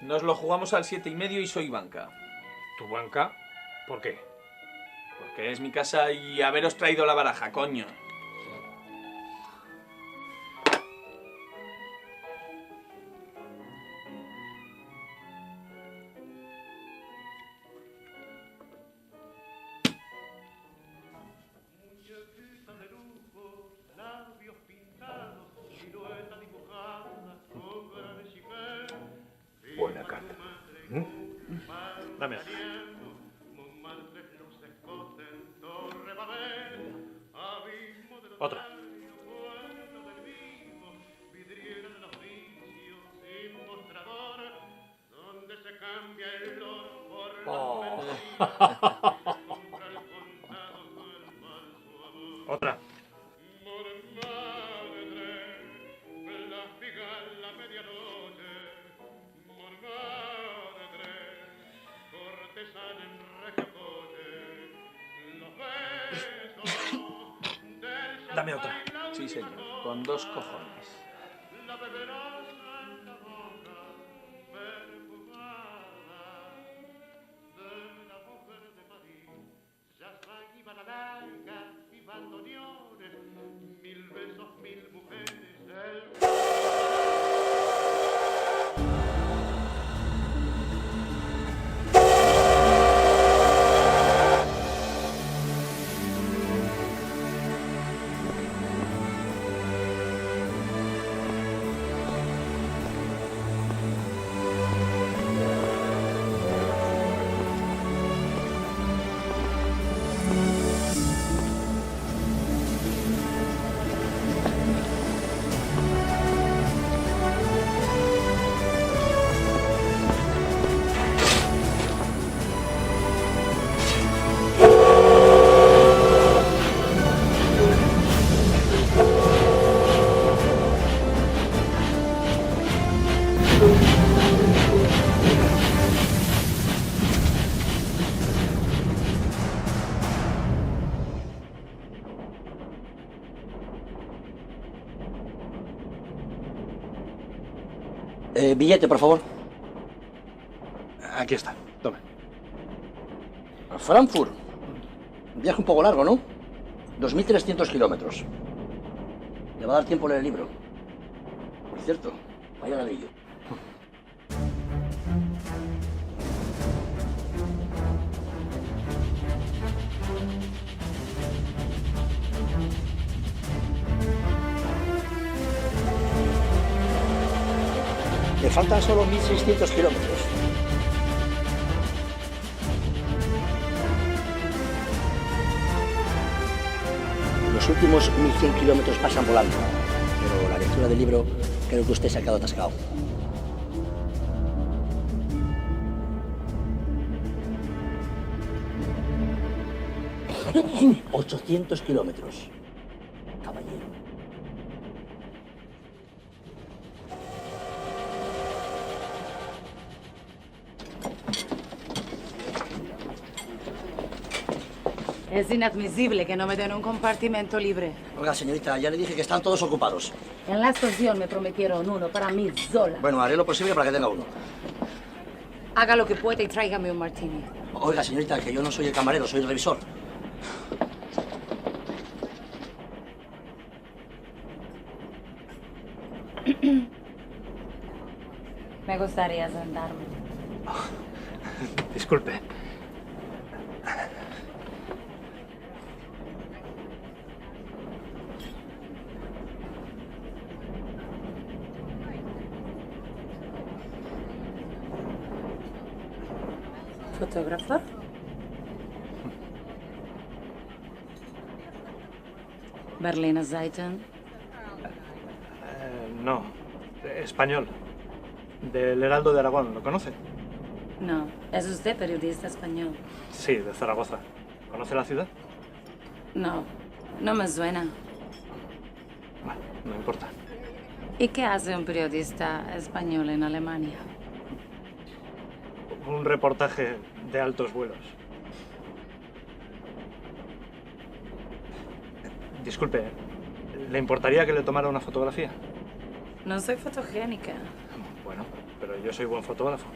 Nos lo jugamos al 7,5 y soy banca. ¿Tu banca? ¿Por qué? Porque es mi casa y haberos traído la baraja, coño. Buena carta. Dame otra. Otra. Oh. Otra. Dame otra. Sí, señor. Con 2 cojones. Billete, por favor. Aquí está. Toma. A Frankfurt. Un viaje un poco largo, ¿no? 2.300 kilómetros. Le va a dar tiempo a leer el libro. Por cierto, vaya ladrillo. Le faltan solo 1.600 kilómetros. Los últimos 1.100 kilómetros pasan volando, pero la lectura del libro creo que usted se ha quedado atascado. 800 kilómetros. Caballero. Es inadmisible que no me den un compartimento libre. Oiga, señorita, ya le dije que están todos ocupados. En la estación me prometieron uno para mí sola. Bueno, haré lo posible para que tenga uno. Haga lo que pueda y tráigame un martini. Oiga, señorita, que yo no soy el camarero, soy el revisor. Me gustaría sentarme. Disculpe. ¿Fotógrafo? Berliner Zeitung. No, español. Del Heraldo de Aragón, ¿lo conoce? No, ¿es usted periodista español? Sí, de Zaragoza. ¿Conoce la ciudad? No, no me suena. Bueno, no importa. ¿Y qué hace un periodista español en Alemania? Un reportaje de altos vuelos. Disculpe, ¿le importaría que le tomara una fotografía? No soy fotogénica. Bueno, pero yo soy buen fotógrafo.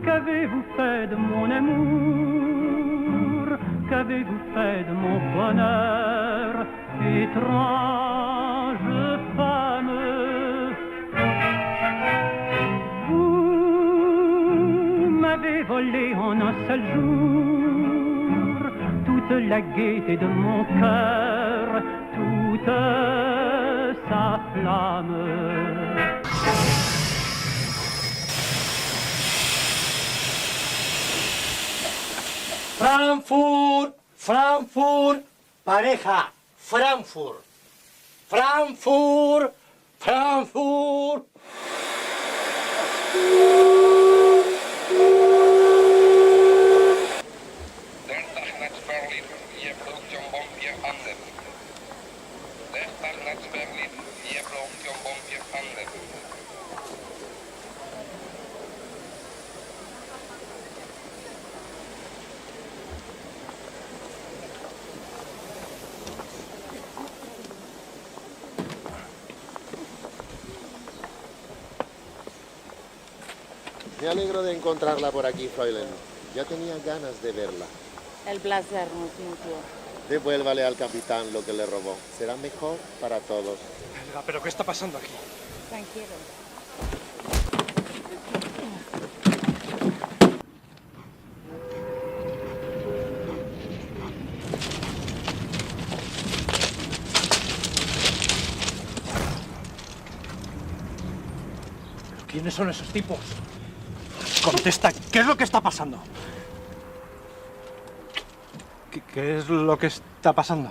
Qu'avez-vous fait de mon amour? Qu'avez-vous fait de mon bonheur? Étrange femme, vous m'avez volé en un seul jour toute la gaieté de mon cœur, toute sa flamme. Frankfurt, Frankfurt, pareja, Frankfurt, Frankfurt, Frankfurt. Me alegro de encontrarla por aquí, Fräulein. Ya tenía ganas de verla. El placer no es mutuo. Devuélvale al capitán lo que le robó. Será mejor para todos. Helga, ¿pero qué está pasando aquí? Tranquilo. ¿Quiénes son esos tipos? Contesta, ¿qué es lo que está pasando? ¿Qué es lo que está pasando?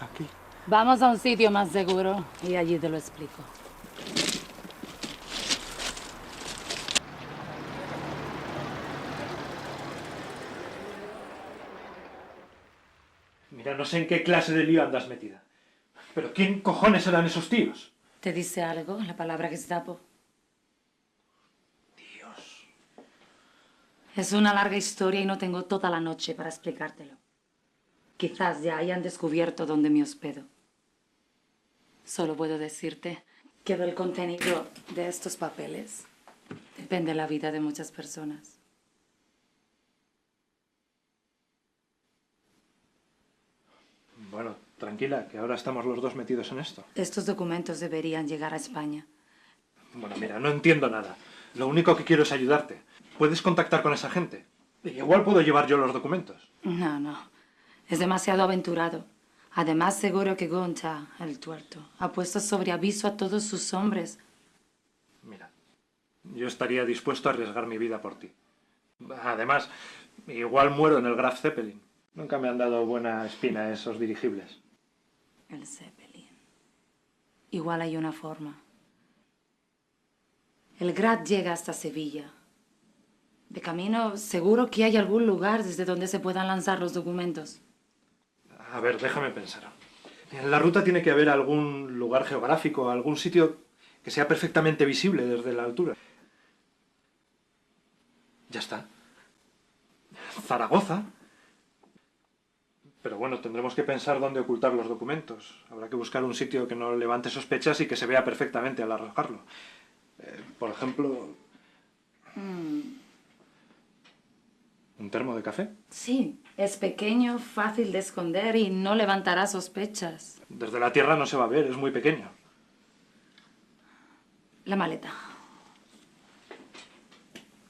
Aquí. Vamos a un sitio más seguro y allí te lo explico. Mira, no sé en qué clase de lío andas metida. Pero ¿quién cojones eran esos tíos? ¿Te dice algo la palabra Gestapo? Dios. Es una larga historia y no tengo toda la noche para explicártelo. Quizás ya hayan descubierto dónde me hospedo. Solo puedo decirte que del contenido de estos papeles depende la vida de muchas personas. Bueno, tranquila, que ahora estamos los dos metidos en esto. Estos documentos deberían llegar a España. Bueno, mira, no entiendo nada. Lo único que quiero es ayudarte. ¿Puedes contactar con esa gente? Igual puedo llevar yo los documentos. No. Es demasiado aventurado. Además, seguro que Goncha, el tuerto, ha puesto sobre aviso a todos sus hombres. Mira, yo estaría dispuesto a arriesgar mi vida por ti. Además, igual muero en el Graf Zeppelin. Nunca me han dado buena espina esos dirigibles. El Zeppelin. Igual hay una forma. El Graf llega hasta Sevilla. De camino, seguro que hay algún lugar desde donde se puedan lanzar los documentos. A ver, déjame pensar. En la ruta tiene que haber algún lugar geográfico, algún sitio que sea perfectamente visible desde la altura. Ya está. Zaragoza. Pero bueno, tendremos que pensar dónde ocultar los documentos. Habrá que buscar un sitio que no levante sospechas y que se vea perfectamente al arrojarlo. Por ejemplo, ¿un termo de café? Sí, es pequeño, fácil de esconder y no levantará sospechas. Desde la tierra no se va a ver, es muy pequeño. La maleta.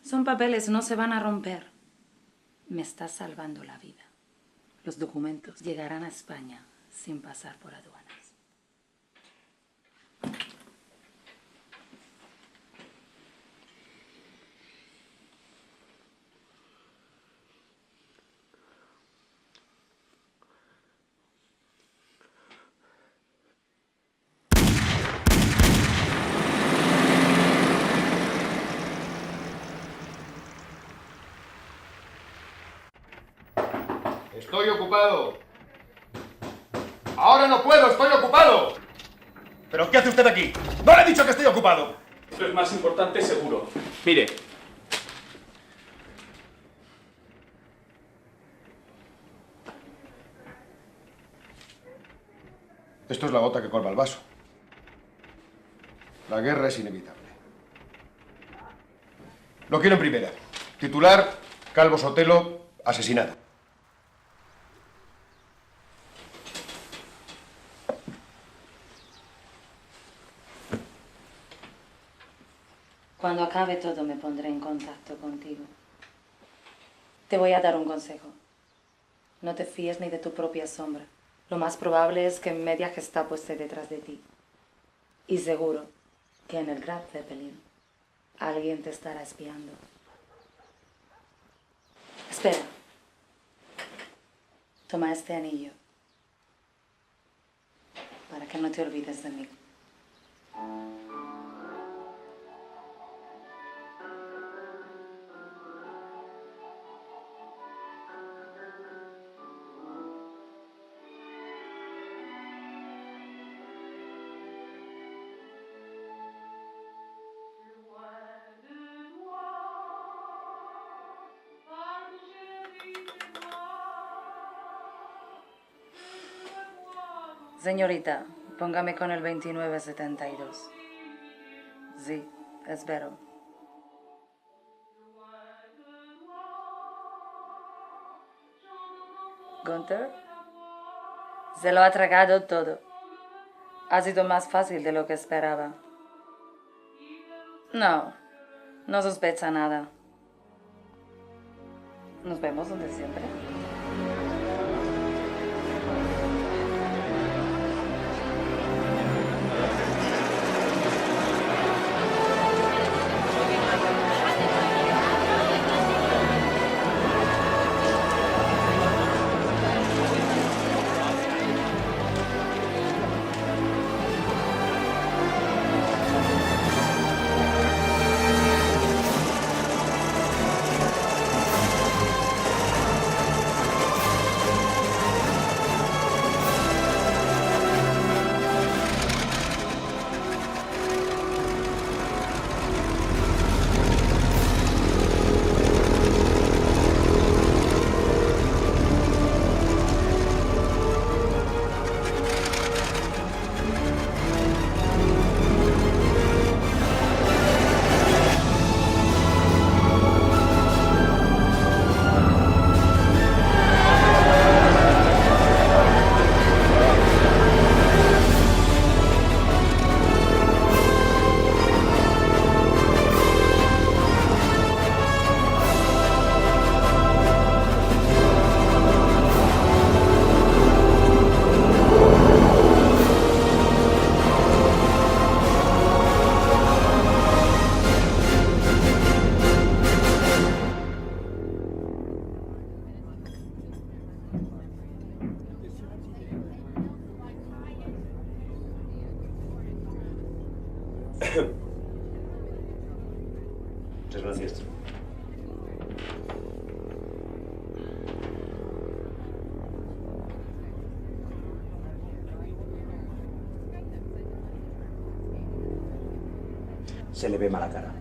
Son papeles, no se van a romper. Me estás salvando la vida. Los documentos llegarán a España sin pasar por aduanas. Estoy ocupado. Ahora no puedo, estoy ocupado. ¿Pero qué hace usted aquí? ¡No le he dicho que estoy ocupado! Esto es más importante seguro. Mire. Esto es la gota que colma el vaso. La guerra es inevitable. Lo quiero en primera. Titular, Calvo Sotelo, asesinado. Cuando acabe todo me pondré en contacto contigo. Te voy a dar un consejo. No te fíes ni de tu propia sombra. Lo más probable es que media Gestapo esté detrás de ti. Y seguro que en el Graf Zeppelin alguien te estará espiando. Espera. Toma este anillo para que no te olvides de mí. Señorita, póngame con el 2972. Sí, espero. Gunther, se lo ha tragado todo. Ha sido más fácil de lo que esperaba. No sospecha nada. Nos vemos donde siempre. Muchas gracias. Se le ve mala cara.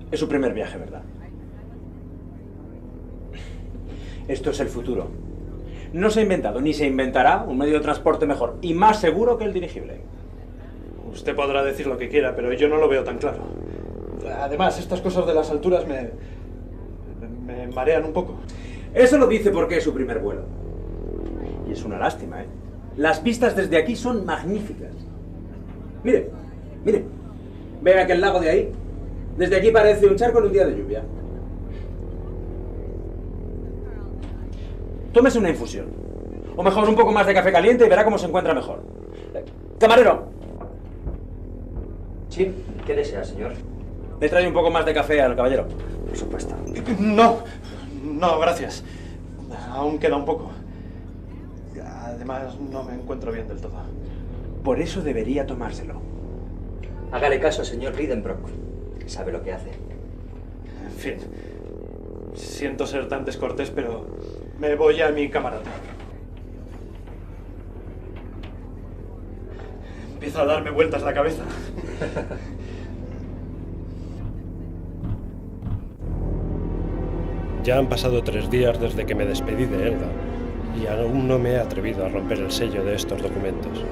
Es su primer viaje, ¿verdad? Esto es el futuro. No se ha inventado ni se inventará un medio de transporte mejor y más seguro que el dirigible. Usted podrá decir lo que quiera, pero yo no lo veo tan claro. Además, estas cosas de las alturas me marean un poco. Eso lo dice porque es su primer vuelo. Y es una lástima, ¿eh? Las vistas desde aquí son magníficas. Mire, mire. ¿Ve aquel lago de ahí? Desde aquí parece un charco en un día de lluvia. Tómese una infusión. O mejor un poco más de café caliente y verá cómo se encuentra mejor. ¡Camarero! Sí, ¿qué desea, señor? Le trae un poco más de café al caballero. Por supuesto. No, gracias. Aún queda un poco. Además, no me encuentro bien del todo. Por eso debería tomárselo. Hágale caso, señor Lidenbrock. Sabe lo que hace. En fin, siento ser tan descortés, pero Me voy a mi camarote. Empieza a darme vueltas la cabeza. Ya han pasado 3 días desde que me despedí de Elga y aún no me he atrevido a romper el sello de estos documentos.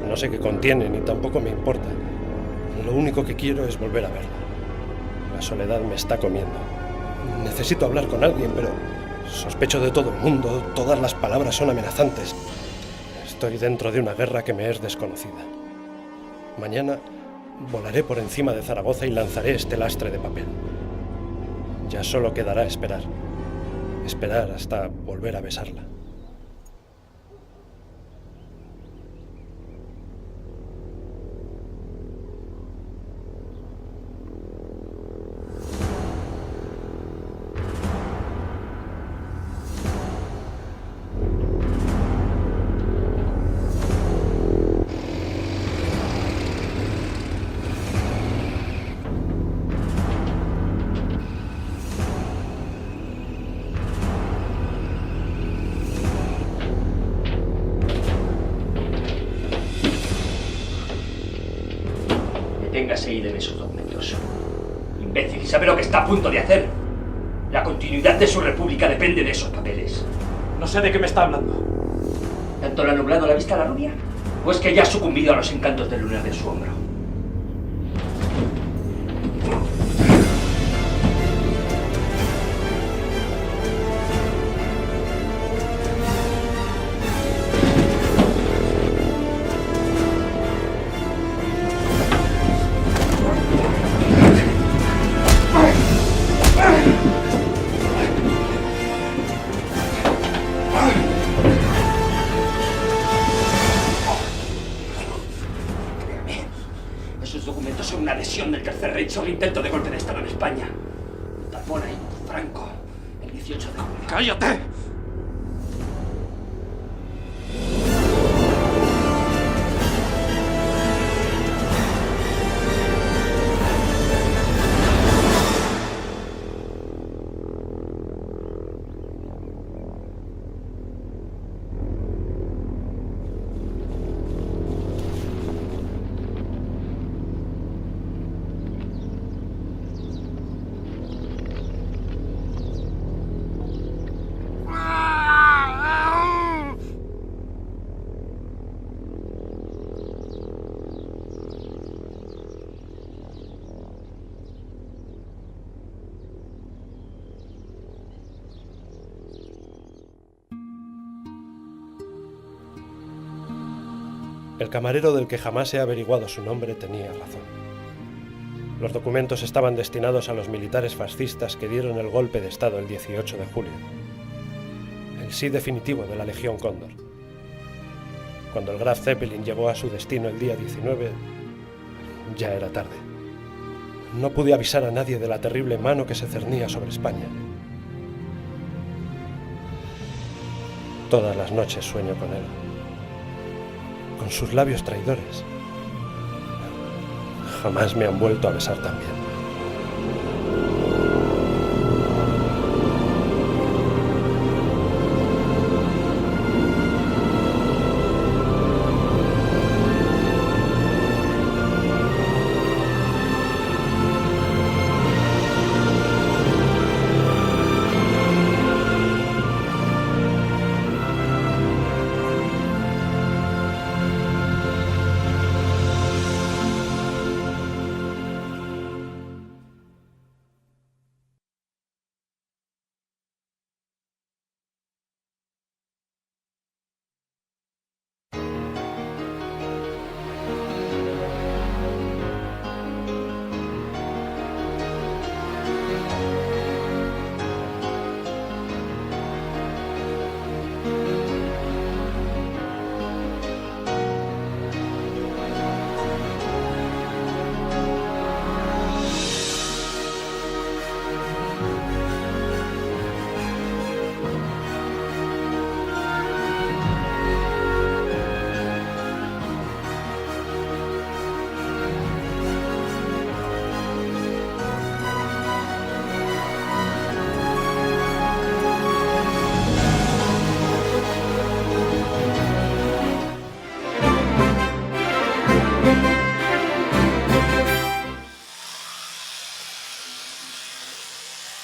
No sé qué contienen y tampoco me importa. Lo único que quiero es volver a verla. La soledad me está comiendo. Necesito hablar con alguien, pero sospecho de todo el mundo. Todas las palabras son amenazantes. Estoy dentro de una guerra que me es desconocida. Mañana volaré por encima de Zaragoza y lanzaré este lastre de papel. Ya solo quedará esperar. Esperar hasta volver a besarla. Deténgase y deme esos documentos. Imbécil, ¿y sabe lo que está a punto de hacer? La continuidad de su república depende de esos papeles. No sé de qué me está hablando. ¿Tanto le ha nublado la vista a la rubia? ¿O es que ya ha sucumbido a los encantos del lunar de su hombro? Esos documentos son una adhesión del Tercer Reich sobre intento de golpe de Estado en España. Narbona y Franco, el 18 de julio. ¡Cállate! El camarero del que jamás he averiguado su nombre tenía razón. Los documentos estaban destinados a los militares fascistas que dieron el golpe de Estado el 18 de julio. El sí definitivo de la Legión Cóndor. Cuando el Graf Zeppelin llegó a su destino el día 19, ya era tarde. No pude avisar a nadie de la terrible mano que se cernía sobre España. Todas las noches sueño con él. Con sus labios traidores. Jamás me han vuelto a besar tan bien.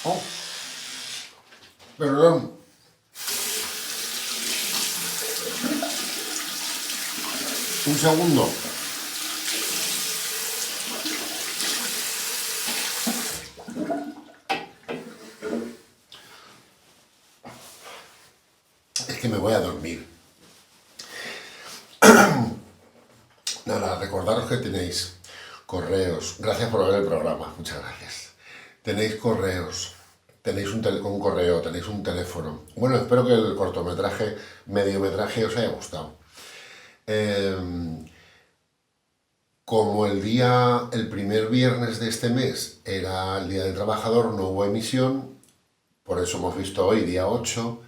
Oh. Perdón. Un segundo. Es que me voy a dormir. Nada, recordaros que tenéis correos. Gracias por ver el programa, muchas gracias. Tenéis correos, tenéis un correo, tenéis un teléfono. Bueno, espero que el cortometraje, mediometraje os haya gustado. Como el primer viernes de este mes era el Día del Trabajador, no hubo emisión, por eso hemos visto hoy, día 8,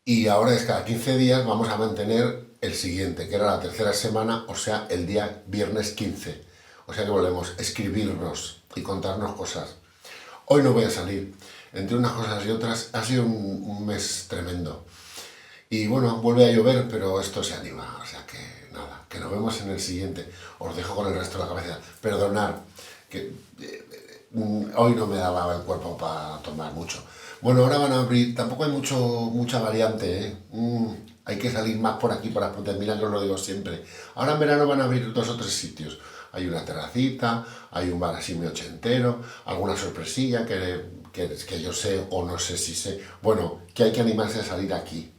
y ahora es cada 15 días vamos a mantener el siguiente, que era la tercera semana, o sea, el día viernes 15. O sea que volvemos a escribirnos y contarnos cosas. Hoy no voy a salir, entre unas cosas y otras, ha sido un mes tremendo. Y bueno, vuelve a llover, pero esto se anima, o sea que nada, que nos vemos en el siguiente. Os dejo con el resto de la cabeza. Perdonad, que hoy no me daba el cuerpo para tomar mucho. Bueno, ahora van a abrir, tampoco hay mucha variante, ¿eh? Hay que salir más por aquí, por las puntas, mira que os lo digo siempre. Ahora en verano van a abrir 2 o 3 sitios. Hay una terracita, hay un bar así muy ochentero, alguna sorpresilla que yo sé o no sé si sé. Bueno, que hay que animarse a salir aquí.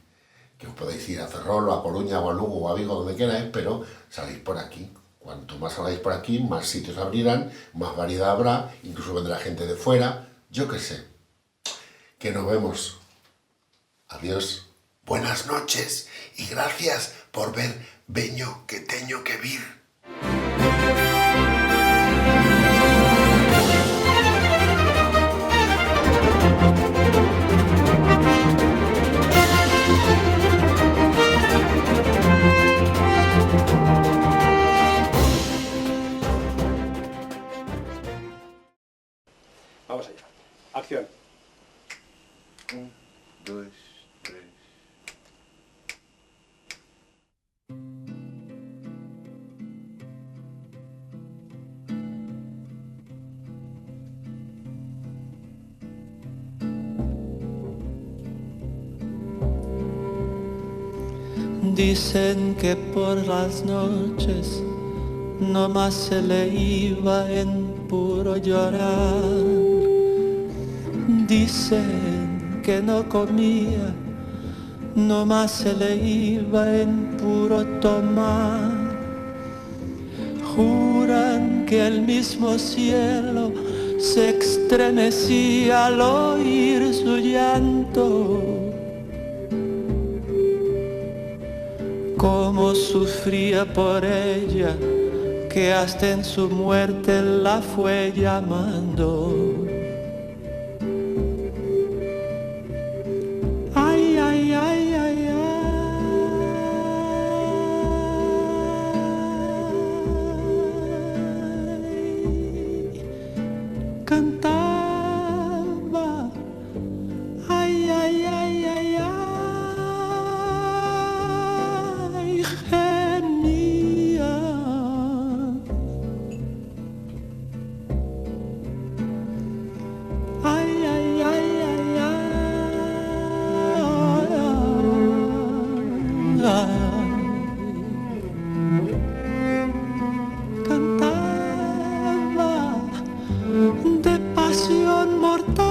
Que os podéis ir a Ferrol, a Coruña, o a Lugo, o a Vigo, donde queráis, pero salid por aquí. Cuanto más salgáis por aquí, más sitios abrirán, más variedad habrá, incluso vendrá gente de fuera, yo qué sé. Que nos vemos. Adiós. Buenas noches y gracias por ver Veño que teño que vir. Vamos allá. Acción. 1, 2, 3. Dicen que por las noches nomás se le iba en puro llorar. Dicen que no comía, nomás se le iba en puro tomar. Juran que el mismo cielo se estremecía al oír su llanto. Cómo sufría por ella, que hasta en su muerte la fue llamando. Ay, ay, ay, ay, ay. Cantaba. Ay, ay, ay, ay, ay. Gemía. Ay, ay, ay, ay, ay. Cantaba de pasión mortal,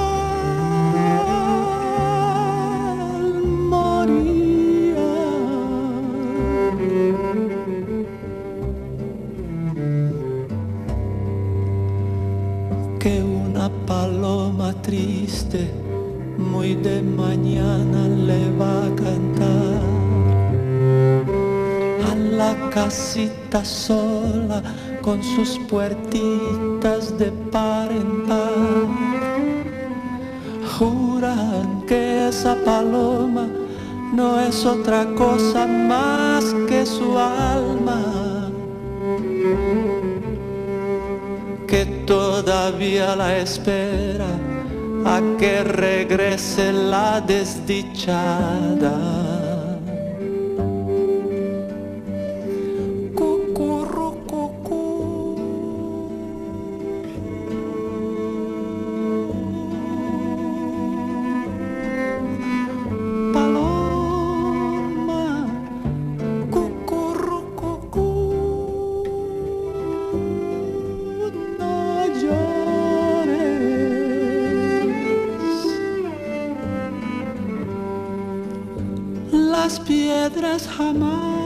moría. Que una paloma triste muy de mañana le va a cantar a la casita sola con sus puertitas de par en par. Juran que esa paloma no es otra cosa más que su alma, que todavía la espera a que regrese la desdichada. las piedras jamás.